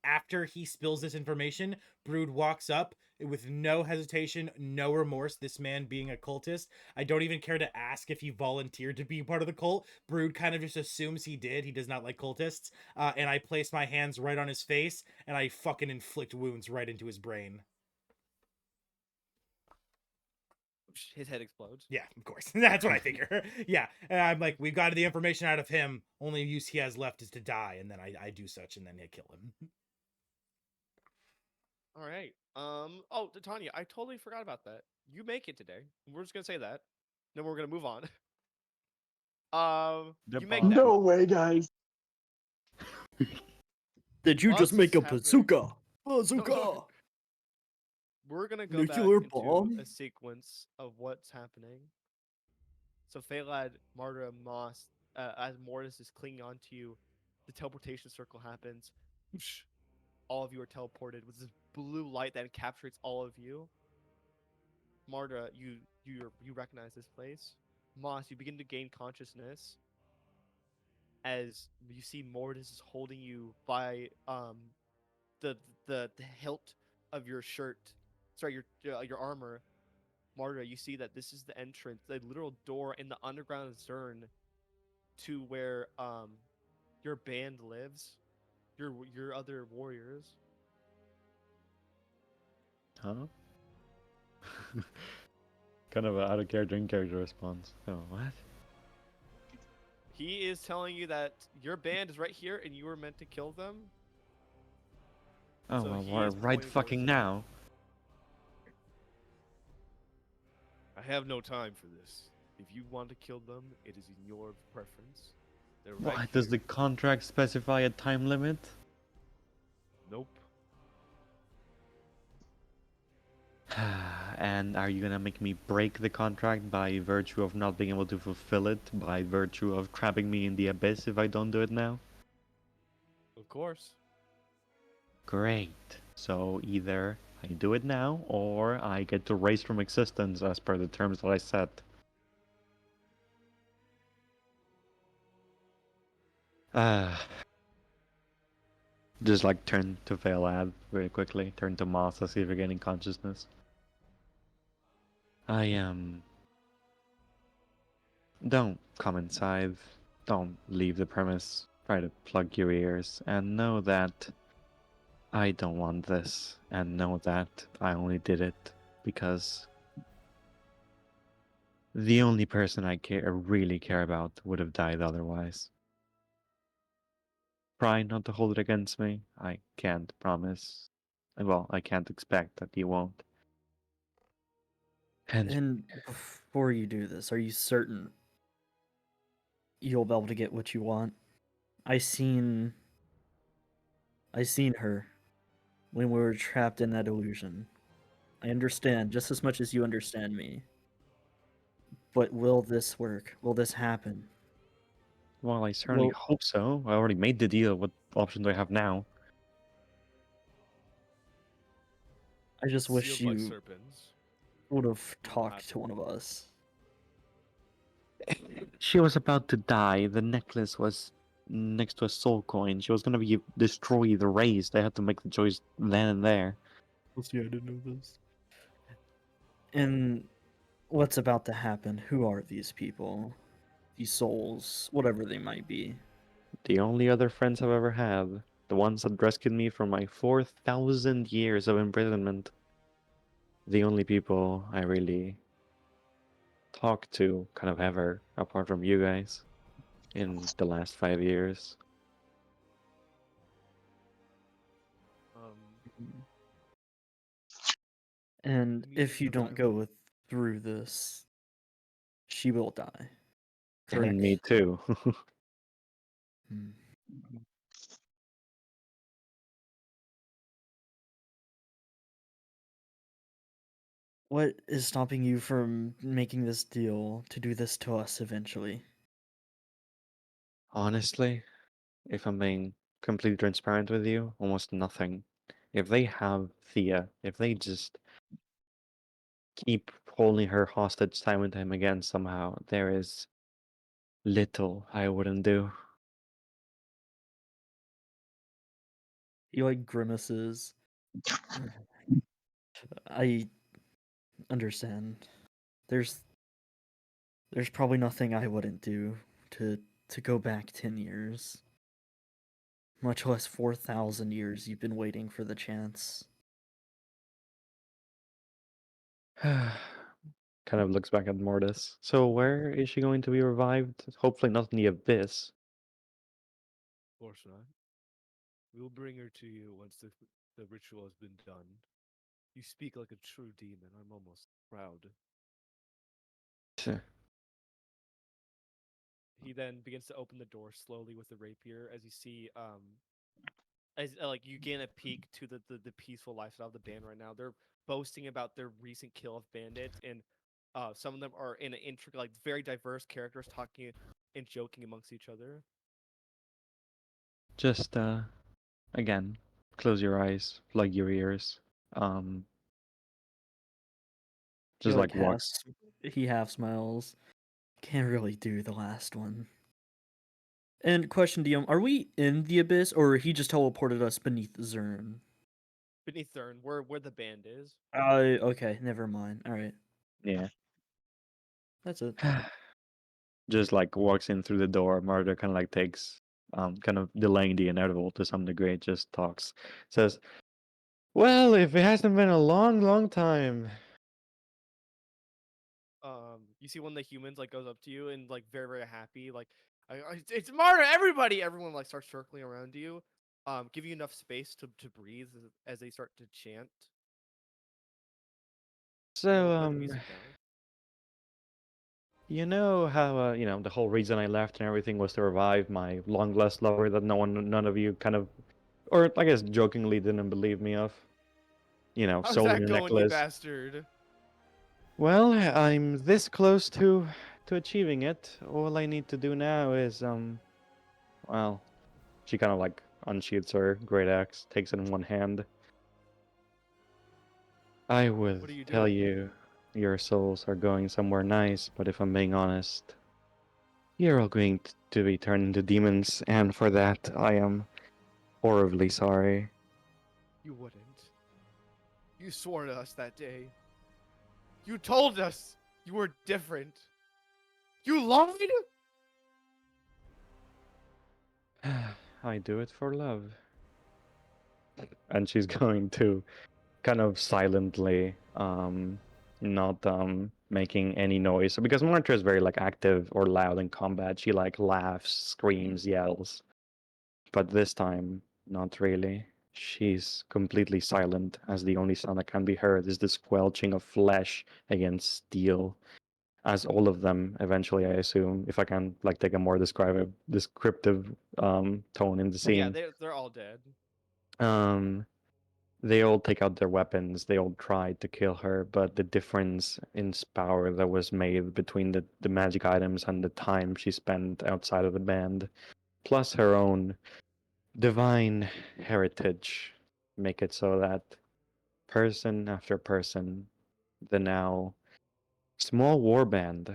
After he spills this information, Brood walks up with no hesitation, no remorse. This man being a cultist, I don't even care to ask if he volunteered to be part of the cult. Brood kind of just assumes he did. He does not like cultists. And I place my hands right on his face, and I fucking inflict wounds right into his brain. His head explodes. Yeah, of course. That's what I figure. Yeah. And I'm like, we've got the information out of him. Only use he has left is to die. And then I do such, and then I kill him. All right. Oh, Tanya, I totally forgot about that. You make it today. We're just gonna say that. Then we're gonna move on. You make that. No way, guys. Did you While just this make is a happening- bazooka? Bazooka! We're gonna go Nuclear back into bomb? a sequence of what's happening. So Phalad, Marta, Moss, as Mortis is clinging onto you, the teleportation circle happens. All of you are teleported with this blue light that encapsulates all of you. Marta, you recognize this place. Moss, you begin to gain consciousness as you see Mortis is holding you by the hilt of your shirt. Sorry, your armor. Marta, you see that this is the entrance, the literal door in the underground zone to where your band lives, your other warriors. Huh? Kind of an out of character, in character response. Oh, what? He is telling you that your band is right here and you were meant to kill them. Oh, So well, he we're is right pointing towards fucking you. now. I have no time for this. If you want to kill them, it is in your preference. They're right Why does the here. contract specify a time limit? Nope. And are you gonna make me break the contract by virtue of not being able to fulfill it, by virtue of trapping me in the abyss if I don't do it now? Of course. Great. So either I do it now, or I get to erase from existence as per the terms that I set. Just like turn to Veilad very quickly, turn to Moss to see if you're gaining consciousness. I am. Don't come inside. Don't leave the premise. Try to plug your ears and know that I don't want this, and know that I only did it because the only person I really care about would have died otherwise. Try not to hold it against me. I can't promise. Well, I can't expect that you won't. And And before you do this, are you certain you'll be able to get what you want? I seen her when we were trapped in that illusion. I understand just as much as you understand me. But will this work? Will this happen? well, I certainly Well, hope so. I already made the deal. What option do I have now? I just wish Sealed by you serpents. would have Will talked to happen. one of us. She was about to die. The necklace was next to a soul coin. She was gonna be destroyed, erased. I had to make the choice then and there. Well, see, I didn't know this. And what's about to happen? Who are these people? These souls, whatever they might be. The only other friends I've ever had. The ones that rescued me from my 4,000 years of imprisonment. The only people I really talked to, kind of ever, apart from you guys, in the last 5 years. And Me if you don't around. go through this, she will die. Correct. And me too. Hmm. What is stopping you from making this deal to do this to us eventually? Honestly, if I'm being completely transparent with you, almost nothing. If they have Thea, if they just keep holding her hostage time and time again somehow, there is little I wouldn't do. He like grimaces. I understand. There's probably nothing I wouldn't do to go back 10 years. Much less 4,000 years you've been waiting for the chance. Kind of looks back at Mortis. So where is she going to be revived? Hopefully not in the abyss. Of course not. We will bring her to you once the ritual has been done. You speak like a true demon. I'm almost proud. Tch. He then begins to open the door slowly with the rapier as you see as like you gain a peek to the peaceful lifestyle of the band right now. They're boasting about their recent kill of bandits, and some of them are in an intricate, like very diverse characters talking and joking amongst each other. Just again, close your eyes, plug your ears. He Just like like walks. he half smiles. Can't really do the last one. And question, DM, are we in the abyss or he just teleported us beneath Zern? Beneath Thurn, where the band is. Okay, never mind. All right, Yeah. that's it. Just like walks in through the door. Murder kind of like takes kind of delaying the inevitable to some degree. Just talks. Says, Well, if it hasn't been a long, long time. You see one of the humans like goes up to you and like very very happy like it's Marta, everybody, everyone like starts circling around you, give you enough space to breathe as they start to chant. And So, we'll play the music now. you know how the whole reason I left and everything was to revive my long lost lover that none of you kind of, or I guess jokingly didn't believe me of. How's Sold that your going, you necklace. bastard? Well, I'm this close to achieving it. All I need to do now is well, she kind of like unsheathes her great axe, takes it in one hand. I would What are you tell doing? you your souls are going somewhere nice, but if I'm being honest, you're all going to be turned into demons, and for that I am horribly sorry. You wouldn't. You swore to us that day. You told us you were different. You lied? I do it for love. And she's going to kind of silently, not making any noise. Because Martra is very like active or loud in combat. She like laughs, screams, yells. But this time, not really. She's completely silent, as the only sound that can be heard is the squelching of flesh against steel. As all of them, eventually, I assume, if I can like take a more descriptive tone in the Yeah, scene, they're all dead. um, they all take out their weapons. They all try to kill her, but the difference in power that was made between the magic items and the time she spent outside of the band, plus her own divine heritage, make it so that person after person, the now small warband,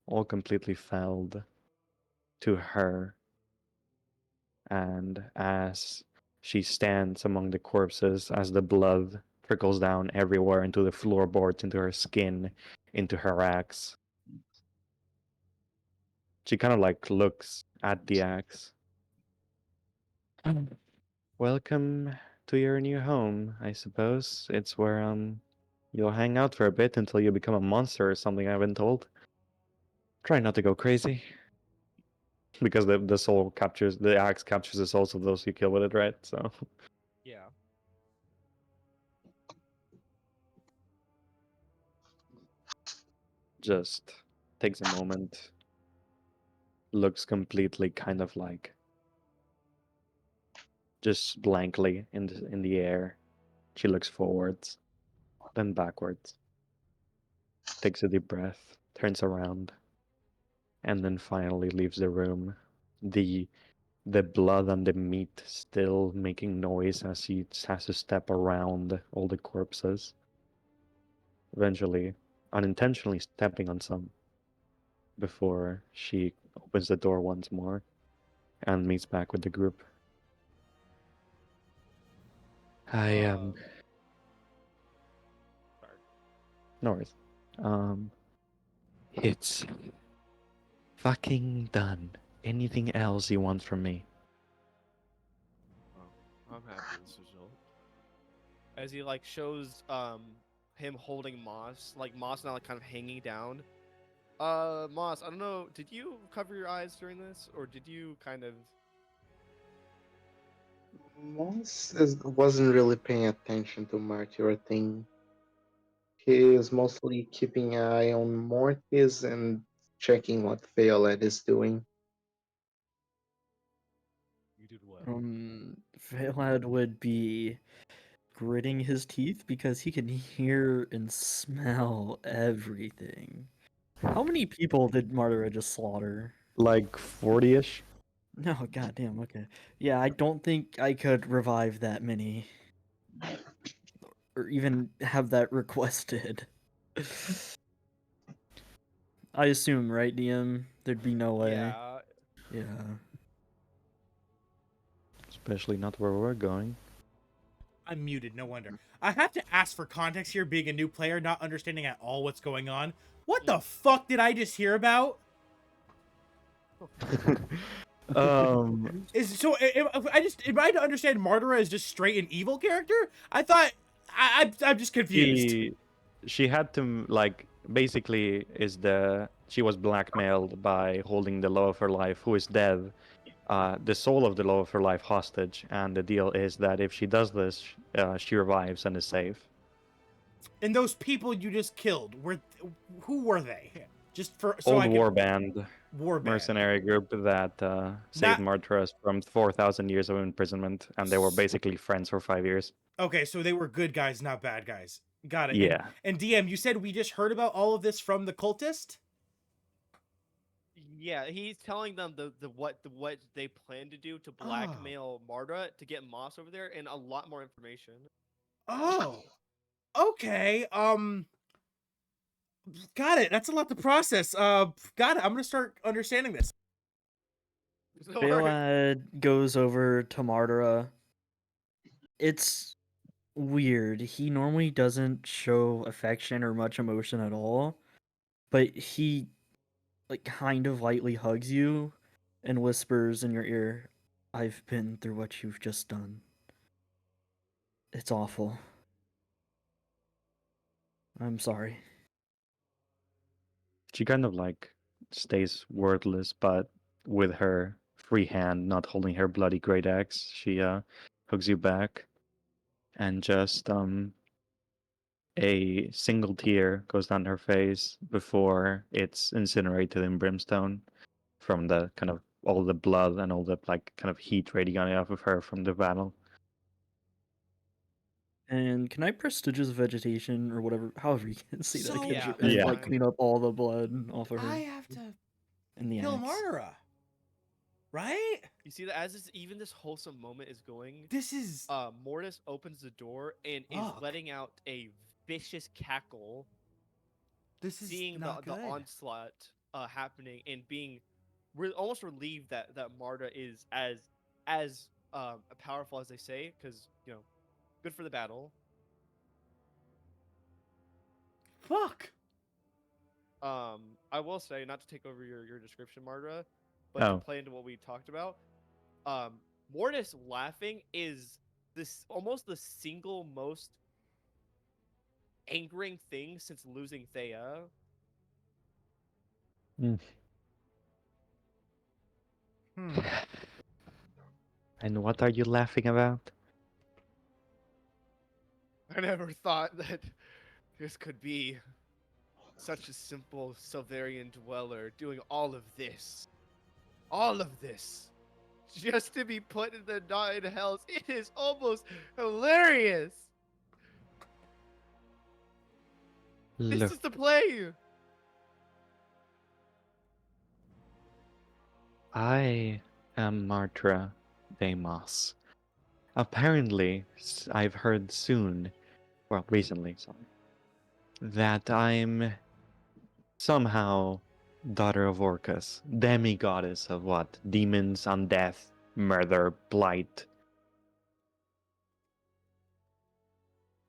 all completely felled to her. And as she stands among the corpses, as the blood trickles down everywhere into the floorboards, into her skin, into her axe, she kind of like looks at the axe. Welcome to your new home, I suppose. It's where you'll hang out for a bit until you become a monster or something, I've been told. Try not to go crazy. Because the axe captures the souls of those you kill with it, right? So Yeah. just takes a moment, looks completely kind of like just blankly in the air. She looks forwards, then backwards, takes a deep breath, turns around, and then finally leaves the room. The the blood and the meat still making noise as she has to step around all the corpses. Eventually, unintentionally stepping on some before she opens the door once more and meets back with the group. I am Sorry. North. It's fucking done. Anything else you want from me? Well, I'm happy with this result. As he like shows him holding Moss, like Moss now like kind of hanging down. Moss, I don't know, did you cover your eyes during this, or did you kind of? Wasn't really paying attention to Marty or thing. He is mostly keeping an eye on Mortis and checking what Violet is doing. You did well. Valad would be gritting his teeth because he can hear and smell everything. How many people did Martyra just slaughter? Like 40-ish? No, goddamn. Okay, yeah, I don't think I could revive that many, or even have that requested. I assume, right, DM? There'd be no way. Yeah. Yeah. Especially not where we're going. I'm muted, no wonder. I have to ask for context here, being a new player, not understanding at all what's going on. What the fuck did I just hear about? Um, Am I to understand Martyra is just straight an evil character? I thought I'm just confused. she had to like basically she was blackmailed by holding the love of her life, who is dead, the soul of the love of her life hostage, and the deal is that if she does this, she revives and is safe. And those people you just killed who were they? Just for so Old I can warband, warband. mercenary group that saved Not- Martyrs from 4,000 years of imprisonment, and they were basically friends for 5 years. Okay, so they were good guys, not bad guys. Got it. Yeah. And DM, you said we just heard about all of this from the cultist? Yeah, he's telling them what they plan to do to blackmail Marta to get Moss over there, and a lot more information. Oh. Okay. Got it. That's a lot to process. Got it. I'm gonna start understanding this. Balad goes over to Martyra. It's weird. He normally doesn't show affection or much emotion at all, but he like kind of lightly hugs you and whispers in your ear, "I've been through what you've just done. It's awful. I'm sorry." She kind of like stays wordless, but with her free hand, not holding her bloody great axe, she hugs you back, and just a single tear goes down her face before it's incinerated in brimstone from the kind of all the blood and all the like kind of heat radiating off of her from the battle. And can I prestigious vegetation or whatever, however you can say that, So- Yeah, and Yeah. like clean up all the blood off of her I have to and the kill axe. Martyra. Right? You see that as even this wholesome moment is going, This is Mortis opens the door and is Fuck. letting out a vicious cackle, this is seeing not the good. onslaught happening and being almost relieved that Marta is as powerful as they say, because good for the battle. Fuck. I will say, not to take over your description, Marta, but to Oh. play into what we talked about, Mortis laughing is this almost the single most angering thing since losing Thea. And what are you laughing about? I never thought that this could be such a simple Selverian dweller doing all of this. All of this. Just to be put in the nine hells. It is almost hilarious. This Look, is the play. I am Martra Demas. Apparently, I've heard recently, sorry, that I'm somehow daughter of Orcus, demigoddess of what? Demons, undeath, murder, blight.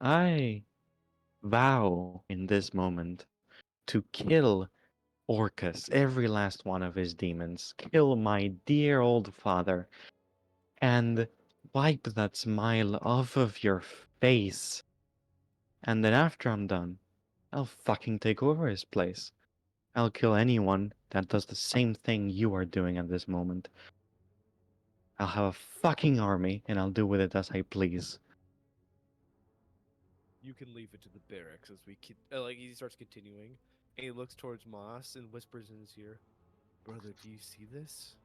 I vow in this moment to kill Orcus, every last one of his demons, kill my dear old father, and wipe that smile off of your face. And then after I'm done, I'll fucking take over his place. I'll kill anyone that does the same thing you are doing at this moment. I'll have a fucking army and I'll do with it as I please. You can leave it to the barracks as we he starts continuing, and he looks towards Moss and whispers in his ear, "Brother, do you see this?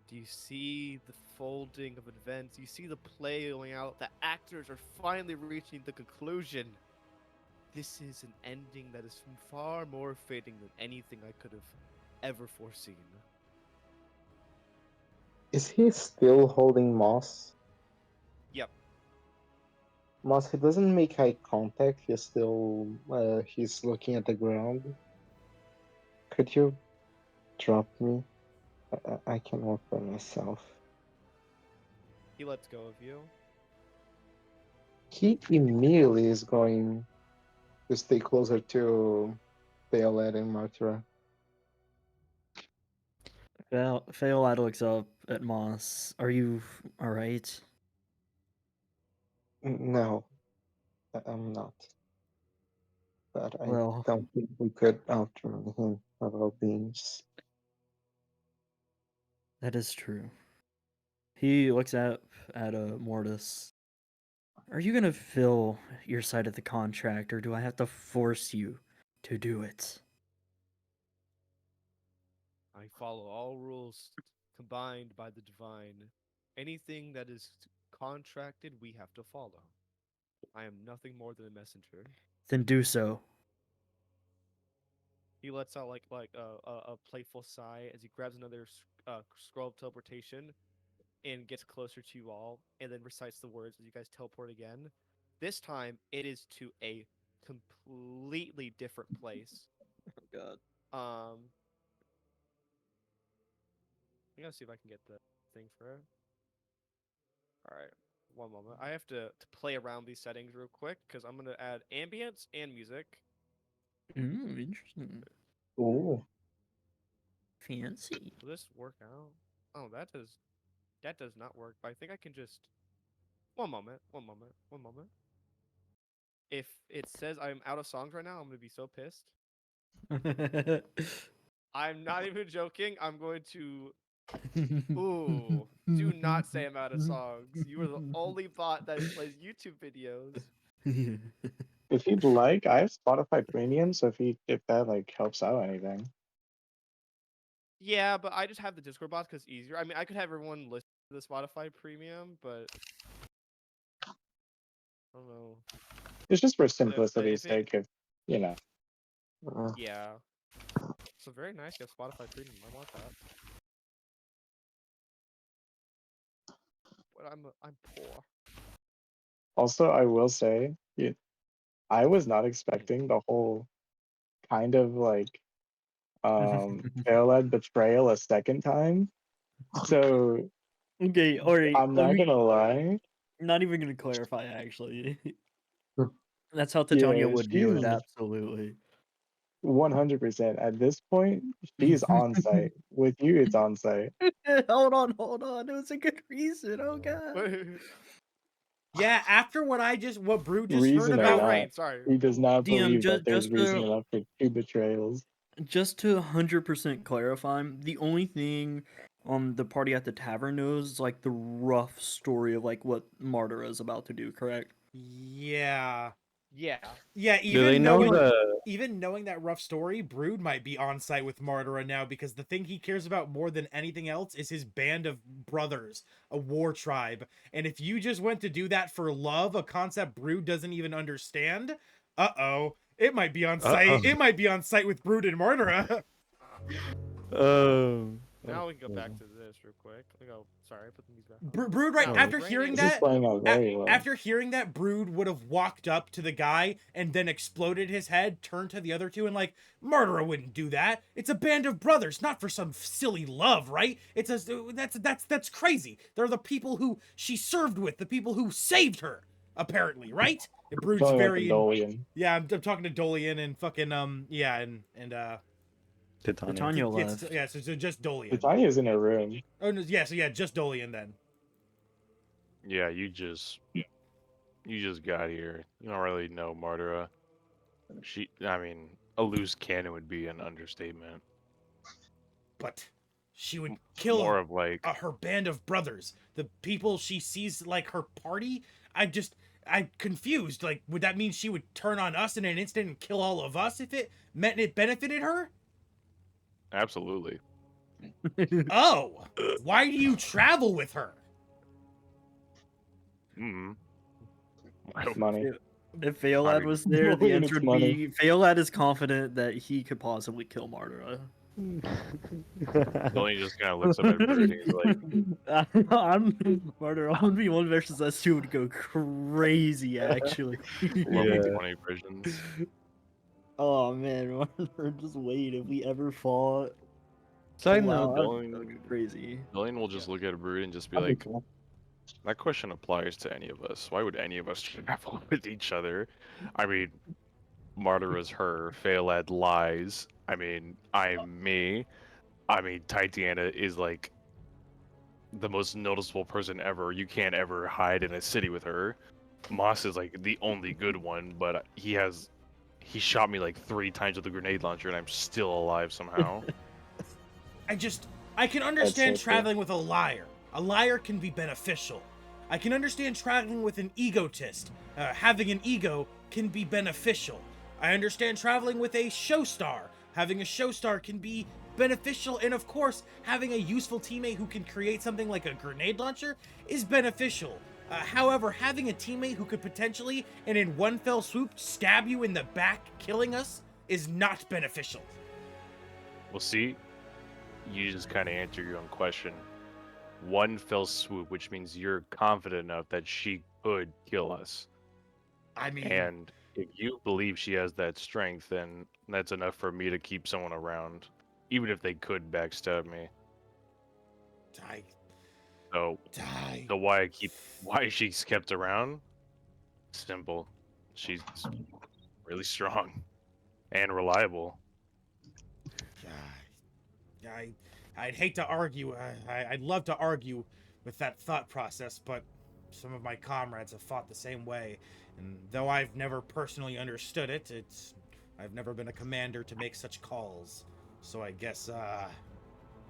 Do you see the folding of events? You see the play going out? The actors are finally reaching the conclusion. This is an ending that is far more fitting than anything I could have ever foreseen." Is he still holding Moss? Yep. Moss, he doesn't make eye contact. He's still he's looking at the ground. Could you drop me? I can walk by myself. He lets go of you. He immediately is going to stay closer to Violet and Martyra. Phaelad looks up at Moss. Are you alright? No, I'm not. But I Well, don't think we could outrun him of all beings. that is true. He looks at Mortis. Are you gonna fill your side of the contract, or do I have to force you to do it? I follow all rules combined by the divine. Anything that is contracted, we have to follow. I am nothing more than a messenger. Then do so. He lets out like a playful sigh as he grabs another scroll of teleportation and gets closer to you all, and then recites the words as you guys teleport again. This time, it is to a completely different place. Oh god. I'm gonna see if I can get the thing for it. All right, one moment. I have to play around these settings real quick because I'm gonna add ambience and music. Interesting. Ooh. Fancy. Will this work out? Oh, that does not work. But I think I can just one moment. If it says I'm out of songs right now, I'm gonna be so pissed. I'm not even joking. I'm going to. Ooh, do not say I'm out of songs. You are the only bot that plays YouTube videos. If you'd like, I have Spotify Premium, so if that like helps out anything. Yeah, but I just have the Discord bots because it's easier. I mean, I could have everyone listen to the Spotify Premium, but I don't know. It's just for But simplicity's if it, sake, if you know. yeah. So very nice. You have Spotify Premium. I want that. But I'm poor. Also, I will say, I was not expecting the whole kind of like Pale betrayal a second time. So Okay, alright. I'm not gonna lie. Not even gonna clarify actually. That's how Yeah, Titania would view it, she's absolutely. 100%. At this point, she's on site. With you, it's on site. Hold on. It was a good reason. Oh god. Yeah, after what Brew just heard Reason or Oh about. not, right, sorry. he does not DM, believe that there's reason enough for 2 betrayals. just to 100% clarify, the only thing the party at the tavern knows is like the rough story of like what Martyr is about to do, correct? Yeah. Yeah. Yeah, Do they know even knowing that rough story, Brood might be on site with Martyra now because the thing he cares about more than anything else is his band of brothers, a war tribe. And if you just went to do that for love, a concept Brood doesn't even understand, it might be on site. It might be on site with Brood and Martyra. Now we can go back to this real quick. Sorry, I put the music back on. Brood, right Now, after brain hearing is- This is that, playing out very well. after hearing that, Brood would have walked up to the guy and then exploded his head, turned to the other two, and like, Murderer wouldn't do that. It's a band of brothers, not for some silly love, right? That's crazy. They're the people who she served with, the people who saved her, apparently, right? And Brood's Talking about very the Dolian. yeah. I'm talking to Dolian and fucking yeah, and Titania left. yeah. So just Dolian. Titania's in her room. Oh no, yeah. So yeah, just Dolian then. Yeah, you just got here. You don't really know Martyra. I mean, a loose cannon would be an understatement. But she would kill More of like her band of brothers, the people she sees like her party. I'm confused. Like, would that mean she would turn on us in an instant and kill all of us if it meant it benefited her? absolutely. Oh, why do you travel with her? Mm. Money. If Phaelad mean, was there, the Dolian, answer it's would money. be Phaelad is confident that he could possibly kill Martyra. Only just kind of looks up at Brood and he's like, I'm Martyra 1v1 versus S2 would go crazy actually. level Yeah. 20 versions. Oh man, Martyra, just wait if we ever fought. Side Wow, note, that'd go crazy. Dolian will just look at Brood and just be That'd be like, cool. that question applies to any of us. Why would any of us travel with each other? I mean, Martyr is her. Phaelad lies. I mean, I'm me. I mean, Titiana is like the most noticeable person ever. You can't ever hide in a city with her. Moss is like the only good one, but he shot me like 3 times with a grenade launcher, and I'm still alive somehow. I can understand so true. traveling with a liar. A liar can be beneficial. I can understand traveling with an egotist. Having an ego can be beneficial. I understand traveling with a show star. Having a show star can be beneficial. And of course, having a useful teammate who can create something like a grenade launcher is beneficial. However, having a teammate who could potentially, and in one fell swoop, stab you in the back, killing us, is not beneficial. Well, see, you just kind of answered your own question. One fell swoop, which means you're confident enough that she could kill us. I mean, And if you believe she has that strength, then that's enough for me to keep someone around, even if they could backstab me. die. So, why she's kept around? Simple. She's really strong and reliable. I'd hate to argue. I'd love to argue with that thought process, but some of my comrades have fought the same way, and though I've never personally understood it, I've never been a commander to make such calls. So I guess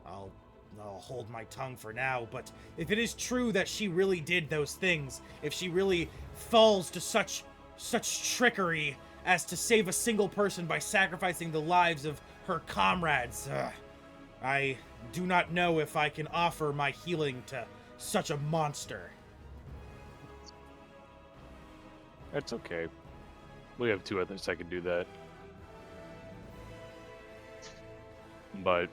I'll hold my tongue for now. But if it is true that she really did those things, if she really falls to such trickery as to save a single person by sacrificing the lives of her comrades, I do not know if I can offer my healing to such a monster. That's okay. We have 2 others that can do that. But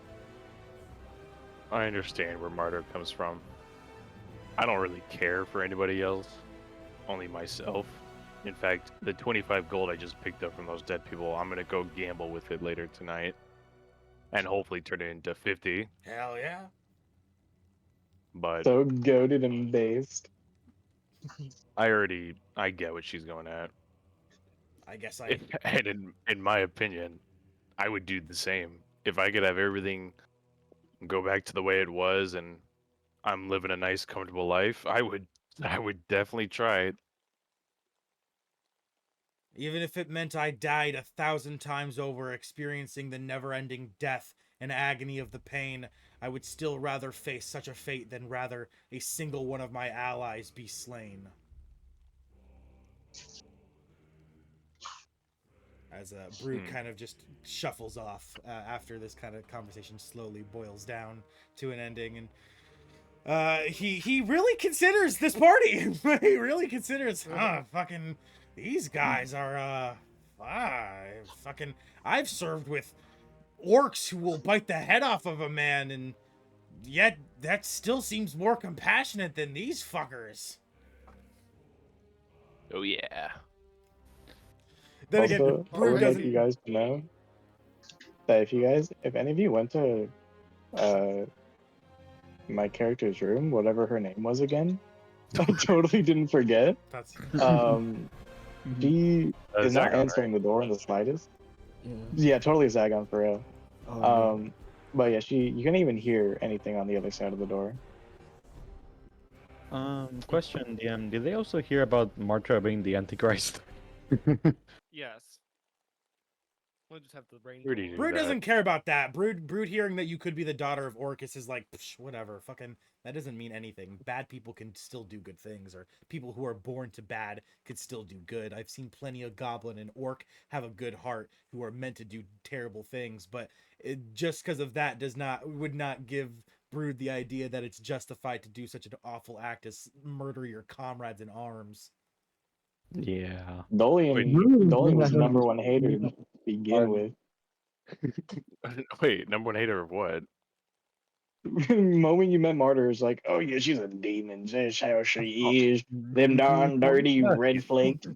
I understand where Martyr comes from. I don't really care for anybody else, only myself. In fact, the 25 gold I just picked up from those dead people, I'm gonna go gamble with it later tonight. And hopefully turn it into 50. Hell yeah. But So goaded and based. I get what she's going at. I guess I And in my opinion, I would do the same. If I could have everything go back to the way it was and I'm living a nice, comfortable life, I would definitely try it. even if it meant I died 1,000 times over, experiencing the never-ending death and agony of the pain, I would still rather face such a fate than rather a single one of my allies be slain. As Brute kind of just shuffles off after this kind of conversation slowly boils down to an ending, and he really considers this party. He really considers, fucking these guys are fucking. I've served with orcs who will bite the head off of a man, and yet that still seems more compassionate than these fuckers. Oh yeah. Then Also, again, I Brute would like doesn't. you guys to know that if any of you went to my character's room, whatever her name was again, I totally didn't forget. That's She is not Zagon, answering the door in the slightest. Yeah. Yeah, totally Zagon for real. Oh, no. But yeah, you can't even hear anything on the other side of the door. Question, DM, did they also hear about Martra being the Antichrist? Yes. We'll just have the brain. Where do you do Brood that? doesn't care about that. Brood hearing that you could be the daughter of Orcus is like, psh, whatever. Fucking, that doesn't mean anything. Bad people can still do good things, or people who are born to bad could still do good. I've seen plenty of goblin and orc have a good heart who are meant to do terrible things, but just because of that would not give Brood the idea that it's justified to do such an awful act as murder your comrades in arms. Yeah. Dolian was the number one hater to begin with. Wait, number 1 hater of what? The moment you met Martyr, it's like, oh yeah, she's a demon. That's how she is. Them darn dirty red flakes.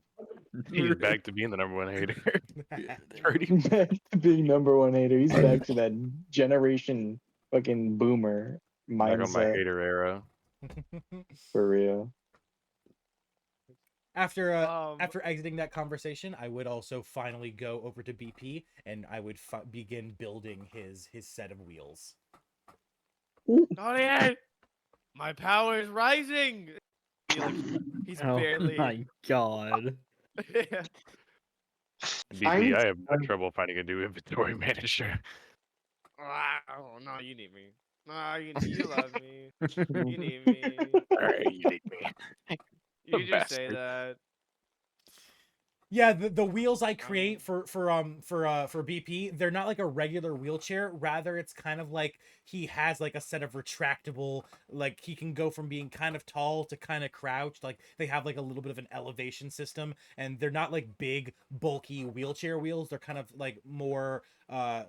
He's back to being the number 1 hater. Back to being number one hater. He's back to that generation fucking boomer Back on my mindset hater era. for real. After exiting that conversation, I would also finally go over to BP and I would begin building his set of wheels. Dorian, my power is rising. Like he's Oh barely. my god. Yeah. BP, I have no trouble finding a new inventory manager. Oh no, you need me. No, you love me. You need me. Alright, you need me. You just say Bastard. that. Yeah, the wheels I Um, create for BP, they're not like a regular wheelchair. Rather, it's kind of like he has like a set of retractable, like he can go from being kind of tall to kind of crouched. Like they have like a little bit of an elevation system, and they're not like big, bulky wheelchair wheels. They're kind of like more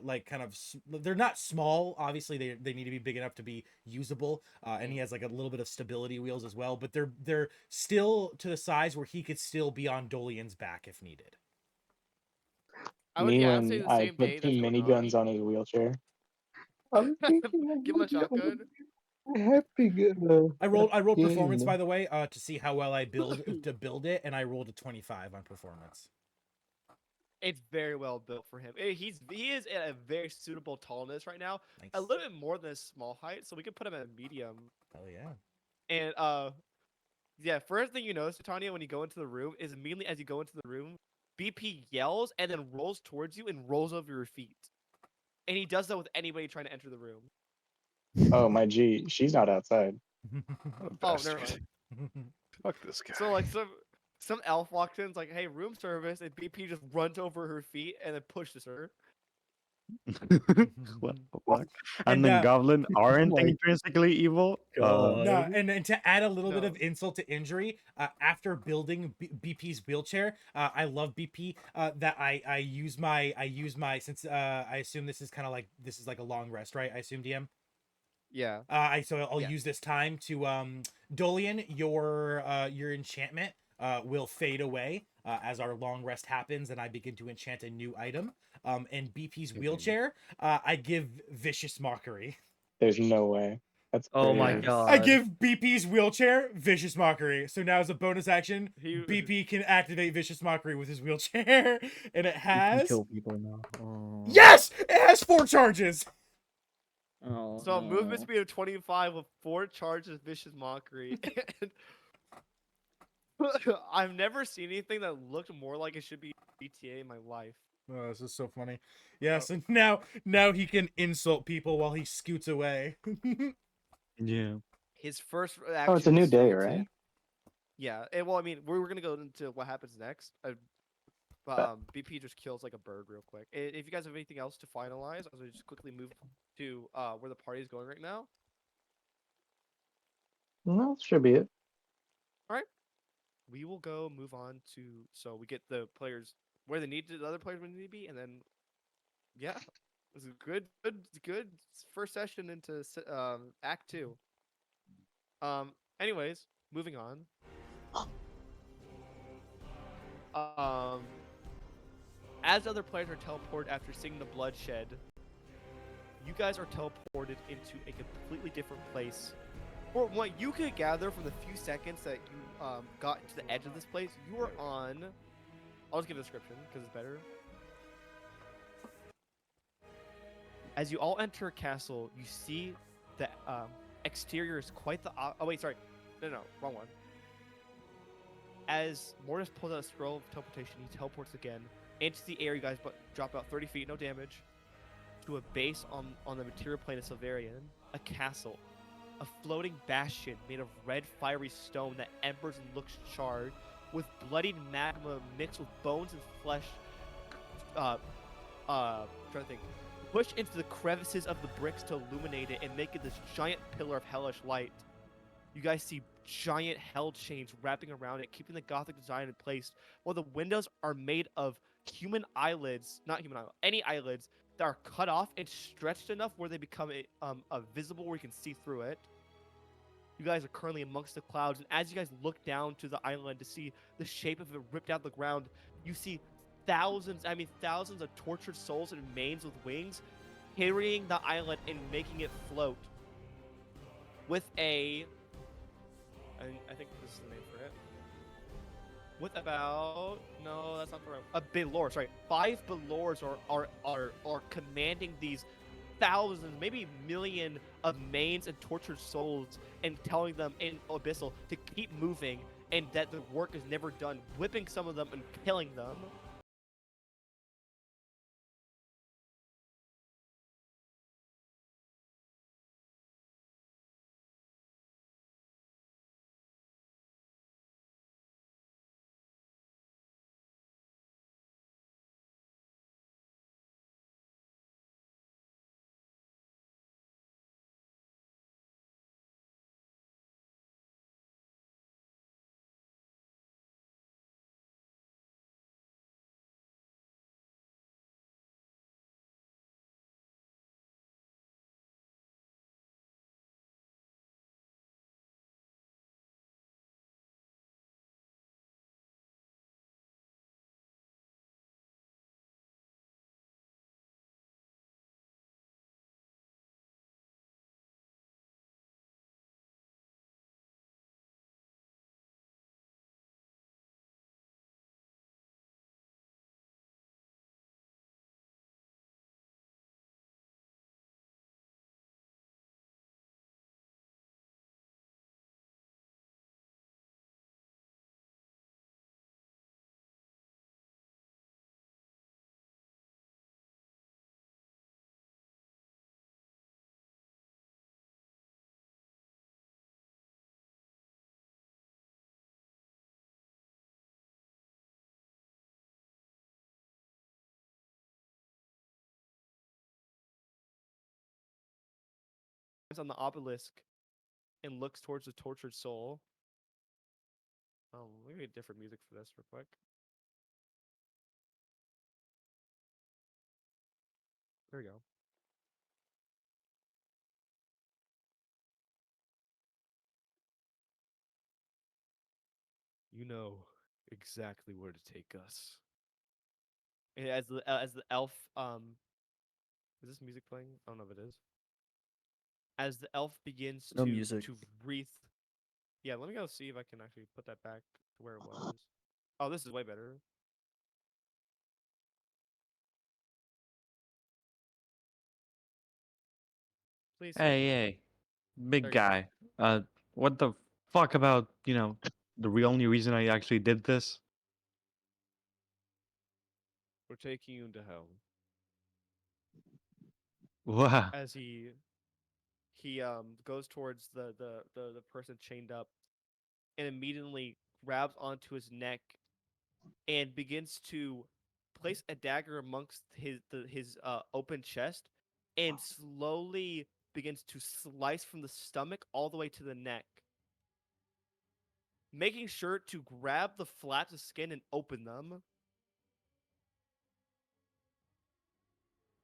like kind of they're not small. Obviously, they need to be big enough to be usable. And he has like a little bit of stability wheels as well, but they're still to the size where he could still be on Dolian's back if needed. Me I would say when the I same day put two that's going on. miniguns on his wheelchair. I'm thinking of Give him a looking at shotgun. a happy good I rolled performance, game. by the way, to see how well I build it, and I rolled a 25 on performance. It's very well built for him. He is at a very suitable tallness right now. Nice. A little bit more than a small height, so we can put him at medium. Hell yeah. And yeah, first thing you notice, Tanya, when you go into the room is immediately as you go into the room, BP yells and then rolls towards you and rolls over your feet. And he does that with anybody trying to enter the room. Oh my G, she's not outside. What a Oh, never bastard. mind. Fuck this guy. So like some elf walks in, it's like, hey, room service, and BP just runs over her feet and then pushes her. What the fuck? And, And then goblin aren't my intrinsically evil. God. No, and to add a little bit No. of insult to injury, after building BP's wheelchair, I love BP. That I use my since I assume this is kind of like this is like a long rest, right? I assume DM. Yeah. I'll Yeah. use this time to Dolian, your enchantment will fade away as our long rest happens, and I begin to enchant a new item. And BP's wheelchair, I give vicious mockery. There's no way. That's Oh my crazy. god. I give BP's wheelchair vicious mockery. So now as a bonus action, He BP can activate vicious mockery with his wheelchair, and it You can has kill people now. Oh. yes, it has 4 charges. Oh, So no. movement speed of 25 with 4 charges, vicious mockery. I've never seen anything that looked more like it should be GTA in my life. Oh, this is so funny. Yeah, so now he can insult people while he scoots away. Yeah. His first Oh, action. it's a new is day, to- right? Yeah. Well, I mean, we're gonna go into what happens next. But BP just kills like a bird real quick. If you guys have anything else to finalize, I'll just quickly move to where the party is going right now. No, that should be it. We will go move on to so we get the players where they need to, the other players where they need to be, and then yeah, this is good first session into Act 2. Anyways, moving on. As other players are teleported after seeing the bloodshed, you guys are teleported into a completely different place. Or what you could gather from the few seconds that you got to the edge of this place, you are on. I'll just give a description because it's better. As you all enter a castle, you see the exterior is quite the. Oh wait, sorry, no, wrong one. As Mortis pulls out a scroll of teleportation, he teleports again into the air. You guys drop about 30 feet, no damage, to a base on the material plane of Selverian, a castle. A floating bastion made of red fiery stone that embers and looks charred, with bloodied magma mixed with bones and flesh. Trying to think. Pushed into the crevices of the bricks to illuminate it and make it this giant pillar of hellish light. You guys see giant hell chains wrapping around it, keeping the gothic design in place, while the windows are made of human eyelids, not human eyelids, any eyelids that are cut off and stretched enough where they become a visible where you can see through it. You guys are currently amongst the clouds, and as you guys look down to the island to see the shape of it ripped out of the ground, you see thousands of tortured souls and remains with wings carrying the island and making it float. With I think this is the name for it. With about no, that's not the right. A Belor, sorry. 5 Belors are commanding these thousands, maybe million of mains and tortured souls, and telling them in Abyssal to keep moving, and that the work is never done, whipping some of them and killing them. On the obelisk and looks towards the tortured soul. Oh, let me get different music for this real quick. There we go. You know exactly where to take us. And as the elf is this music playing? I don't know if it is. As the elf begins No to music. breathe. Yeah, let me go see if I can actually put that back to where it was. Oh, this is way better. Please say Hey, no. hey, There big you go. guy. What the fuck about, the only reason I actually did this? We're taking you into hell. Wow. As he goes towards the person chained up and immediately grabs onto his neck and begins to place a dagger amongst his open chest and slowly begins to slice from the stomach all the way to the neck, making sure to grab the flaps of skin and open them.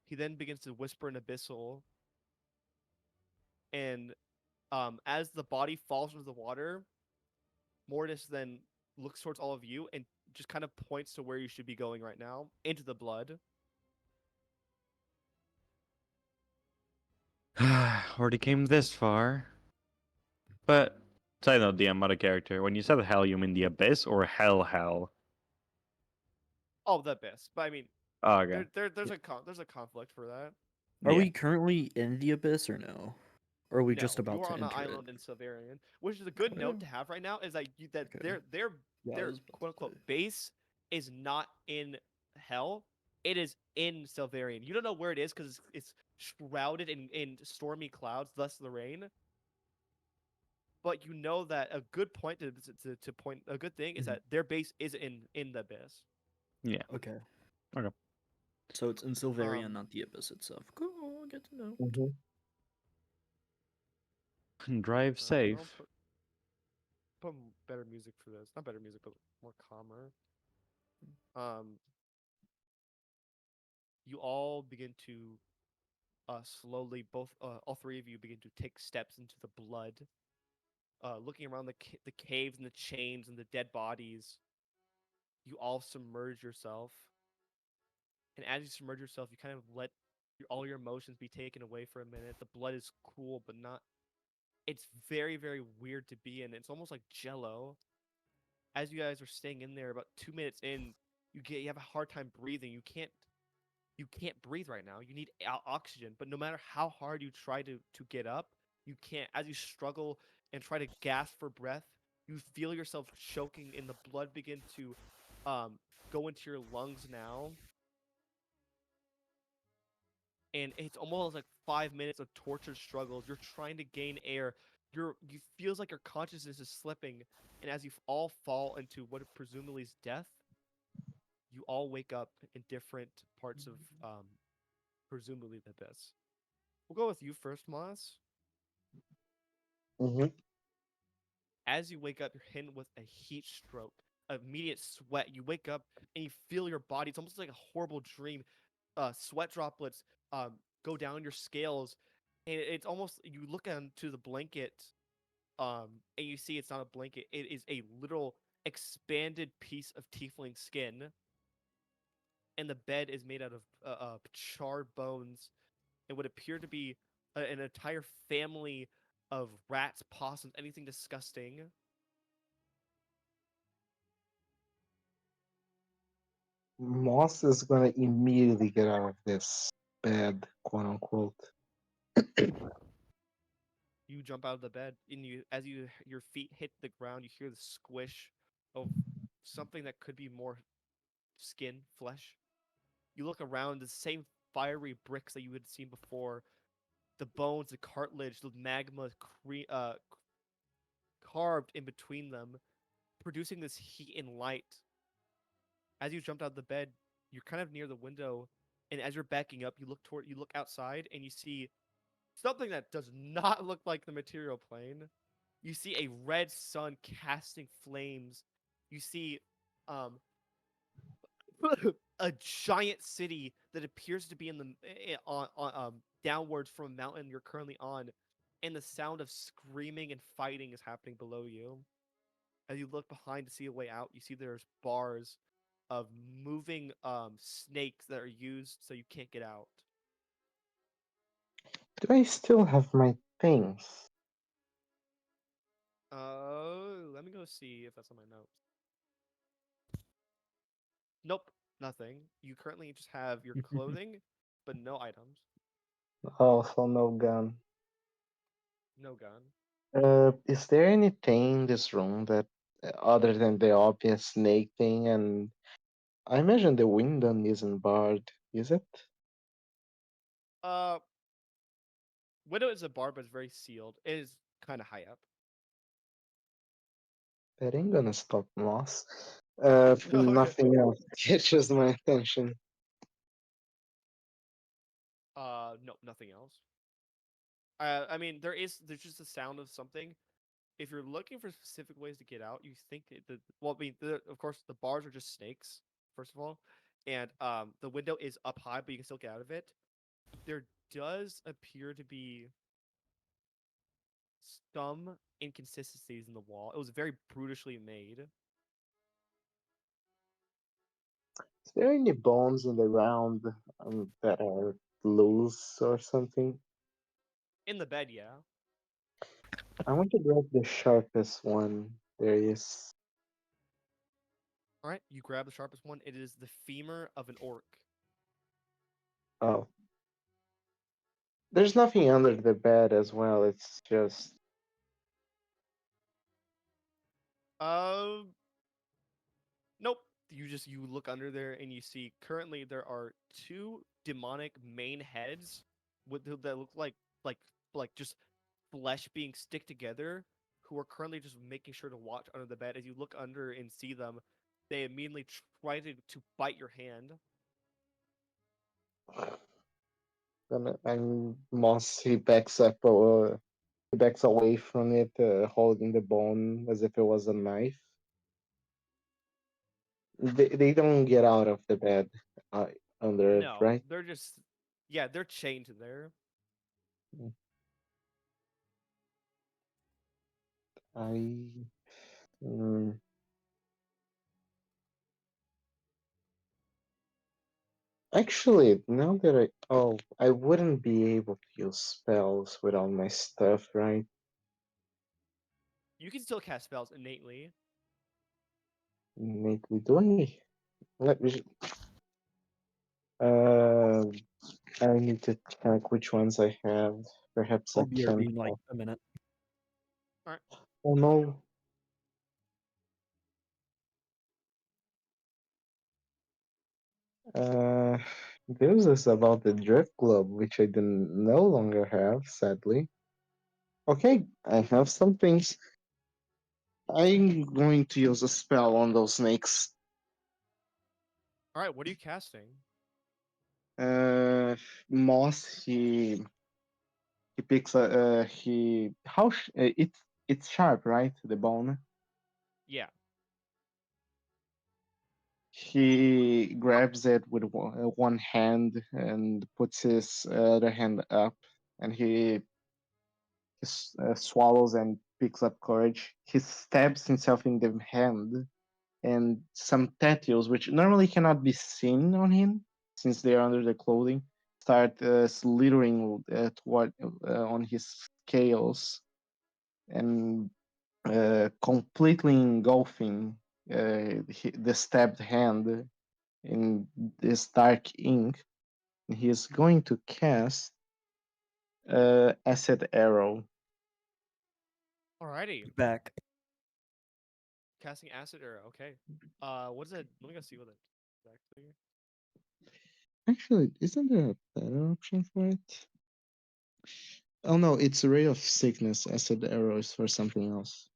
He then begins to whisper in Abyssal, and as the body falls into the water, Mortis then looks towards all of you and just kind of points to where you should be going right now, into the blood. Already came this far. But, side note, DM, not a character. When you said hell, you mean the abyss or hell? Oh, the best. But I mean, Oh, okay. there's a conflict for that. Are Yeah. we currently in the abyss or no? Or are we just No, you about are to on an enter it? island in Selverian, which is a good note Okay. to have right now. Is that Okay. their Yeah, I their was about quote to unquote say. base is not in hell. It is in Selverian. You don't know where it is because it's shrouded in stormy clouds, thus the rain. But you know that a good point to point a good thing is Mhm. that their base is in the abyss. Yeah. Okay. Okay. So it's in Selverian, Um, not the abyss itself. Cool, get to know. Mhm. Drive I'll safe. put better music for this. Not better music, but more calmer. Um, you all begin to slowly, all three of you begin to take steps into the blood, looking around the caves and the chains and the dead bodies. You all submerge yourself, and as you submerge yourself, you kind of let all your emotions be taken away for a minute. The blood is cool, but not. It's very, very weird to be in. It's almost like Jello. As you guys are staying in there, about 2 minutes in, you have a hard time breathing. You can't you can't breathe right now. You need oxygen, but no matter how hard you try to get up, you can't. As you struggle and try to gasp for breath, you feel yourself choking, and the blood begin to go into your lungs now. And it's almost like 5 minutes of tortured struggles. You're trying to gain air. You feels like your consciousness is slipping, and as you all fall into what presumably is death, you all wake up in different parts of presumably the abyss. We'll go with you first, Moss. Mm-hmm. As you wake up, you're hit with a heat stroke, immediate sweat. You wake up and you feel your body. It's almost like a horrible dream. Sweat droplets go down your scales, and it's almost you look onto the blanket, and you see it's not a blanket. It is a literal expanded piece of tiefling skin, and the bed is made out of charred bones and what appear to be an entire family of rats, possums, anything disgusting. Moss is gonna immediately get out of this bed, quote unquote. You jump out of the bed, and as your feet hit the ground, you hear the squish of something that could be more skin, flesh. You look around, the same fiery bricks that you had seen before, the bones, the cartilage, the magma carved in between them, producing this heat and light. As you jumped out of the bed, you're kind of near the window, and as you're backing up, you look outside, and you see something that does not look like the material plane. You see a red sun casting flames. You see um a giant city that appears to be in the on downwards from a mountain you're currently on, and the sound of screaming and fighting is happening below you. As you look behind to see a way out, you see there's bars of moving snakes that are used so you can't get out. Do I still have my things? Let me go see if that's on my notes. Nope, nothing. You currently just have your clothing, but no items, Also, no gun. no gun. Is there anything in this room that, other than the obvious snake thing, and I imagine the window isn't barred, is it? Uh, window is a bar, but it's very sealed. It is kind of high up. That ain't gonna stop Moss. Okay. Nothing else catches my attention. No, nothing else. I mean, there's just the sound of something. If you're looking for specific ways to get out, you think well, I mean, of course, the bars are just snakes, first of all, and the window is up high, but you can still get out of it. There does appear to be some inconsistencies in the wall. It was very brutishly made. Is there any bones in the ground that are loose or something? In the bed, yeah. I want to grab the sharpest one there is. All right, you grab the sharpest one. It is the femur of an orc. Oh. There's nothing under the bed as well, it's just. Uh, nope. You look under there and you see currently there are two demonic main heads that look like just flesh being stick together, who are currently just making sure to watch under the bed. As you look under and see them, they immediately try to bite your hand. And Moss, he backs up, he backs away from it, holding the bone as if it was a knife. They don't get out of the bed uh, under it, No, right? they're just yeah, they're chained there. I. mm, Actually, now that I wouldn't be able to use spells with all my stuff, right? You can still cast spells innately. Maybe do I? Let me. I need to check which ones I have. Perhaps I I'll be can. in like a minute. Oh no. This is about the drift club, which I didn't no longer have, sadly. Okay, I have some things. I'm going to use a spell on those snakes. All right, what are you casting? Uh, Moss, he picks a he how it's sharp, right? The bone. Yeah. He grabs it with one hand and puts his other hand up, and he swallows and picks up courage. He stabs himself in the hand, and some tattoos, which normally cannot be seen on him since they are under the clothing, start slithering toward on his scales and completely engulfing the stabbed hand in this dark ink. He is going to cast Acid Arrow. Alrighty. Back. Casting acid arrow. Okay. What is it? Let me go see what it exactly. Actually, isn't there a better option for it? Oh no, it's a Ray of Sickness. Acid Arrow is for something else.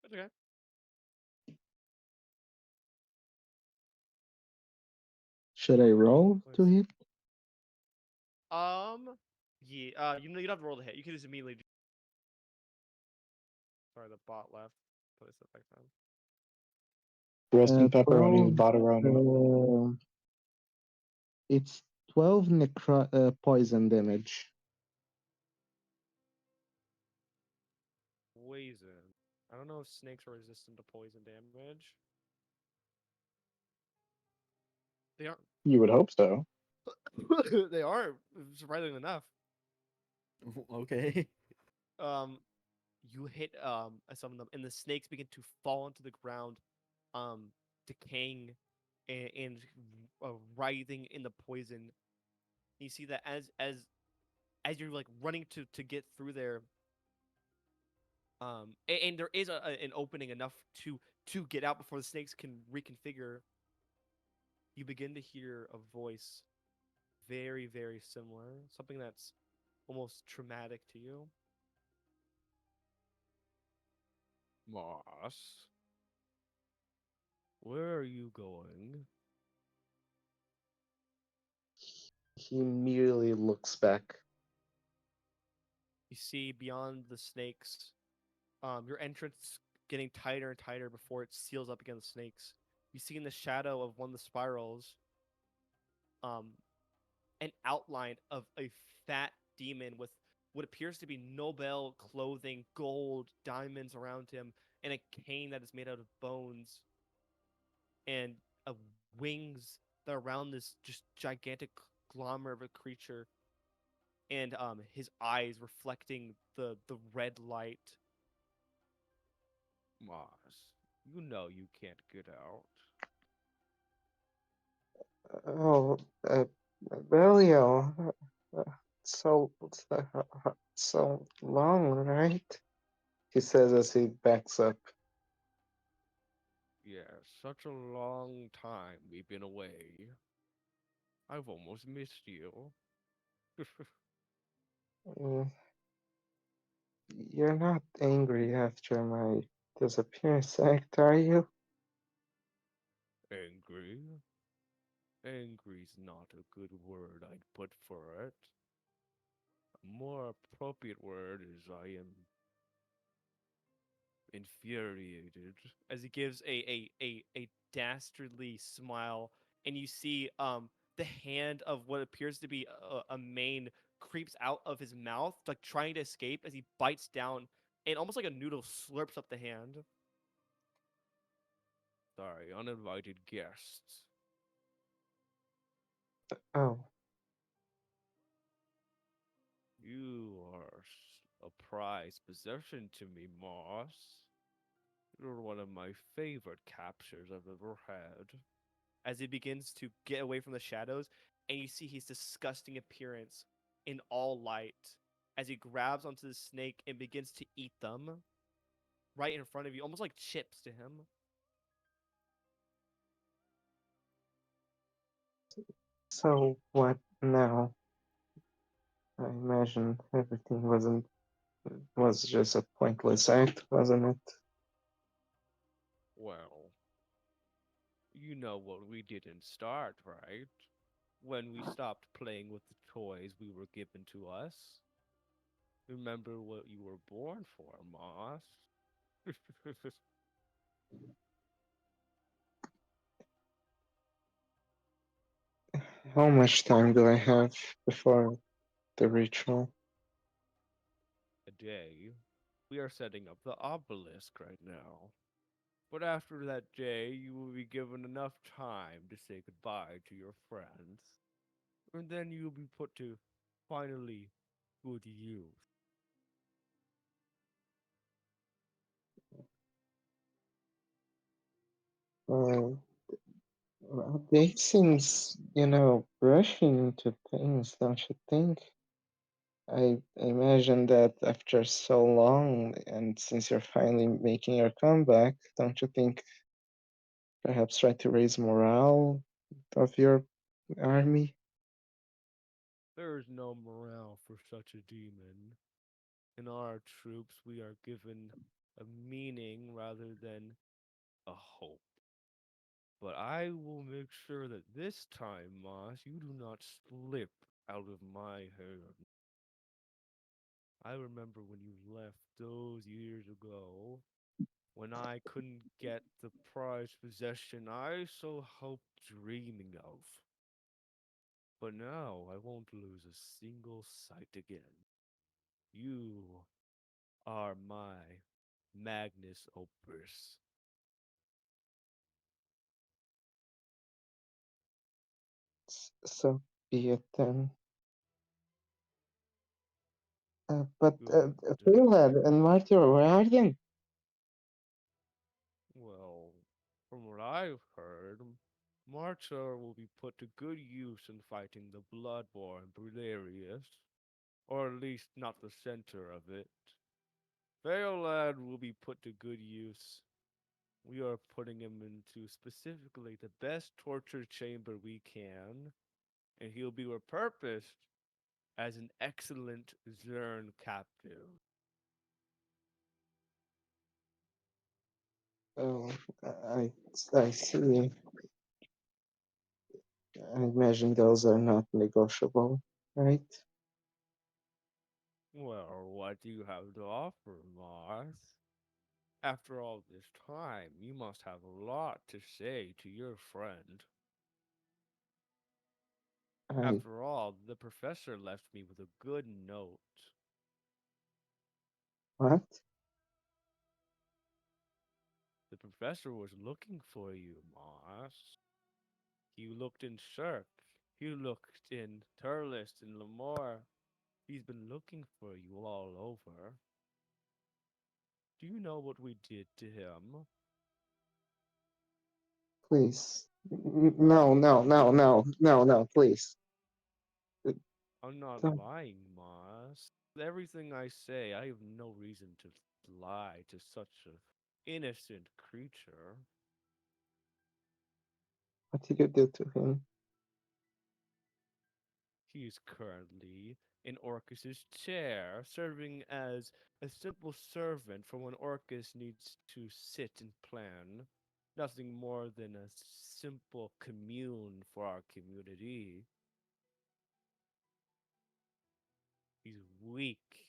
That's okay. Should I roll to hit? Yeah. You know you don't have to roll the hit. You can just immediately. Sorry, the bot left. Put this back down. Roasting pepperonis, 12, botteroni. it's 12 poison damage. Poison. I don't know if snakes are resistant to poison damage. They aren't. You would hope so. They are, surprisingly enough. Okay. You hit some of them, and the snakes begin to fall into the ground, decaying and writhing in the poison. You see that as you're like running to get through there, and there is an opening enough to get out before the snakes can reconfigure. You begin to hear a voice, very very similar, something that's almost traumatic to you. Moss, where are you going? He immediately looks back. You see beyond the snakes, your entrance getting tighter and tighter before it seals up against the snakes. You see in the shadow of one of the spirals, um, an outline of a fat demon with what appears to be Nobel clothing, gold, diamonds around him, and a cane that is made out of bones, and wings that are around this just gigantic conglomerate of a creature, and his eyes reflecting the red light. Mars, you know you can't get out. Oh, Belial, so so long, right? He says as he backs up. Yeah, such a long time we've been away. I've almost missed you. Mm, You're not angry after my disappearance act, are you? Angry? Angry's not a good word I'd put for it. A more appropriate word is I am infuriated. As he gives a dastardly smile, and you see the hand of what appears to be a mane creeps out of his mouth, like trying to escape as he bites down, and almost like a noodle slurps up the hand. Sorry, uninvited guests. Oh, You are a prized possession to me, Moss. You're one of my favorite captures I've ever had. As he begins to get away from the shadows, and you see his disgusting appearance in all light as he grabs onto the snake and begins to eat them right in front of you, almost like chips to him. So what now? I imagine everything was just a pointless act, wasn't it? Well, you know what we didn't start, right? When we stopped playing with the toys we were given to us. Remember what you were born for, Moss. How much time do I have before the ritual? A day. We are setting up the obelisk right now. But after that day, you will be given enough time to say goodbye to your friends. And then you will be put to finally good use. Uh, they seems, rushing into things, don't you think? I imagine that after so long, and since you're finally making your comeback, don't you think perhaps try to raise morale of your army? There is no morale for such a demon. In our troops, we are given a meaning rather than a hope. But I will make sure that this time, Moss, you do not slip out of my hand. I remember when you left those years ago, when I couldn't get the prized possession I so hoped dreaming of. But now I won't lose a single sight again. You are my Magnus Opus. So be it then. But Good. Philad and Martyr, where are they? Well, from what I've heard, Martyr will be put to good use in fighting the Bloodborne Brularius, or at least not the center of it. Phaolad will be put to good use. We are putting him into specifically the best torture chamber we can, and he'll be repurposed as an excellent Zern captive. Oh, I, I see. I imagine those are not negotiable, right? Well, what do you have to offer, Moss? After all this time, you must have a lot to say to your friend. I After all, the professor left me with a good note. what? The professor was looking for you, Moss. He looked in Shirk. He looked in Turlist and Lamore. He's been looking for you all over. Do you know what we did to him? Please. No, no, no, no, no, no, please. I'm not Don't. lying, Moss. Everything I say, I have no reason to lie to such an innocent creature. What did you do to him? He is currently in Orcus's chair, serving as a simple servant for when Orcus needs to sit and plan. Nothing more than a simple commune for our community. He's weak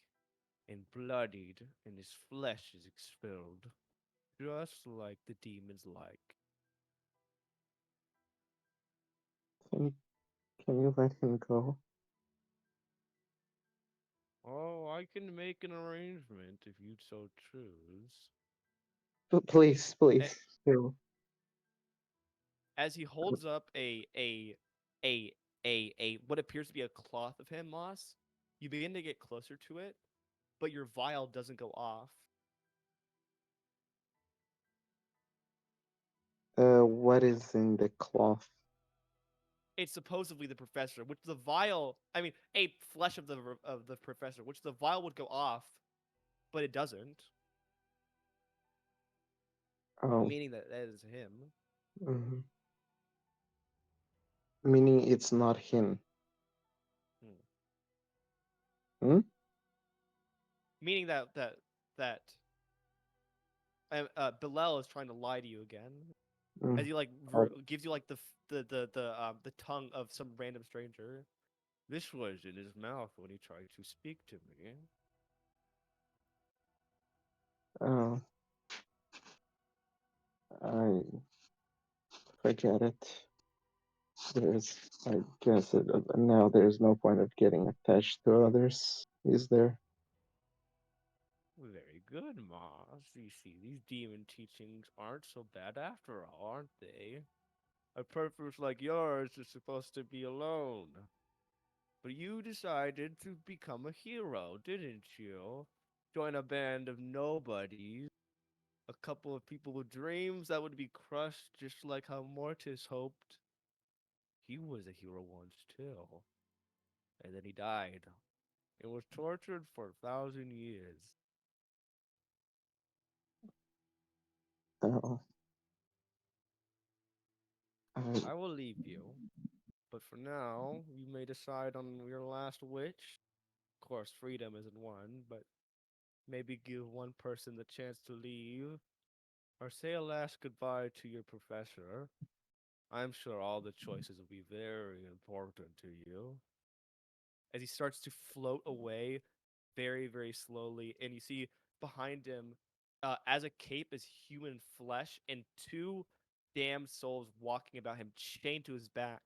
and bloodied, and his flesh is expelled, just like the demons like. Can, can you let him go? Oh, I can make an arrangement if you'd so choose. Please, A- please. Phil. As he holds up a a what appears to be a cloth of him, Moss, you begin to get closer to it, but your vial doesn't go off. What is in the cloth? it's supposedly the professor, which the vial, I mean, a flesh of the professor, which the vial would go off, but it doesn't, Oh, meaning that that is him. mhm. Meaning it's not him. Hmm. Hmm? Meaning that Bilal is trying to lie to you again, as Mm. he like Oh, gives you like the tongue of some random stranger. This was in his mouth when he tried to speak to me. oh, I forget it. There's, I guess, now there's no point of getting attached to others, is there? Very good, Moss. You see, these demon teachings aren't so bad after all, aren't they? A purpose like yours is supposed to be alone. But you decided to become a hero, didn't you? Join a band of nobodies. A couple of people with dreams that would be crushed just like how Mortis hoped. He was a hero once, too. And then he died. And was tortured for 1,000 years. Oh, I will leave you. But for now, you may decide on your last wish. Of course, freedom isn't one, but maybe give one person the chance to leave, or say a last goodbye to your professor. I'm sure all the choices will be very important to you. As he starts to float away very, very slowly, and you see behind him, as a cape is human flesh, and two damned souls walking about him, chained to his back.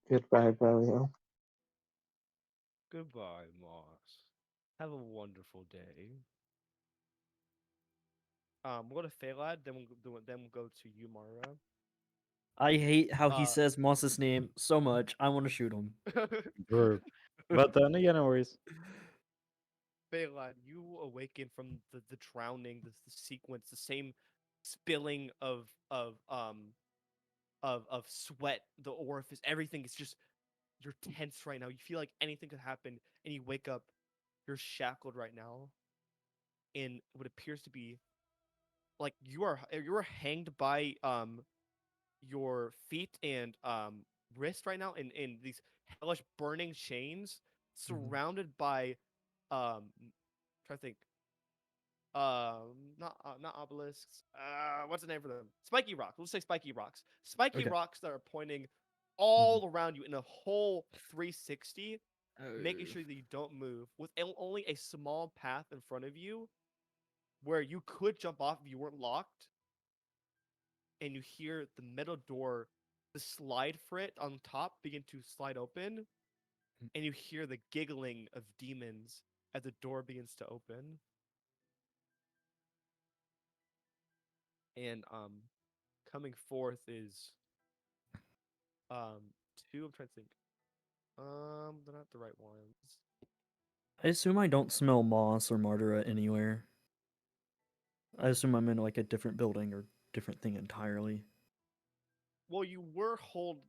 goodbye, Valio. Goodbye, Moss. Have a wonderful day. We'll go to Phalad, then we'll go to you, Mara. I hate how he Uh, says Moss's name so much. I want to shoot him. True. But then again, no worries. Phalad, you awaken from the drowning, the sequence, the same spilling of sweat, the orifice, everything is just you're tense right now. You feel like anything could happen, and you wake up. You're shackled right now in what appears to be like you are hanged by your feet and wrist right now in these hellish burning chains, surrounded by try to think not obelisks, what's the name for them, spiky rocks, let's say spiky Okay. rocks that are pointing all around you in a whole 360, making sure that you don't move, with only a small path in front of you where you could jump off if you weren't locked. And you hear the metal door, the slide for it on top begin to slide open, and you hear the giggling of demons as the door begins to open. And coming forth is two. I'm trying to think. They're not the right ones. I assume I don't smell moss or martyra anywhere. I assume I'm in like a different building or different thing entirely. Well,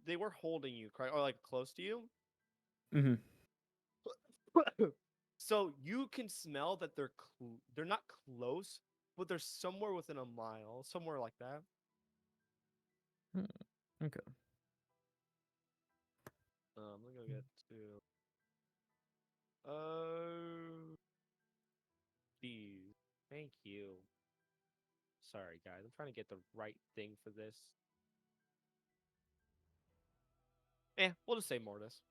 they were holding you, correct? Or like close to you. Mm-hmm. So you can smell that they're not close, but they're somewhere within a mile, somewhere like that. Okay. Let me go get to these. Thank you. Sorry, guys. I'm trying to get the right thing for this. We'll just say Mortis.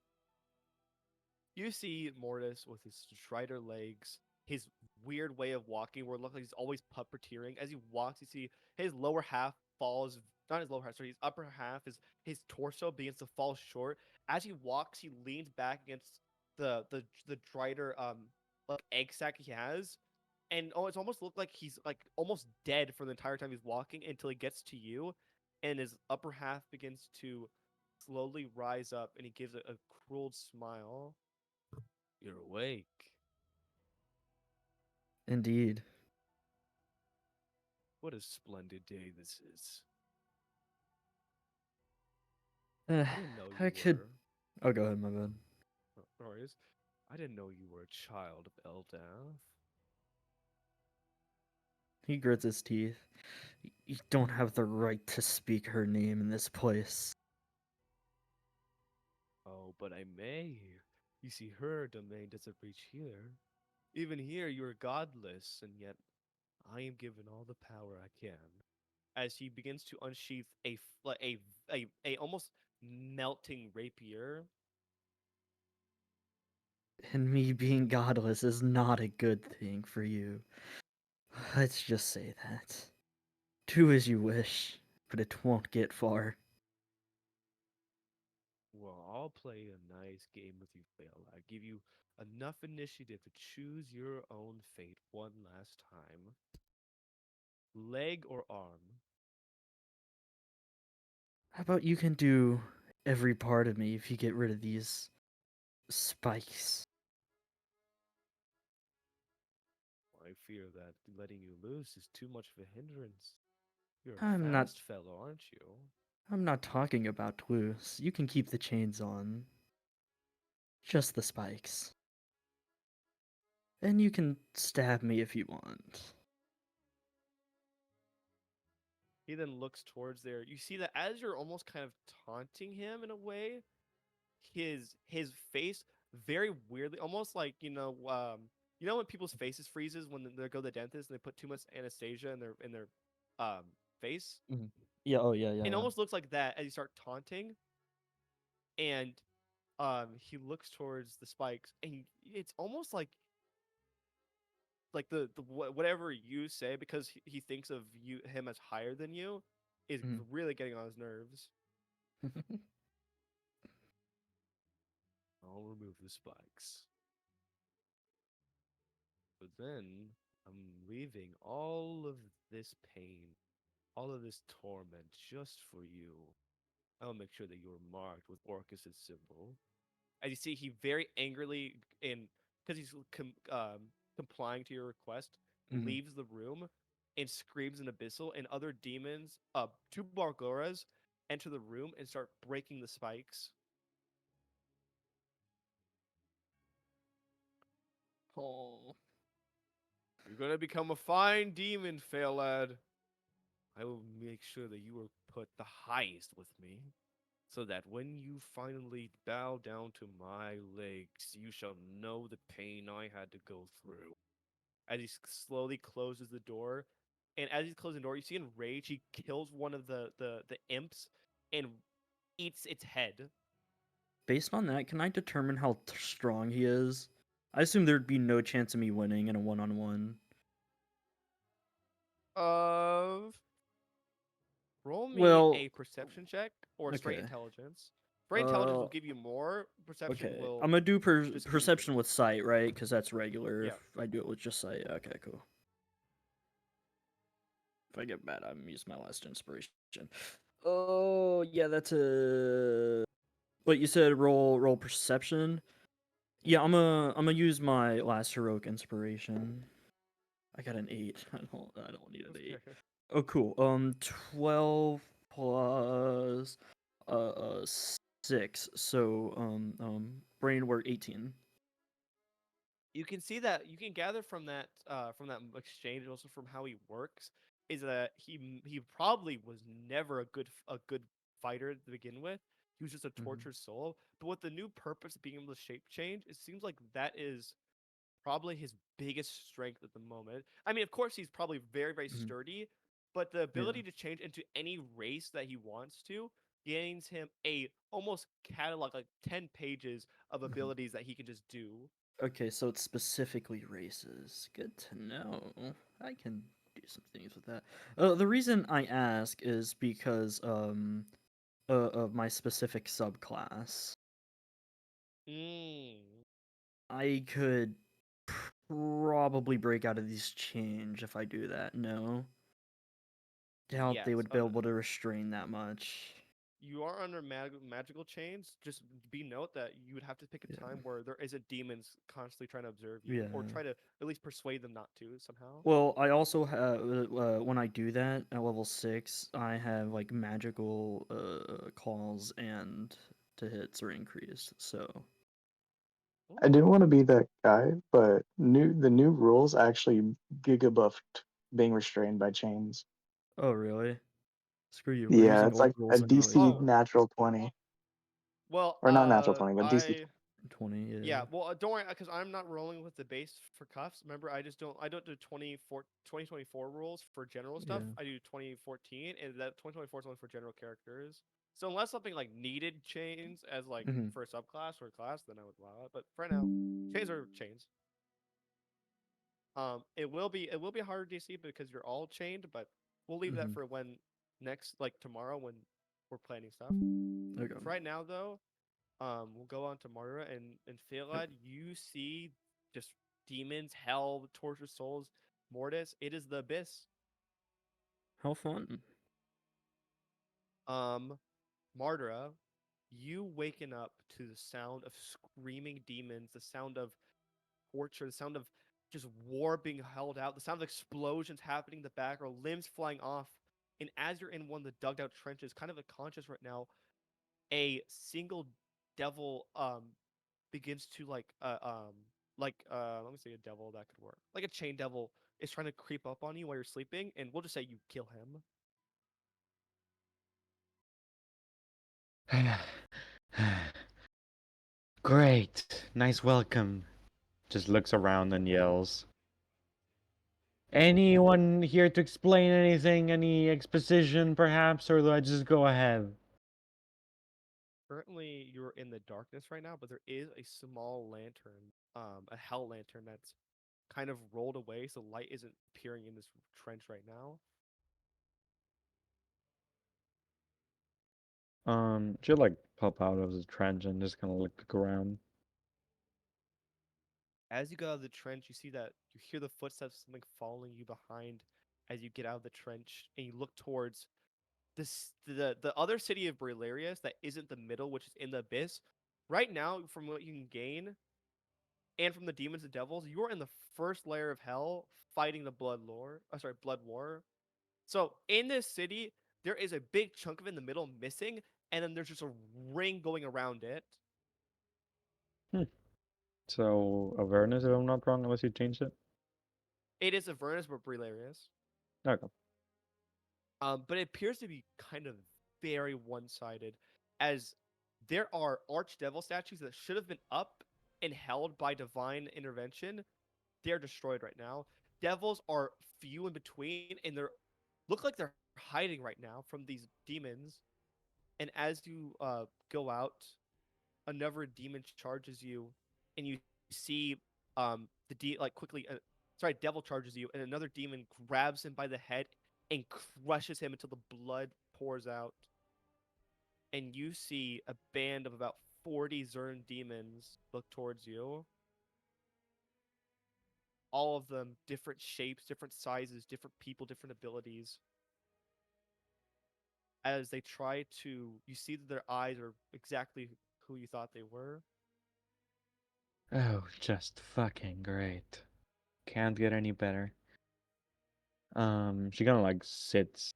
You see Mortis with his strider legs, his weird way of walking, where it looks like he's always puppeteering. As he walks, you see his lower half falls. Not his lower half, sorry, his upper half, his torso begins to fall short. As he walks, he leans back against the strider like egg sack he has, and it's almost looked like he's like almost dead for the entire time he's walking until he gets to you, and his upper half begins to slowly rise up, and he gives a cruel smile. You're awake. Indeed. What a splendid day this is. Uh, I didn't know I you could. were. Oh, go ahead, my bad. No worries. I didn't know you were a child of Eldath. He grits his teeth. You don't have the right to speak her name in this place. Oh, but I may. You see, her domain doesn't reach here. Even here, you are godless, and yet I am given all the power I can. As he begins to unsheath a almost melting rapier. And me being godless is not a good thing for you. Let's just say that. Do as you wish, but it won't get far. Well, I'll play a nice game with you, Phil. I give you enough initiative to choose your own fate one last time. Leg or arm? How about you can do every part of me if you get rid of these spikes? I fear that letting you loose is too much of a hindrance. You're a I'm not fast fellow, aren't you? I'm not talking about loose. You can keep the chains on. Just the spikes. And you can stab me if you want. He then looks towards there. You see that as you're almost kind of taunting him in a way, his face very weirdly, almost like you know when people's faces freezes when they go to the dentist and they put too much anesthesia in their um face. Yeah, oh yeah, yeah, It yeah. almost looks like that as you start taunting, and he looks towards the spikes, and it's almost like whatever you say because he thinks of him as higher than you is Mhm. really getting on his nerves. I'll remove the spikes. But then I'm leaving all of this pain, all of this torment just for you. I'll make sure that you're marked with Orcus's symbol. As you see, he very angrily, in because he's complying to your request, Mhm. leaves the room and screams an abyssal, and other demons, two Bargoras, enter the room and start breaking the spikes. Oh. You're gonna become a fine demon, Failad. I will make sure that you are put the highest with me, so that when you finally bow down to my legs, you shall know the pain I had to go through. As he slowly closes the door, and as he's closing the door, you see in rage he kills one of the imps and eats its head. Based on that, can I determine how strong he is? I assume there'd be no chance of me winning in a one-on-one. Of roll me Well, a perception check or straight okay. intelligence. Straight intelligence Uh, will give you more. Perception okay. will I'm gonna do just give you perception different. with sight, right? Because that's regular. Yeah. If I do it with just sight, okay, cool. If I get mad, I'm use my last inspiration. Oh yeah, that's a. What you said? Roll perception. Yeah, I'm gonna use my last heroic inspiration. I got an 8. I don't need an 8. Oh cool. 12 plus 6. So brain work 18. You can see that you can gather from that exchange, also from how he works, is that he probably was never a good fighter to begin with. He was just a Mhm. tortured soul. But with the new purpose of being able to shape change, it seems like that is probably his biggest strength at the moment. I mean, of course, he's probably very Mhm. sturdy, but the Yeah. ability to change into any race that he wants to gains him a almost catalog, like 10 pages of Mhm. abilities that he can just do. Okay, so it's specifically races. Good to know. I can do some things with that. The reason I ask is because of my specific subclass. Mm. I could probably break out of these change if I do that. No, doubt they Yes. would be able to restrain that much. you are under magical chains. Just be note that you would have to pick a time where there isn't demons constantly trying to observe you, or Yeah. try to at least persuade them not to somehow. Well, I also have when I do that at level 6, I have like magical calls and to hits are increased. So I didn't want to be that guy, but the new rules actually giga buffed being restrained by chains. oh really? Screw you. We're Yeah, using it's old like a rules anyways. DC Oh. natural 20. Well, Or not natural 20, but DC. 20. Yeah. Yeah, well, don't worry, because I'm not rolling with the base for cuffs. Remember, I don't do 2024 rules for general stuff. Yeah. I do 2014, and that 2024 is only for general characters. So unless something like needed chains as like Mhm. for a subclass or a class, then I would allow it. But for now, chains are chains. It will be harder DC because you're all chained, but we'll leave that Mhm. for when next, like tomorrow, when we're planning stuff. Okay. For right now, though, we'll go on to Martyra and Phalad. You see just demons, hell, tortured souls, Mortis. It is the abyss. How fun. Martyra, you waken up to the sound of screaming demons, the sound of torture, the sound of just war being held out, the sound of explosions happening in the back, or limbs flying off. And as you're in one of the dug out trenches, kind of unconscious right now, a single devil begins to let me say a devil that could work. Like a chain devil is trying to creep up on you while you're sleeping, and we'll just say you kill him. Great. Nice welcome. Just looks around and yells. Anyone here to explain anything? Any exposition, perhaps? Or do I just go ahead? Currently, you're in the darkness right now, but there is a small lantern, a hell lantern that's kind of rolled away, so light isn't appearing in this trench right now. She'll like pop out of the trench and just kind of look around. As you get out of the trench, you see that you hear the footsteps of something following you behind as you get out of the trench, and you look towards the other city of Brelarius that isn't the middle, which is in the abyss. Right now, from what you can gain, and from the demons and devils, you are in the first layer of hell fighting the blood war. So in this city, there is a big chunk of it in the middle missing, and then there's just a ring going around it. So awareness, if I'm not wrong, unless you changed it. It is Avernus but Brelarius. Okay. But it appears to be kind of very one-sided, as there are archdevil statues that should have been up and held by divine intervention. They're destroyed right now. Devils are few in between, and they're look like they're hiding right now from these demons. And as you go out, another demon charges you, and you see devil charges you, and another demon grabs him by the head and crushes him until the blood pours out. And you see a band of about 40 Zern demons look towards you. All of them different shapes, different sizes, different people, different abilities. As they try to, you see that their eyes are exactly who you thought they were. Oh, just fucking great. Can't get any better. She kind of like sits,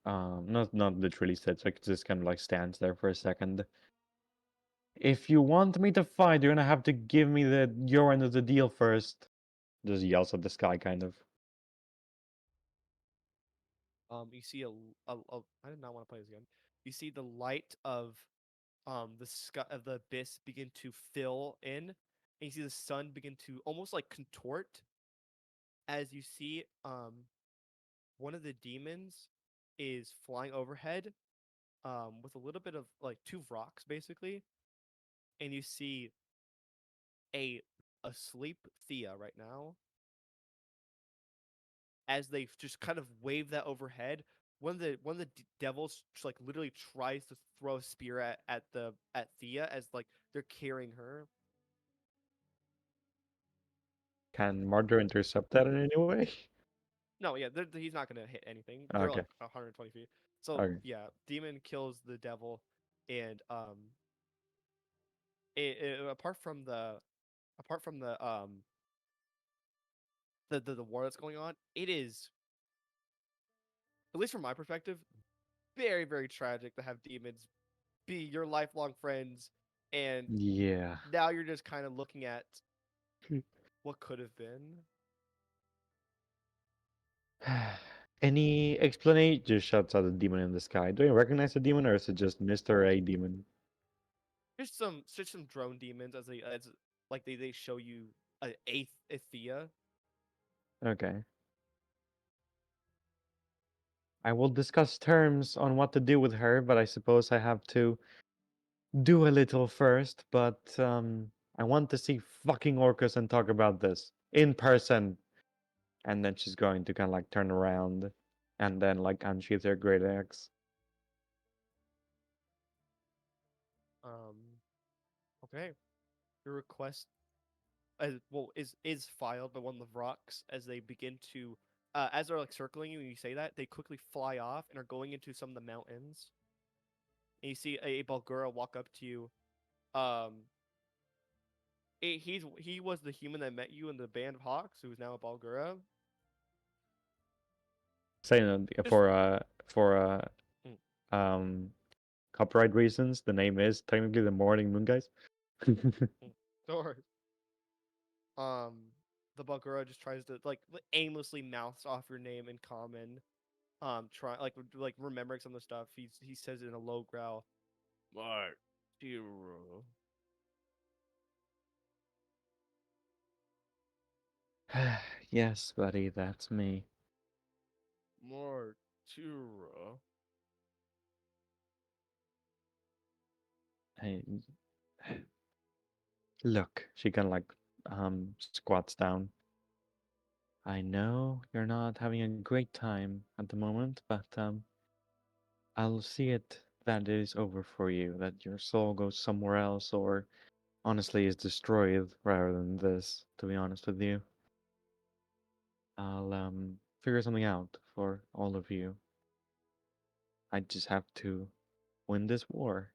not literally sits, like just kind of like stands there for a second. If you want me to fight, you're gonna have to give me your end of the deal first. Just yells at the sky, kind of. You see I did not want to play this again. You see the light of the sky of the abyss begin to fill in, and you see the sun begin to almost like contort as you see one of the demons is flying overhead with a little bit of like two rocks basically, and you see a asleep Thea right now as they just kind of wave that overhead. One of the devils just, like literally tries to throw a spear at Thea as like they're carrying her. Can Mardor intercept that in any way? No, yeah, he's not gonna hit anything. They're Okay. like 120 feet. So Okay. yeah, demon kills the devil, and apart from the war that's going on, it is, at least from my perspective, very, very tragic to have demons be your lifelong friends, and Yeah. now you're just kind of looking at what could have been. Any explanation? Just shouts out the demon in the sky. Do you recognize the demon, or is it just Mr. A demon? Just some drone demons as like they show you a Athea. Okay. I will discuss terms on what to do with her, but I suppose I have to do a little first. But I want to see fucking Orcus and talk about this in person. And then she's going to kind of like turn around and then like unsheath her great axe. Okay, your request is filed by one of the rocks as they begin to as they're like circling you and you say that, they quickly fly off and are going into some of the mountains. And you see a Bulgura walk up to you. Um, he was the human that met you in the band of hawks, who is now a Bulgura. Saying that Just for mm, um copyright reasons, the name is technically the Morning Moon Guys. Sure. Um, the Bulgura just tries to like aimlessly mouths off your name in common. Try like remembering some of the stuff. He says it in a low growl. Martiro. Yes, buddy, that's me. Martiro. I, look, she kind of like squats down. I know you're not having a great time at the moment, but I'll see it that it is over for you, that your soul goes somewhere else, or honestly is destroyed rather than this, to be honest with you. I'll figure something out for all of you. I just have to win this war.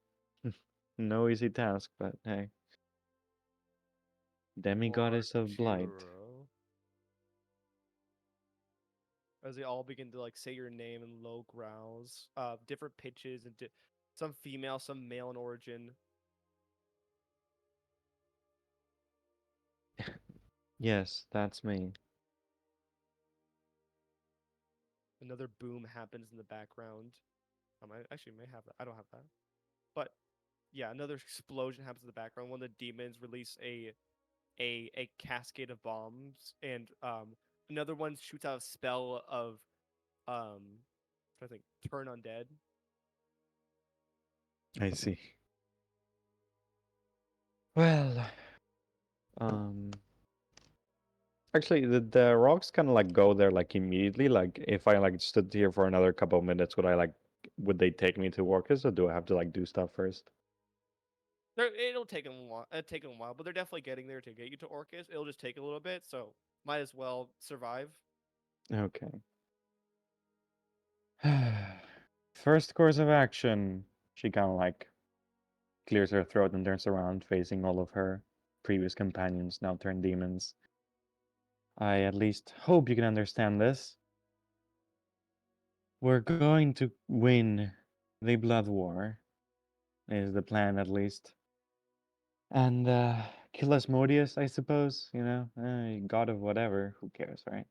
No easy task, but hey. Demigoddess of Blight. Martiro. As they all begin to like say your name in low growls, different pitches and some female, some male in origin. Yes, that's me. Another boom happens in the background. I actually may have that. I don't have that. But yeah, another explosion happens in the background. One of the demons release a cascade of bombs, and another one shoots out a spell of I think turn undead. I see. Well, um, actually, the rocks kind of like go there like immediately. Like, if I like stood here for another couple of minutes, would they take me to Orcus, or do I have to like do stuff first? It'll take them a while. Take them a while, but they're definitely getting there to get you to Orcus. It'll just take a little bit, so might as well survive. Okay. First course of action. She kind of like clears her throat and turns around, facing all of her previous companions, now turned demons. I at least hope you can understand this. We're going to win the Blood War, is the plan at least. And kill Asmodeus, I suppose, god of whatever, who cares, right?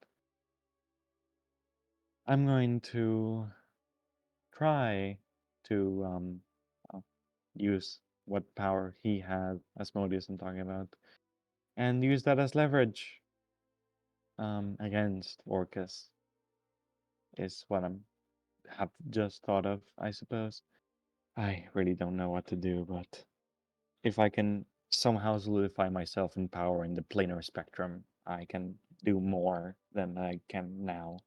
I'm going to try to use what power he had, Asmodeus I'm talking about, and use that as leverage against Orcus, is what have just thought of, I suppose. I really don't know what to do, but if I can somehow solidify myself in power in the planar spectrum, I can do more than I can now.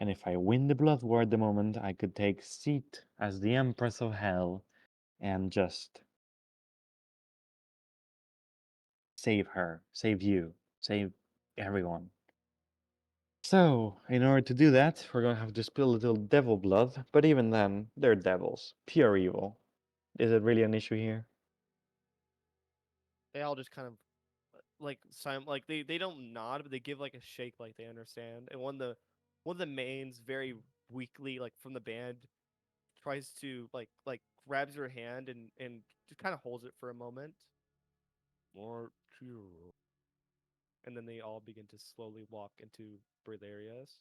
And if I win the Blood War at the moment, I could take seat as the Empress of Hell and just save her, save you, save everyone. So, in order to do that, we're gonna have to spill a little devil blood, but even then, they're devils, pure evil. Is it really an issue here? They all just kind of like they don't nod, but they give like a shake, like they understand. And one of the mains very weakly, like from the band, tries to like grabs your hand and just kind of holds it for a moment. More true. And then they all begin to slowly walk into breathe areas.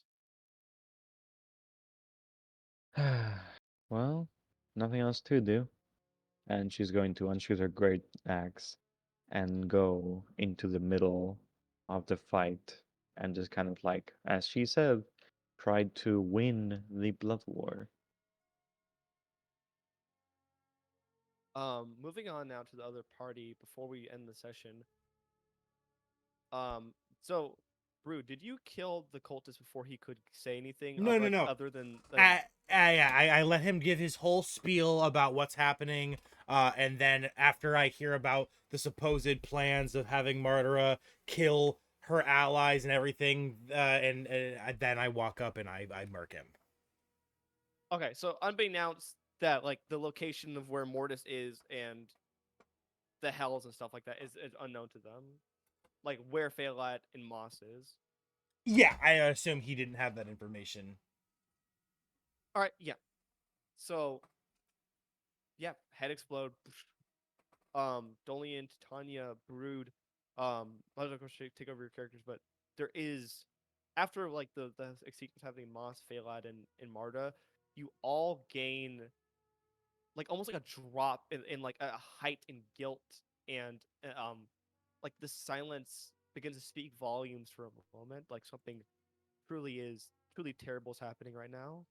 Well, nothing else to do. And she's going to unshoot her great axe and go into the middle of the fight and just kind of like, as she said, try to win the blood war. Moving on now to the other party before we end the session. Um, so Brew, did you kill the cultist before he could say anything? No, no, no. Other than I let him give his whole spiel about what's happening, and then after I hear about the supposed plans of having Martyra kill her allies and everything, and then I walk up and I murk him. Okay, so unbeknownst that like the location of where Mortis is and the hells and stuff like that is unknown to them, like where Phalat and Moss is. Yeah, I assume he didn't have that information. All right, yeah. So, yeah, head explode. Dolian, Titania, Brood. I was going to take over your characters, but there is after like the sequence happening, Moss, Phalat, and Marta, you all gain like almost like a drop in like a height and guilt and like the silence begins to speak volumes for a moment, like something truly terrible is happening right now.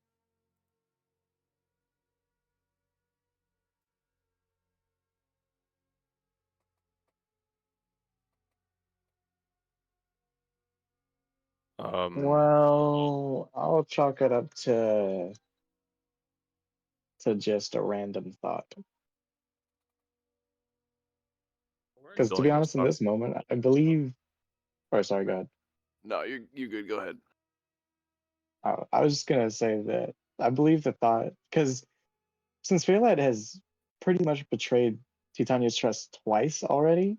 Well, I'll chalk it up to just a random thought. Because to be Dolian was honest, in this moment, I believe. Or sorry, go ahead. No, you good. Go ahead. I was just gonna say that I believe the thought, because since Phaelad has pretty much betrayed Titania's trust twice already,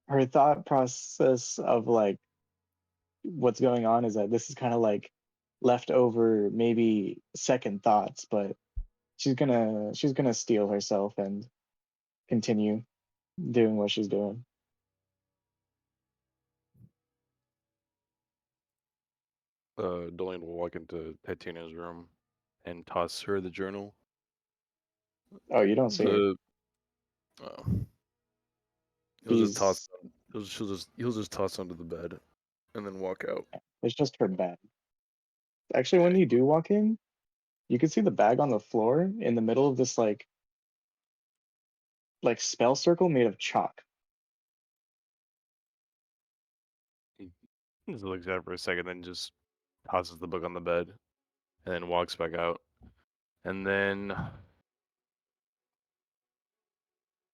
her thought process of like what's going on is that this is kind of like leftover, maybe second thoughts, but she's gonna steel herself and continue doing what she's doing. Dolian will walk into Titania's room and toss her the journal. Oh, you don't see it. The oh, he'll just toss. He's He'll just toss under the bed, and then walk out. It's just her bag. Actually, when Yeah, you do walk in, you can see the bag on the floor in the middle of this like spell circle made of chalk. he just looks at it for a second, then just tosses the book on the bed, and then walks back out. And then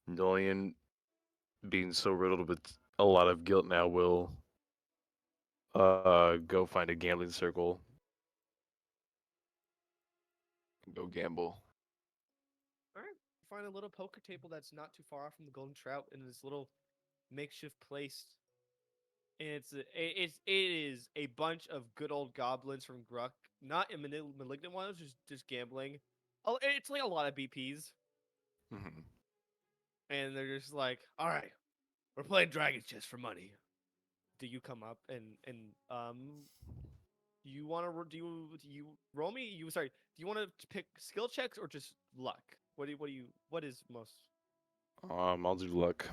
Dolian, being so riddled with a lot of guilt now, will go find a gambling circle. Go gamble. All right, find a little poker table that's not too far off from the Golden Trout in this little makeshift place. And it is a bunch of good old goblins from Gruck, not a malignant ones, just gambling. Oh, it's like a lot of BPs, Mm-hmm. and they're just like, all right, we're playing Dragon Chess for money. Do you come up and you want to do you roll me? You sorry? Do you want to pick skill checks or just luck? What is most? I'll do luck.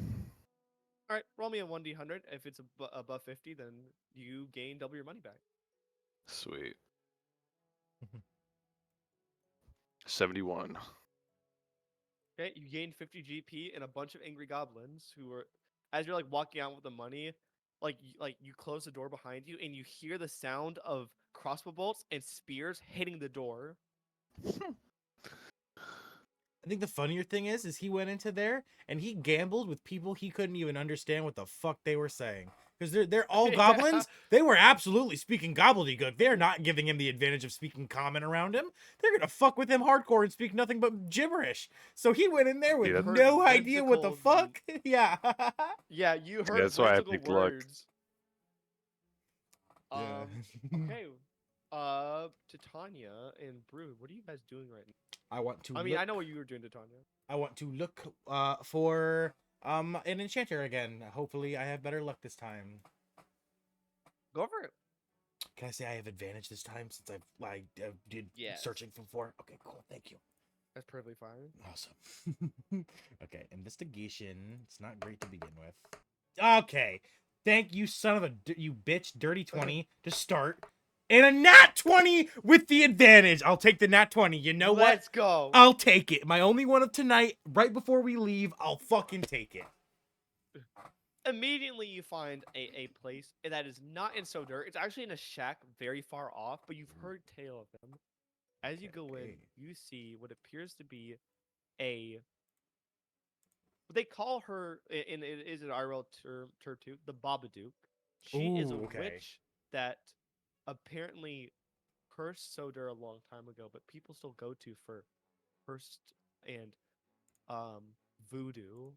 All right, roll me a 1d100. If it's above 50, then you gain double your money back. Sweet. 71. Okay, you gain 50 GP and a bunch of angry goblins who are, as you're like walking out with the money, like you close the door behind you and you hear the sound of crossbow bolts and spears hitting the door. I think the funnier thing is he went into there and he gambled with people he couldn't even understand what the fuck they were saying. because they're all Yeah. goblins. They were absolutely speaking gobbledygook. They're not giving him the advantage of speaking common around him. They're gonna fuck with him hardcore and speak nothing but gibberish. So he went in there with Yeah, that's- no idea what the whimsical- fuck. Yeah. Yeah, you heard that's why I whimsical picked luck. words. Yeah. Okay. Titania and Brood, what are you guys doing right now? I want to. I mean, I look- know what you were doing, Titania. I want to look for an enchanter again. Hopefully, I have better luck this time. Go for it. Can I say I have advantage this time since I did Yes. searching from before? Okay, cool. Thank you. That's perfectly fine. Awesome. Okay, investigation. It's not great to begin with. Okay, thank you, son of a you bitch. Dirty 20 to start, and a nat 20 with the advantage. I'll take the nat 20. You know what? Let's go. I'll take it. My only one of tonight. Right before we leave, I'll fucking take it. Immediately, you find a place that is not in Sodur. It's actually in a shack very far off, but you've heard tale of them. As you go in, Okay. you see what appears to be what they call her in it is an IRL term too, the Babadook. She is a Ooh, okay. witch that apparently cursed Sodur a long time ago, but people still go to for cursed and voodoo.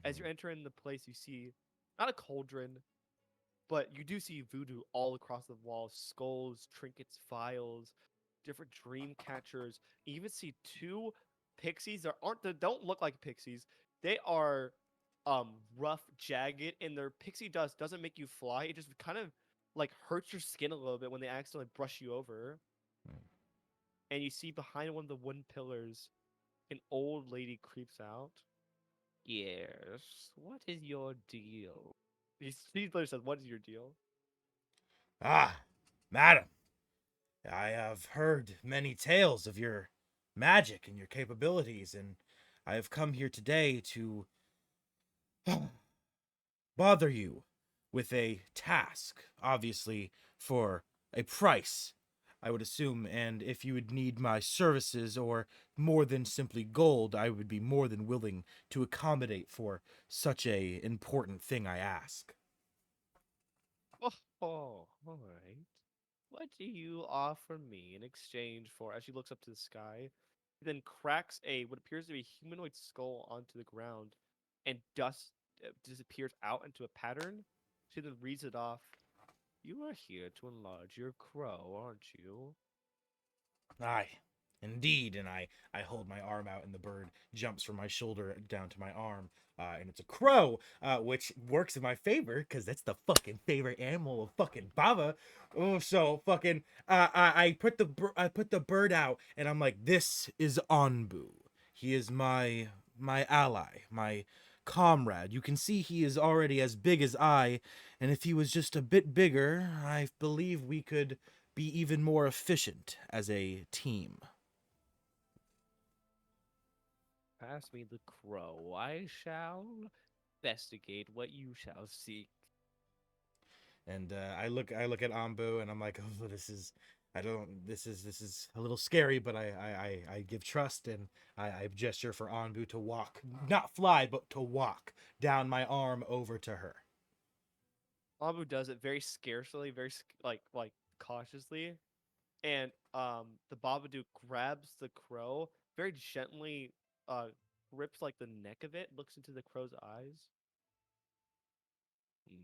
As you're entering the place, you see not a cauldron, but you do see voodoo all across the walls: skulls, trinkets, vials, different dream catchers. You even see two pixies that don't look like pixies. They are rough, jagged, and their pixie dust doesn't make you fly. It just kind of like hurts your skin a little bit when they accidentally brush you over. And you see behind one of the wooden pillars, an old lady creeps out. Yes, what is your deal? He literally says, "What is your deal?" Ah, madam, I have heard many tales of your magic and your capabilities, and I have come here today to bother you with a task, obviously for a price, I would assume, and if you would need my services or more than simply gold, I would be more than willing to accommodate for such a important thing I ask. Oh, all right. What do you offer me in exchange for? As she looks up to the sky, he then cracks what appears to be a humanoid skull onto the ground, and dust disappears out into a pattern. She then reads it off. You are here to enlarge your crow, aren't you? Aye, indeed. And I hold my arm out, and the bird jumps from my shoulder down to my arm. And it's a crow, which works in my favor because that's the fucking favorite animal of fucking Baba. Oh, so fucking, I put the bird out, and I'm like, this is Anbu. He is my ally, my comrade. You can see he is already as big as I, and if he was just a bit bigger, I believe we could be even more efficient as a team. Pass me the crow. I shall investigate what you shall seek. And I look at Ambu, and I'm like, oh, this is a little scary, but I give trust, and I gesture for Anbu to walk, not fly, but to walk down my arm over to her. Abu does it very scarcely, very like cautiously, and the Babadook grabs the crow very gently, grips like the neck of it, looks into the crow's eyes. "Hmm.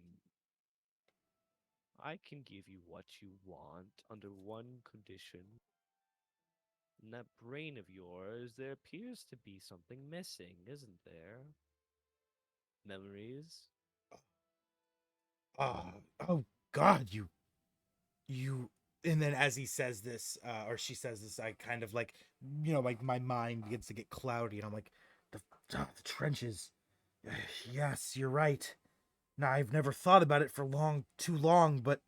I can give you what you want under one condition. In that brain of yours, there appears to be something missing, isn't there? Memories? Oh God, you. And then as he says this, or she says this, I kind of like, like my mind begins to get cloudy, and I'm like, the trenches. Yes, you're right. Now, I've never thought about it for too long, but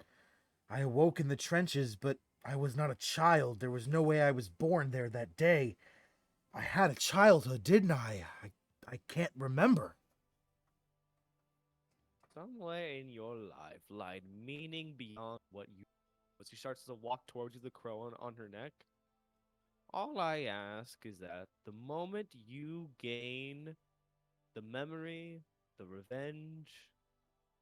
I awoke in the trenches, but I was not a child. There was no way I was born there that day. I had a childhood, didn't I? I can't remember. Somewhere in your life lied meaning beyond what you. As she starts to walk towards you, the crow on her neck. All I ask is that the moment you gain the memory, the revenge,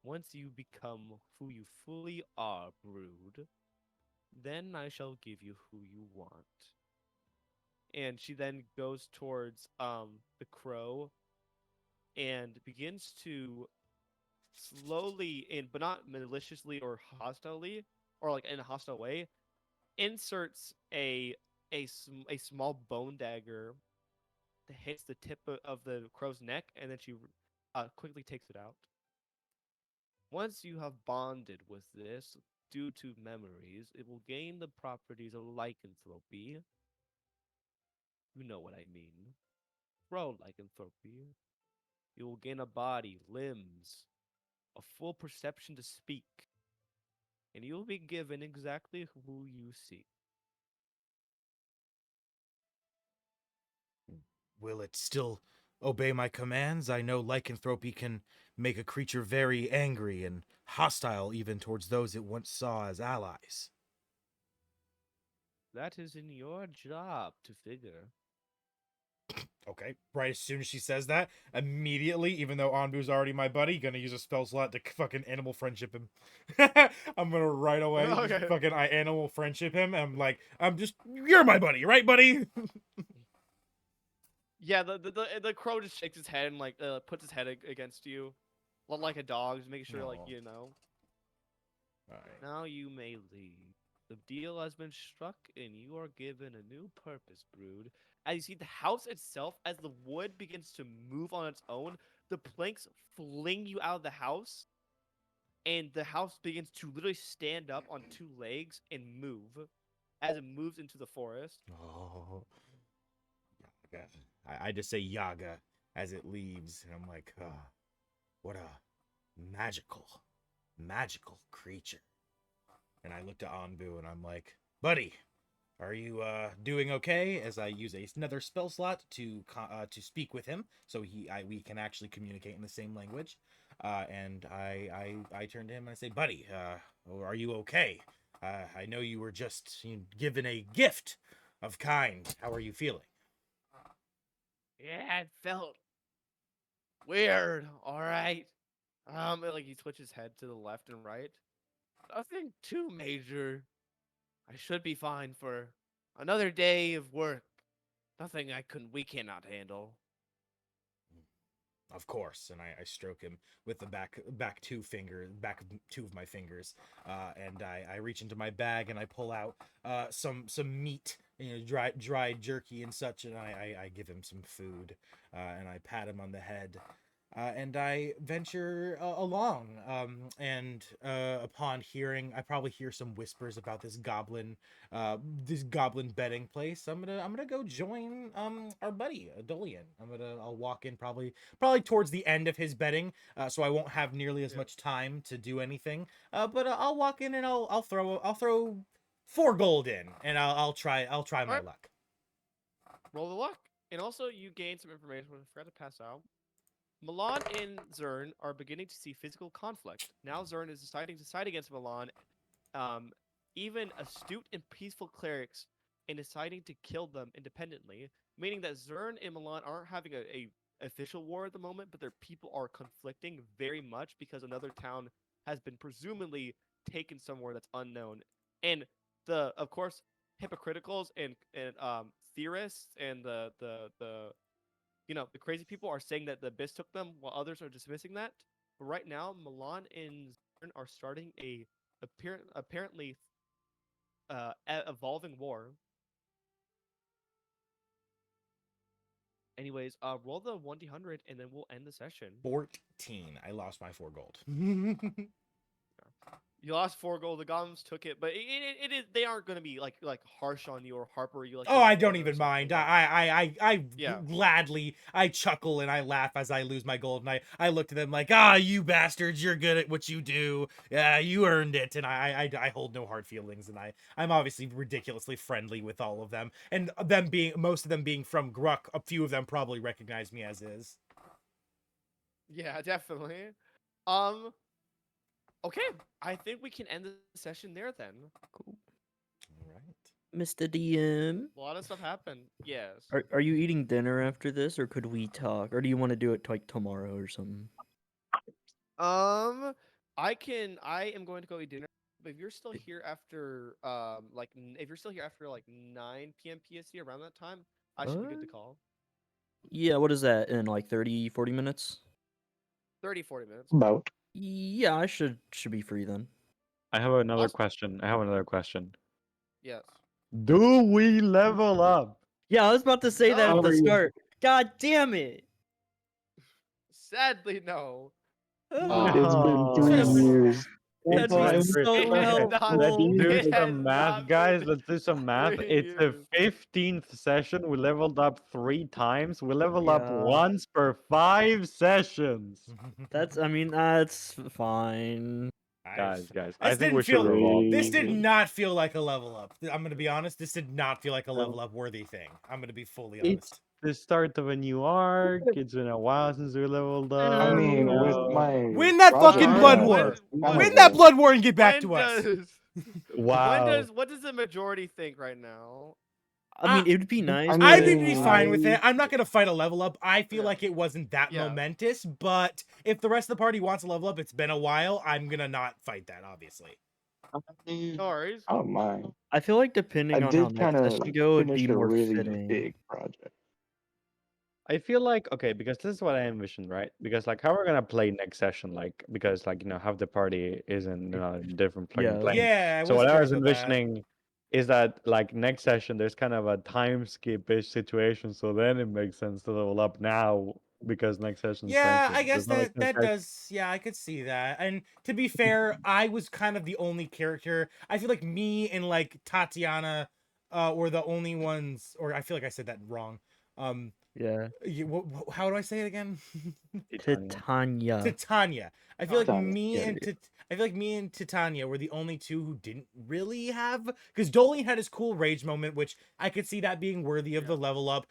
Once you become who you fully are, brood, then I shall give you who you want. And she then goes towards the crow and begins to slowly and but not maliciously or hostilely or like in a hostile way inserts a small bone dagger that hits the tip of the crow's neck, and then she quickly takes it out. Once you have bonded with this due to memories, it will gain the properties of lycanthropy. You know what I mean. Crow lycanthropy. You will gain a body, limbs, a full perception to speak, and you will be given exactly who you seek. Will it still obey my commands? I know lycanthropy can make a creature very angry and hostile even towards those it once saw as allies. That is in your job to figure. Okay, right as soon as she says that, immediately, even though Anbu's already my buddy, gonna use a spell slot to fucking animal friendship him. I'm gonna right away Okay. fucking animal friendship him. You're my buddy, right, buddy? Yeah, the crow just shakes his head and like puts his head against you, like a dog, just making sure like Aw. you know. Alright. Now you may leave. The deal has been struck, and you are given a new purpose, brood. As you see the house itself, as the wood begins to move on its own, the planks fling you out of the house, and the house begins to literally stand up on two legs and move as it moves into the forest. Oh, Yaga. I just say Yaga as it leaves, and I'm like, what a magical creature. And I looked at Anbu and I'm like, buddy, are you doing okay? As I use another spell slot to speak with him, so we can actually communicate in the same language. And I turn to him and I say, buddy, are you okay? I know you were just given a gift of kind. How are you feeling? Yeah, it felt weird. All right. Like he twitches head to the left and right. Nothing too major. I should be fine for another day of work. Nothing we cannot handle. Of course, and I stroke him with the back of two of my fingers, and I reach into my bag and I pull out some meat, dried jerky and such, and I give him some food, and I pat him on the head, and I venture along, and upon hearing, I probably hear some whispers about this goblin bedding place. I'm gonna go join our buddy Dolian. I'll walk in probably towards the end of his bedding, so I won't have nearly as much time to do anything. But I'll walk in and I'll throw 4 gold in, and I'll try my Alright. luck. Roll the luck. And also, you gain some information I forgot to pass out. Milan and Zern are beginning to see physical conflict. Now Zern is deciding to side against Milan. Even astute and peaceful clerics and deciding to kill them independently, meaning that Zern and Milan aren't having a official war at the moment, but their people are conflicting very much because another town has been presumably taken somewhere that's unknown. And of course, hypocriticals and theorists and the crazy people are saying that the Abyss took them, while others are dismissing that. But right now, Milan and Zern are starting a apparently evolving war. Anyways, roll the 1d100 and then we'll end the session. 14. I lost my 4 gold. You lost 4 gold. The goblins took it, but it is they aren't gonna be like harsh on you or harper you like. Oh, they I were don't or even something. mind. Like, I Yeah. gladly chuckle and I laugh as I lose my gold, and I look to them like, you bastards, you're good at what you do. Yeah, you earned it, and I hold no hard feelings, and I'm obviously ridiculously friendly with all of them, and most of them being from Gruck, a few of them probably recognize me as is. Yeah, definitely. Okay, I think we can end the session there then. Cool. All right. Mr. DM, A lot of stuff happened. Yes. are you eating dinner after this, or could we talk, or do you want to do it like tomorrow or something? I am going to go eat dinner. But if you're still here after if you're still here after like 9 p.m. PST around that time, I should be good to call. Yeah, what is that in like 30, 40 minutes? 30, 40 minutes. About. Yeah, I should be free then. I have another Awesome. question. I have another question. Yes. Do we level up? Yeah, I was about to say that at No. the start. God damn it! Sadly, no. It's been No. 3 Just- years. That'd be It's so It has okay. not- Let's helpful. do It has some math, not guys. been Let's do some math. 3 It's the years. 15th session. We leveled up 3 times. We level up Yeah. once per 5 sessions. I mean, that's fine. Guys, This I think didn't we should feel- revolve. This did not feel like a level up. I'm gonna be honest. This did not feel like a No. level up worthy thing. I'm gonna be fully It's honest. the start of a new arc. It's been a while since we leveled up. I mean, you with know. my Win that project fucking I blood have, war. it's kind Win of that a- blood war and get back When to us. Wow. What does the majority think right now? I mean, it would be nice. I I'd mean, be fine with it. I- I'm not gonna fight a level up. I feel Yeah. like it wasn't that Yeah. momentous, but if the rest of the party wants a level up, it's been a while. I'm gonna not fight that, obviously. No worries. I don't mind. I feel like depending I on how did next kind of session go, it'd finish be a more really fitting. big project. I feel like okay, because this is what I envisioned, right? Because like how we're gonna play next session, like because like half the party is in a different fucking Yeah. plane. Yeah, So what I was curious about that. envisioning is that like next session there's kind of a time skip-ish situation, so then it makes sense to level up now because next session's Yeah, tension. I guess Does that make that sense, guys? does. Yeah, I could see that. And to be fair, I was kind of the only character. I feel like me and like Tatiana were the only ones, or I feel like I said that wrong. Yeah. How do I say it again? Titania. Titania. Titania. I feel like Titania. me Yeah, and yeah. I feel like me and Titania were the only two who didn't really have, because Dolian had his cool rage moment, which I could see that being worthy of the level up.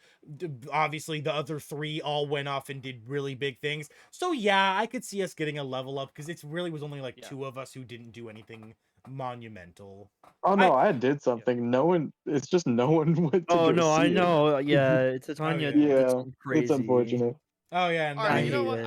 Obviously, the other three all went off and did really big things. So yeah, I could see us getting a level up because it really was only like Yeah. two of us who didn't do anything monumental. Oh no, I did something. No one. It's just no one went to Oh go no, I see it. know. Yeah, Titania did Yeah, something crazy. it's unfortunate. Oh yeah, and All right, I you know hate what? it.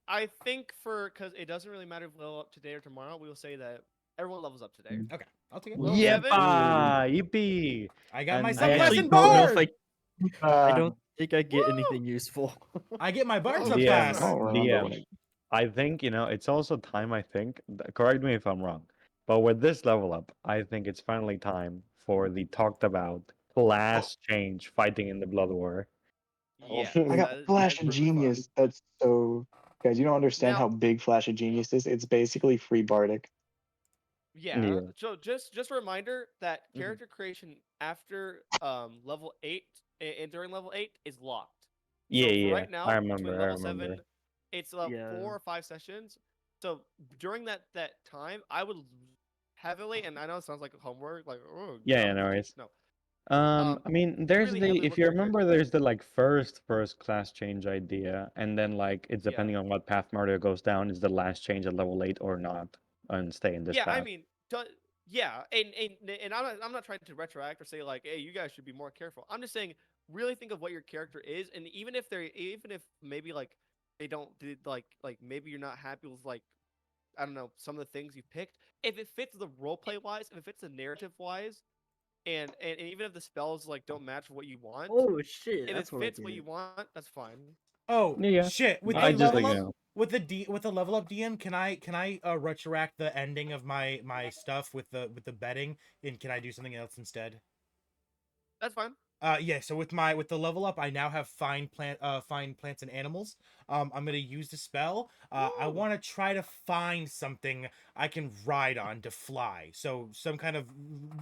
I think because it doesn't really matter if we level up today or tomorrow, we will say that everyone levels up today. okay, I'll take it. Well, Yeah, Kevin? yippee! I got And myself I I lesson actually don't know if board. I don't think I get Woo! anything useful. I get my bard Oh, subclass. yeah. I don't remember when DM. it. I think it's also time. I think. Correct me if I'm wrong, but with this level up, I think it's finally time for the talked about class change fighting in the Blood War. Yeah. I got Flash of Genius. That's so. Guys, you don't understand Now- how big Flash of Genius is. It's basically free Bardic. Yeah. Yeah. So just a reminder that Mhm. character creation after level 8 and during level 8 is locked. Yeah, So for yeah. right now, I between remember. I level remember. 7, it's about Yeah. 4 or 5 sessions. So during that time, I would heavily, and I know it sounds like homework, like oh Yeah, God, no worries. no. I mean, there's really the heavily if work you on your remember, character there's the like first class change idea, and then like it's Yeah. depending on what path Mario goes down, is the last change at level 8 or not, and stay in this Yeah, path. I mean, yeah, and I'm not trying to retroact or say like, hey, you guys should be more careful. I'm just saying, really think of what your character is, and even if maybe like they don't do like maybe you're not happy with like I don't know some of the things you picked. If it fits the roleplay wise, if it fits the narrative wise, and even if the spells like don't match what you want, Oh shit, if that's it what I fits what did. you want, that's fine. Oh Yeah. shit! With I the just level like, up, with the level up DM, can I retroact the ending of my stuff with the betting, and can I do something else instead? That's fine. Yeah. So with the level up, I now have find plants and animals. I'm gonna use the spell. I Ooh. want to try to find something I can ride on to fly. So some kind of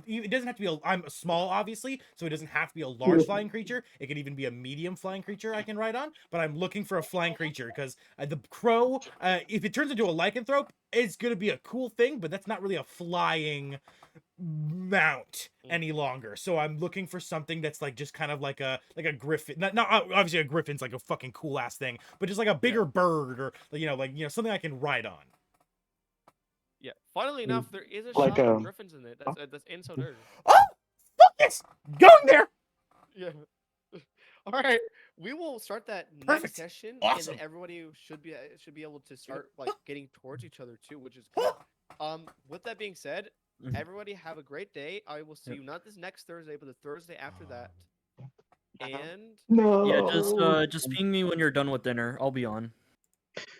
it doesn't have to be I'm small, obviously, so it doesn't have to be a large flying creature. It could even be a medium flying creature I can ride on. But I'm looking for a flying creature because the crow, if it turns into a lycanthrope, it's gonna be a cool thing, but that's not really a flying mount any longer. So I'm looking for something that's like just kind of like a griffin. Not obviously a griffin's like a fucking cool ass thing, but just like a bigger bird or something I can ride on. Yeah. Funnily enough, there is a Like, shop with griffins in it. That's in Soder. Oh, fuck yes, going there. Yeah. All right, we will start that Perfect. next session, and Awesome. then everybody should be able to start like getting towards each other too, which is good. With that being said, Mhm. everybody have a great day. I will see Yep. you not this next Thursday, but the Thursday after that. And Yeah, No. just ping me when you're done with dinner. I'll be on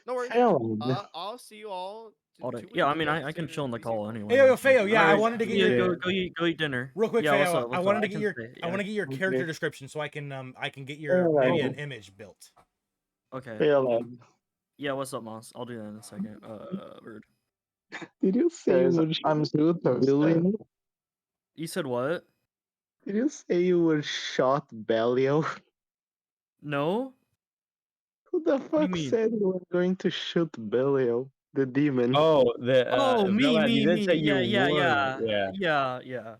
no worries. Failed. I'll see you all in all day. 2 Yeah, I weeks. mean, I'll I can see chill in the you all. call Hey, anyway. yo, Feo, yeah, I Alright, wanted to get yeah, your go eat dinner. real quick, Yeah, what's Feo. up? I What's wanted up? to I get can your say, I want to yeah. get your Okay. character description so I can get your Failed. maybe an image built. Okay. Failed. Yeah, what's up, Moss? I'll do that in a second. Rude. Did you say you Guys, would I'm shoot so sad. Billion? You said what? Did you say you would shot Bellio? No? Who the do you fuck mean? said you were going to shoot Bellio, the demon? Oh, the Oh, Velad, you did say you Yeah, yeah, would. yeah. Yeah.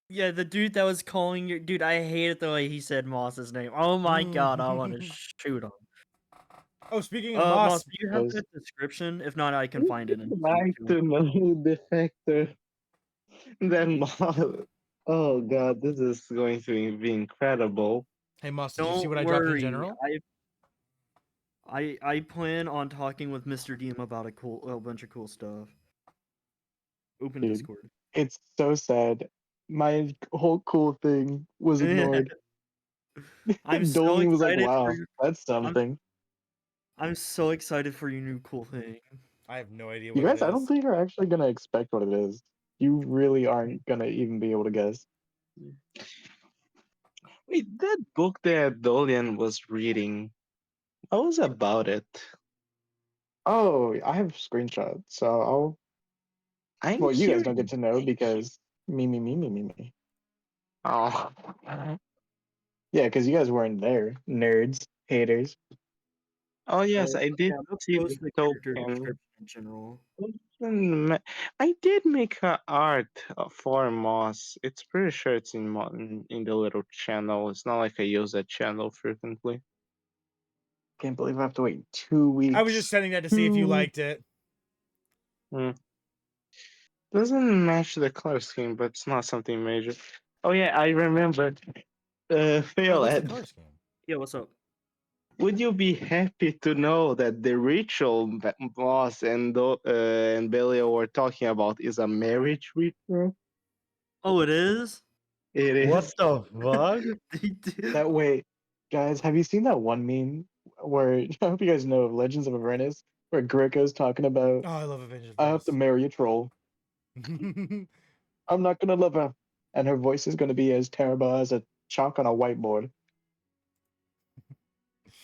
Yeah, the dude that was calling your dude, I hated the way he said Moss's name. Oh my god, I want to shoot him. Oh, speaking of Moss, Moss, do you have Guys, that description? If not, I can Would find it in you like YouTube. to know the factor that Oh god, this is going to be incredible. hey Moss, did you see Don't what I dropped in worry. general? I plan on talking with Mr. Deem about a bunch of cool stuff. Open dude, Discord. it's so sad. My whole cool thing was ignored. I'm so Dolian was like, excited for wow, you. that's something. I'm so excited for your new cool thing. I have no idea You what guys, it I don't is. think are actually gonna expect what it is. You really aren't gonna even be able to guess. Wait, that book that Dolian was reading, what was about it? Oh, I have screenshots, so I'll. I'm Well, you guys don't get curious. to know because me. Oh. Yeah, because you guys weren't there, nerds, haters. Oh yes, I did Yeah, let's see post the the character token. description in general. I did make a art for Moss. It's pretty sure it's in the little channel. It's not like I use that channel frequently. Can't believe I have to wait 2 weeks. I was just sending that to see if you liked it. Hmm. Doesn't match the color scheme, but it's not something major. Oh yeah, I remembered. Wait, what's the Phelan, color scheme? Yeah, what's up? would you be happy to know that the ritual that Moss and Belial were talking about is a marriage ritual? Oh, it is? It is. What the fuck? They did. That way, guys, have you seen that one meme where I hope you guys know of Legends of Avernus, where Greco's talking about Oh, I love Avengers. I have to marry a troll. I'm not gonna love her, and her voice is gonna be as terrible as a chalk on a whiteboard.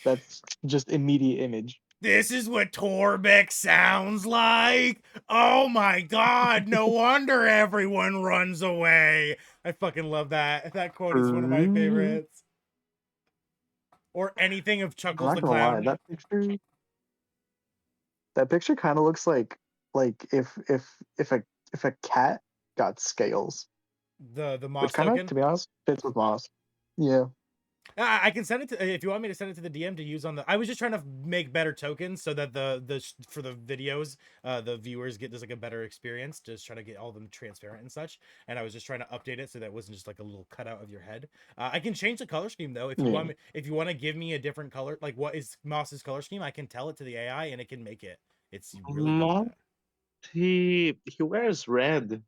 That's just immediate image. This is what Torbeck sounds like. Oh my god, no wonder everyone runs away. I fucking love that. That quote is one of my favorites. Or anything of I'm Chuckles not the gonna lie, Clown. that picture kind of looks like if a cat got scales, The which Moss kind of, token. to be honest, fits with Moss. Yeah. I can send it to if you want me to send it to the DM to use on the. I was just trying to make better tokens so that for the videos, the viewers get just like a better experience. Just trying to get all of them transparent and such. And I was just trying to update it so that it wasn't just like a little cutout of your head. I can change the color scheme though if you Yeah. want me. If you want to give me a different color, like what is Moss's color scheme, I can tell it to the AI and it can make it. It's really good at Moss, that. he wears red.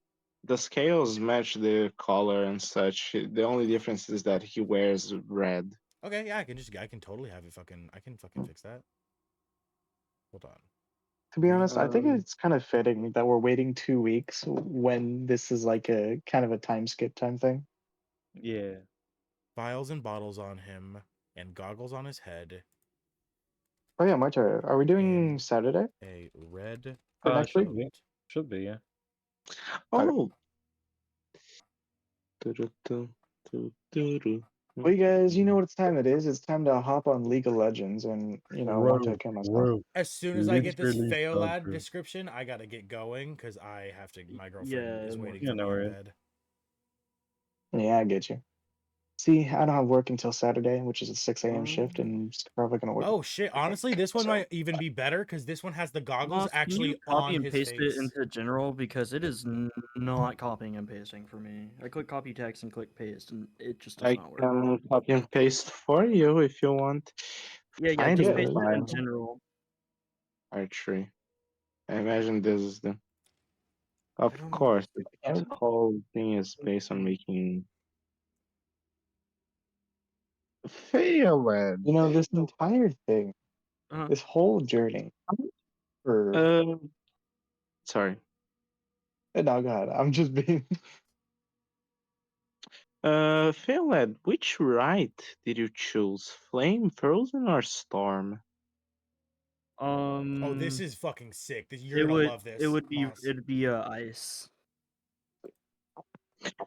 The scales match the color and such. The only difference is that he wears red. Okay, yeah, I can totally have it fucking. I can fucking fix that. Hold on. To be honest, I think Um, it's kind of fitting that we're waiting 2 weeks when this is like a kind of a time skip time thing. Yeah. Vials and bottles on him and goggles on his head. Oh yeah, my turn. Are we doing And Saturday a red for next week? Should be, yeah. oh. Well, you guys, you know what time it is. It's time to hop on League of Legends and, want to kill myself. As soon as I get this Literally so Pheolad true. description, I gotta get going because I have to. My girlfriend Yeah, is no waiting yeah, for me no in worries. bed. Yeah, I get you. See, I don't have work until Saturday, which is a 6 a.m. shift, and I'm just probably gonna work. Oh shit! Honestly, this one So- might even be better because this one has the goggles Moss, can you actually copy on and his paste it face. into general because it is not copying and pasting for me. I click copy text and click paste, and it just does I not work. can copy and paste for you if you want. Yeah, Find just the paste it in file. general. Archery. I imagine this is the. Of don't know. course, the whole thing is based on making. Failed. You know, this entire thing, Uh-huh. this whole journey, for Sorry. no, go ahead. I'm just being. Failed. Which rite did you choose? Flame, frozen, or storm? Oh, this is fucking sick. You're It gonna would love this. it would be Moss. it'd be ice.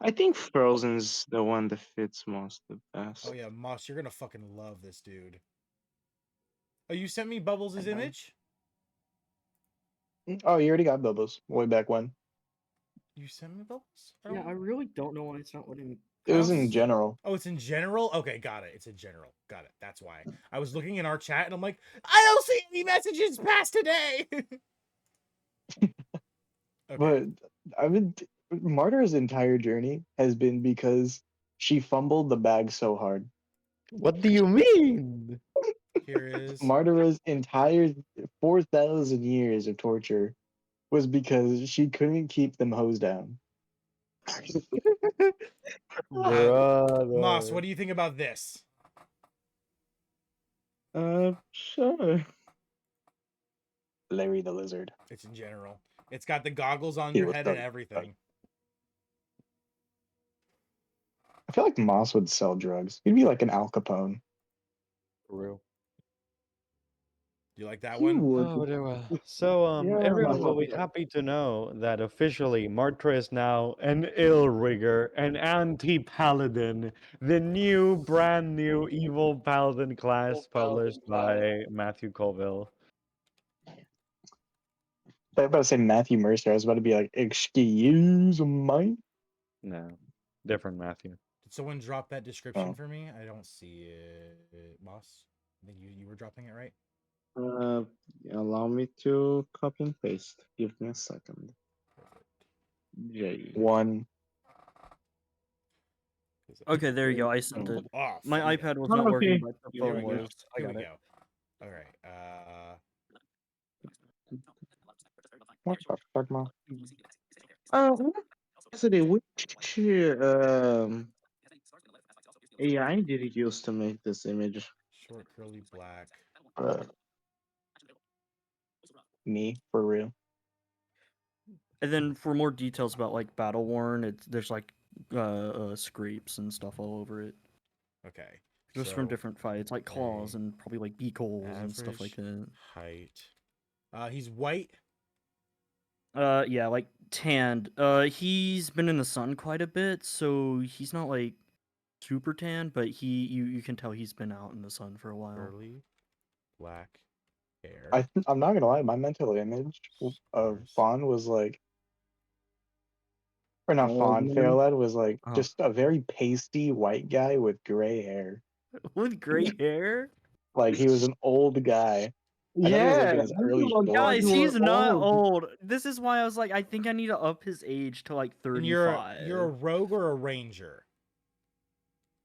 I think frozen's the one that fits most the best. Oh yeah, Moss, you're gonna fucking love this dude. Oh, you sent me Bubbles' image? Oh, you already got Bubbles way back when. You sent me Bubbles? Yeah, I really don't know why it's not letting me. It was in House? general. Oh, it's in general? Okay, got it. It's in general. Got it. That's why. I was looking in our chat and I'm like, I don't see any messages past today. Okay. But I've been Marta's entire journey has been because she fumbled the bag so hard. What do you mean? Here is Marta's entire 4,000 years of torture was because she couldn't keep them hose down. Moss, Brother. what do you think about this? Sure. Larry the Lizard. It's in general. It's got the goggles on He your was head so- and everything. I feel like Moss would sell drugs. He'd be like an Al Capone. For real. Do you like that He one? would. Oh, very well. So, Yeah, everyone no. will be happy to know that officially Martra is now an ill rigger, an anti-paladin, the new, brand new evil paladin class published by Matthew Colville. I was about to say Matthew Mercer. I was about to be like, excuse me. No, different Matthew. Did someone drop that description Oh. for me? I don't see it. Moss? I think you were dropping it, right? Allow me to copy and paste. Give me a second. J. One. Okay, there you go. I sent it. Oh, My sweet. iPad was Oh, not working, okay. but the Here phone we go. was. I Here got we it. go. All right. What the fuck, Moss? Yesterday, which AI did you use to make this image? Short curly black. Me, for real. And then for more details about like battle worn, there's like scrapes and stuff all over it, Okay. just from different fights, like claws and probably like beak holes and stuff like that. Height. He's white. Yeah, like tanned. He's been in the sun quite a bit, so he's not like super tan, but you can tell he's been out in the sun for a while. Curly black hair. I'm not gonna lie, my mental image of Fawn was like, or not Fawn, Fairlad was like Uh-huh. just a very pasty white guy with gray hair. With gray hair? Like he was an old guy. I thought he was like in his early Guys, 40s. he's not old. This is why I was like, I think I need to up his age to like And 35. you're a rogue or a ranger?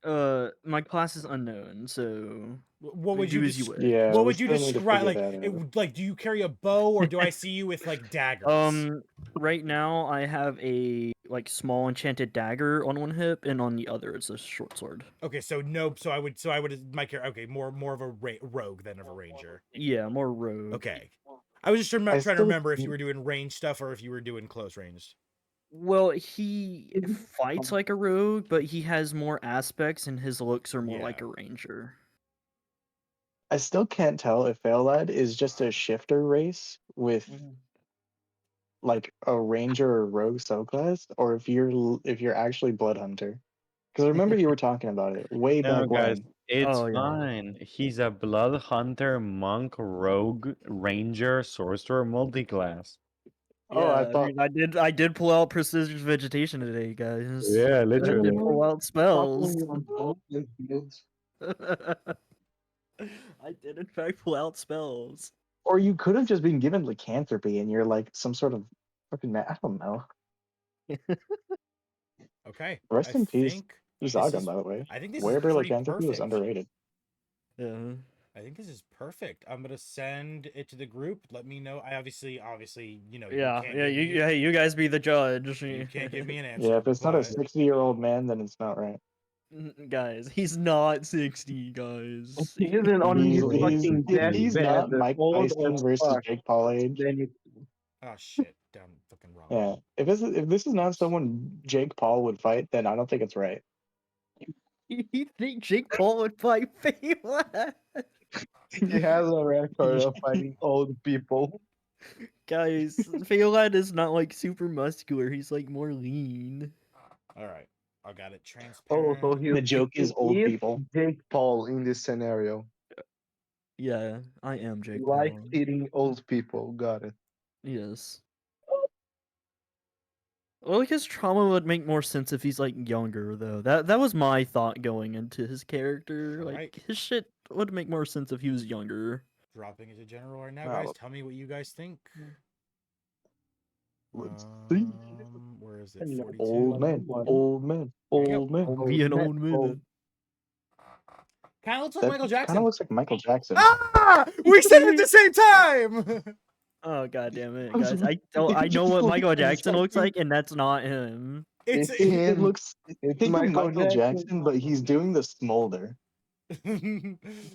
My class is unknown, so What would you do as you wish. Yeah. What we would you still need to describe? figure Like, that out. like, do you carry a bow or do I see you with like daggers? Right now I have a like small enchanted dagger on one hip, and on the other it's a short sword. Okay, so no, so I would my character. Okay, more of a rogue than of a ranger. Yeah, more rogue. Okay, I was just trying to still remember if you think- were doing range stuff or if you were doing close range. Well, he fights like a rogue, but he has more aspects, and his looks are more like Yeah. a ranger. I still can't tell if Fairlad is just a shifter race with like a ranger or rogue subclass, or if you're actually blood hunter. Because I remember you were talking about it way No, back guys, when. it's Oh, yeah. fine. He's a blood hunter, monk, rogue, ranger, sorcerer, multiclass. Oh, I Yeah, thought. I did pull out precision vegetation today, guys. Yeah, I did literally. pull out spells. I did in fact pull out spells. Or you could have just been given lycanthropy and you're like some sort of fucking I don't know. Okay. Rest I in peace, think this Zagan, is- by the way. I think this Wearable is pretty lycanthropy was perfect. underrated. Yeah. I think this is perfect. I'm gonna send it to the group. Let me know. I obviously, you know, Yeah, you can't yeah, give me, hey, you guys be the judge. you can't give me an answer. Yeah, if it's not a but 60-year-old man, then it's not right. Guys, he's not 60, guys. He isn't on his He's fucking if he's not deathbed, Mike old Tyson as versus fuck. Jake Paul age. Then you oh shit, down fucking wrong. Yeah, if this is not someone Jake Paul would fight, then I don't think it's right. You think Jake Paul would fight Feywild? he has a record of fighting old people. Guys, Feywild is not like super muscular. He's like more lean. All right, I got it Oh, transparent. so he The joke is old people. Jake Paul in this scenario. Yeah, I am Jake He likes Paul. eating old people. Got it. Yes. Well, like his trauma would make more sense if he's like younger, though. That was my thought going into his character. Like Alright. his shit would make more sense if he was younger. Dropping into general right now, Oh. guys. Tell me what you guys think. Let's see. Where is it? 42. Old man, old man, There you go. old man. Be an old man. Kind of looks like That Michael kind Jackson. of looks like Michael Jackson. Ah! We said it at the same time. Oh god damn it, I was guys! like, I know just what look Michael at his Jackson looks fucking- like, and that's not him. It's It's It him. looks. It's Think of Michael Michael Jackson. Jackson, but he's doing the smolder.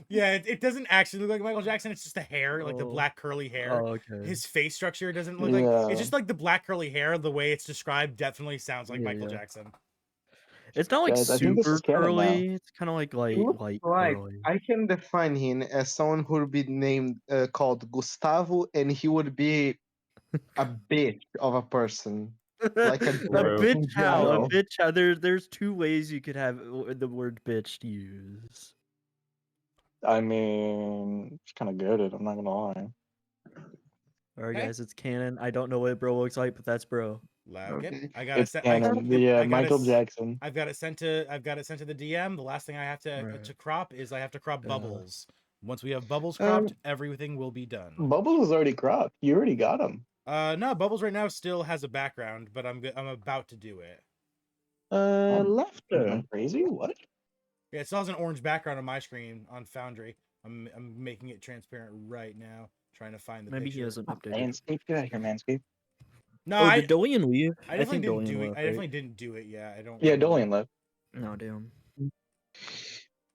yeah. It doesn't actually look like Michael Jackson. It's just the hair, like the Oh. black curly hair. Oh, okay. His face structure doesn't look like. Yeah. It's just like the black curly hair. The way it's described definitely sounds like Yeah, Michael yeah. Jackson. It's not like Guys, I think this super is canon now. curly. It's kind of like He looks light like curly. I can define him as someone who would be named called Gustavo, and he would be a bitch of a person. Like a A jerk bitch in how? A general. bitch how? There's two ways you could have the word bitch to use. I mean, it's kind of goaded. I'm not gonna lie. Alright, Okay. guys, it's canon. I don't know what bro looks like, but that's bro. Okay. Okay. I gotta It's set. canon. Michael Jackson. I've got it sent to the DM. The last thing I have to Right. crop is I have to crop Yeah. Bubbles. Once we have Bubbles Um, cropped, everything will be done. Bubbles was already cropped. You already got him. No, Bubbles right now still has a background, but I'm about to do it. Laughter. Crazy? What? Yeah, it still has an orange background on my screen on Foundry. I'm making it transparent right now, trying to find the Maybe picture. he hasn't updated. Manscaped? Get out of here, Manscaped. No, Oh, I did Dolian leave? I definitely think didn't Dolian do it. left, I right? definitely didn't do it. Yeah, I don't. Yeah, remember. Dolian left. No, damn.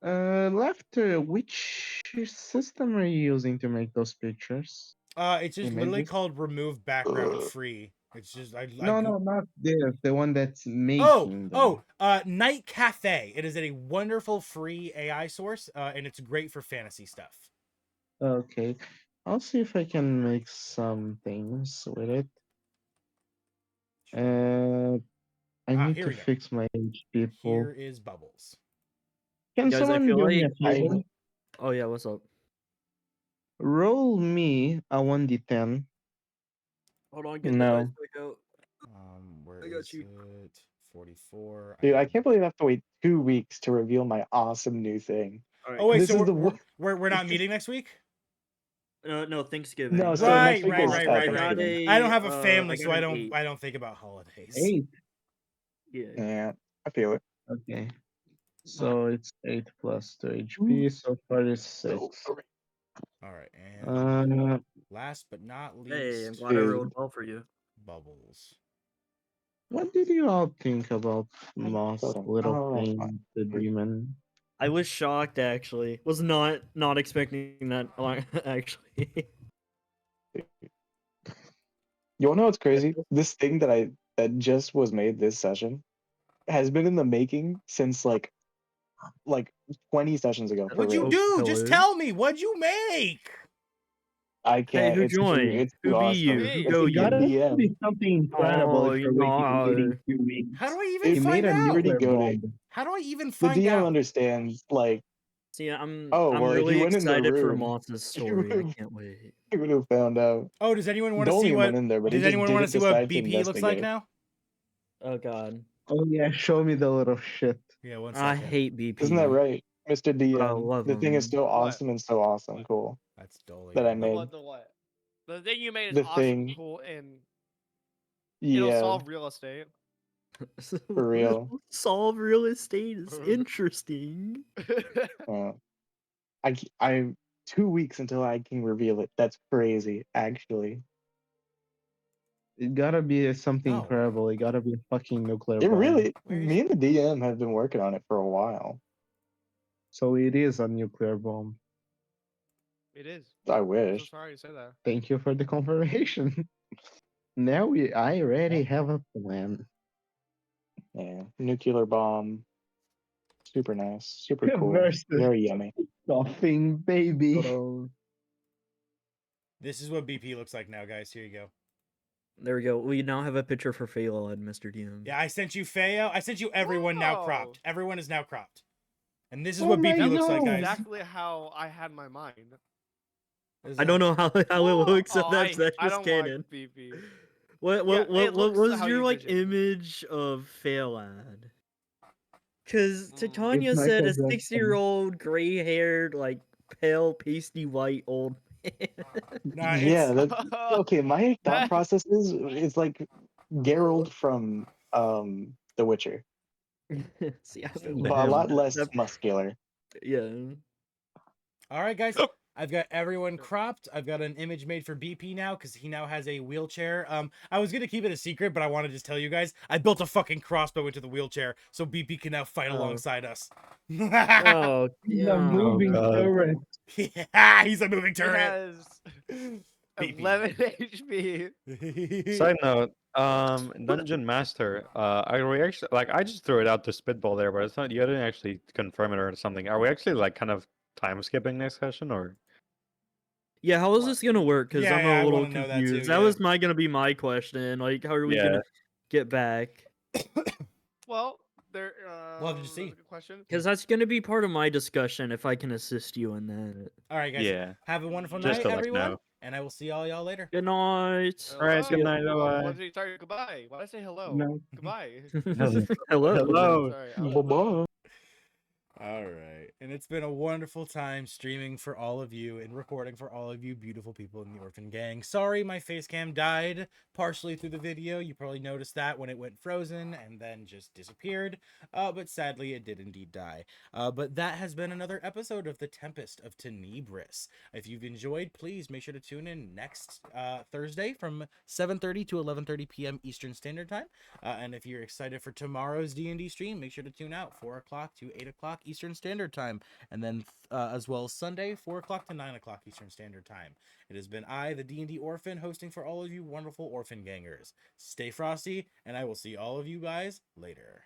Laughter. Which system are you using to make those pictures? It's just literally Images? called remove background free. It's just No, not this. The one that's making them. Night Cafe. It is a wonderful free AI source, and it's great for fantasy stuff. Okay. I'll see if I can make some things with it. I need here to we go. fix my HP pool. Here is Bubbles. Can Guys, I someone feel do me a like favor? Oh yeah, what's up? Roll me a 1d10. Hold on, get the dice back out. Where I got is you. it? 44. Dude, I can't believe I have to wait 2 weeks to reveal my awesome new thing. Oh wait, This so is the we're not meeting next week? No, Thanksgiving. No, so Right, next week right, is right, Thanksgiving. right. I don't have a family, so got I an don't 8. I don't think about holidays. 8. Yeah. Yeah, I feel it. Okay. So it's 8 plus 2 HP, so 46. All right, and Uh, last but not least, Hey, I'm glad I rolled well for you. Bubbles. what did you all think about Moss, Totem. Little Oh, Thing, the demon? I was shocked actually. Was not expecting that actually. You wanna know what's crazy? This thing that just was made this session has been in the making since like 20 sessions ago. For What'd you real. do? Just hello? tell me. What'd you make? I can't. who it's joined? Too, it's Who too be awesome. you? Hey, Who It's go a you? Gotta DM. be something incredible Oh, if you're waiting no. 2 weeks. How do I even It find made a out? nerdy They're goated. bomb. How do I even The find DM out? understands. Like See, I'm Oh, I'm well, if really you went in the excited for room, Moss's you story. I would can't wait. you would have found out. Oh, does anyone want to see Dolian what? went in there, but he Does just anyone want to didn't see what decide to BP looks like investigate. now? Oh God, Oh yeah, show me the little shit. Yeah, one I second. hate BP. Isn't that right, Mr. But I DM? love The thing is him. still What? awesome and so awesome cool That's that I Dolian. The made. what? The what? The thing you made is The awesome, thing, cool, and it'll yeah, solve real estate. for real. Solve real estate is interesting. I 2 weeks until I can reveal it. That's crazy, actually. It gotta be something Oh. incredible. It gotta be a fucking nuclear It bomb. really. Where is Me and the DM have been working on it for a while. So it is a nuclear bomb. It is. I I'm so wish. sorry you said that. Thank you for the confirmation. Now I already have a plan. Yeah, nuclear bomb. Super nice. Super cool. Versus Very yummy. stuffing, baby. Hold on. This is what BP looks like now, guys. Here you go. There we go. We now have a picture for Phalod, Mr. DM. Yeah, I sent you Feo. I sent you everyone now Whoa. cropped. Everyone is now cropped. And this is Oh what my BP looks like, God. guys. Exactly how I had in my mind. This is I don't know how it looks, so Oh, that's I just don't canon. like BP. What Yeah, it what looks was how your you like envision. image of Phalad? Because Mm. Titania It's said a Michael Jackson. 60-year-old gray-haired, like pale, pasty white old man. Nah, Yeah. it's Okay. My thought That- process is like Geralt from The Witcher, See, I've Damn. been but a lot that- less that- muscular. yeah. all right, guys. I've got everyone cropped. I've got an image made for BP now because he now has a wheelchair. I was gonna keep it a secret, but I want to just tell you guys I built a fucking crossbow into the wheelchair so BP can now fight Oh. alongside us. Oh, The yeah. moving God. turret. Yeah, he's a moving It turret. has BP. 11 HP. Side note, Dungeon Master, are we actually like I just threw it out to spitball there, but it's not. You didn't actually confirm it or something. Are we actually like kind of time skipping next session or? Yeah, how is What? this gonna work? Because Yeah, I'm yeah, I a little wanna know that too, confused. That yeah. was gonna be my question. Like, how are we Yeah. gonna get back? Well, there. We'll have to That's see. a good question. Because that's gonna be part of my discussion if I can assist you in that. All right, guys. Yeah. Have a wonderful Just night, to let you everyone. know. And I will see all y'all later. Good night. All right. Good Hello? night. Why Bye. did you sorry? Goodbye. Why did I say hello? No. Goodbye. Hello. Hello. Sorry. Bye-bye. All right. And it's been a wonderful time streaming for all of you and recording for all of you beautiful people in the Orphan Gang. Sorry, my face cam died partially through the video. You probably noticed that when it went frozen and then just disappeared. But sadly, it did indeed die. But that has been another episode of the Tempest of TENBRIS. If you've enjoyed, please make sure to tune in next Thursday from 7:30 to 11:30 p.m. Eastern Standard Time. And if you're excited for tomorrow's D&D stream, make sure to tune out 4 o'clock to 8 o'clock Eastern Standard Time. And then as well as Sunday, 4 o'clock to 9 o'clock Eastern Standard Time. It has been I, the D&D Orphan, hosting for all of you wonderful Orphan Gangers. Stay frosty, and I will see all of you guys later.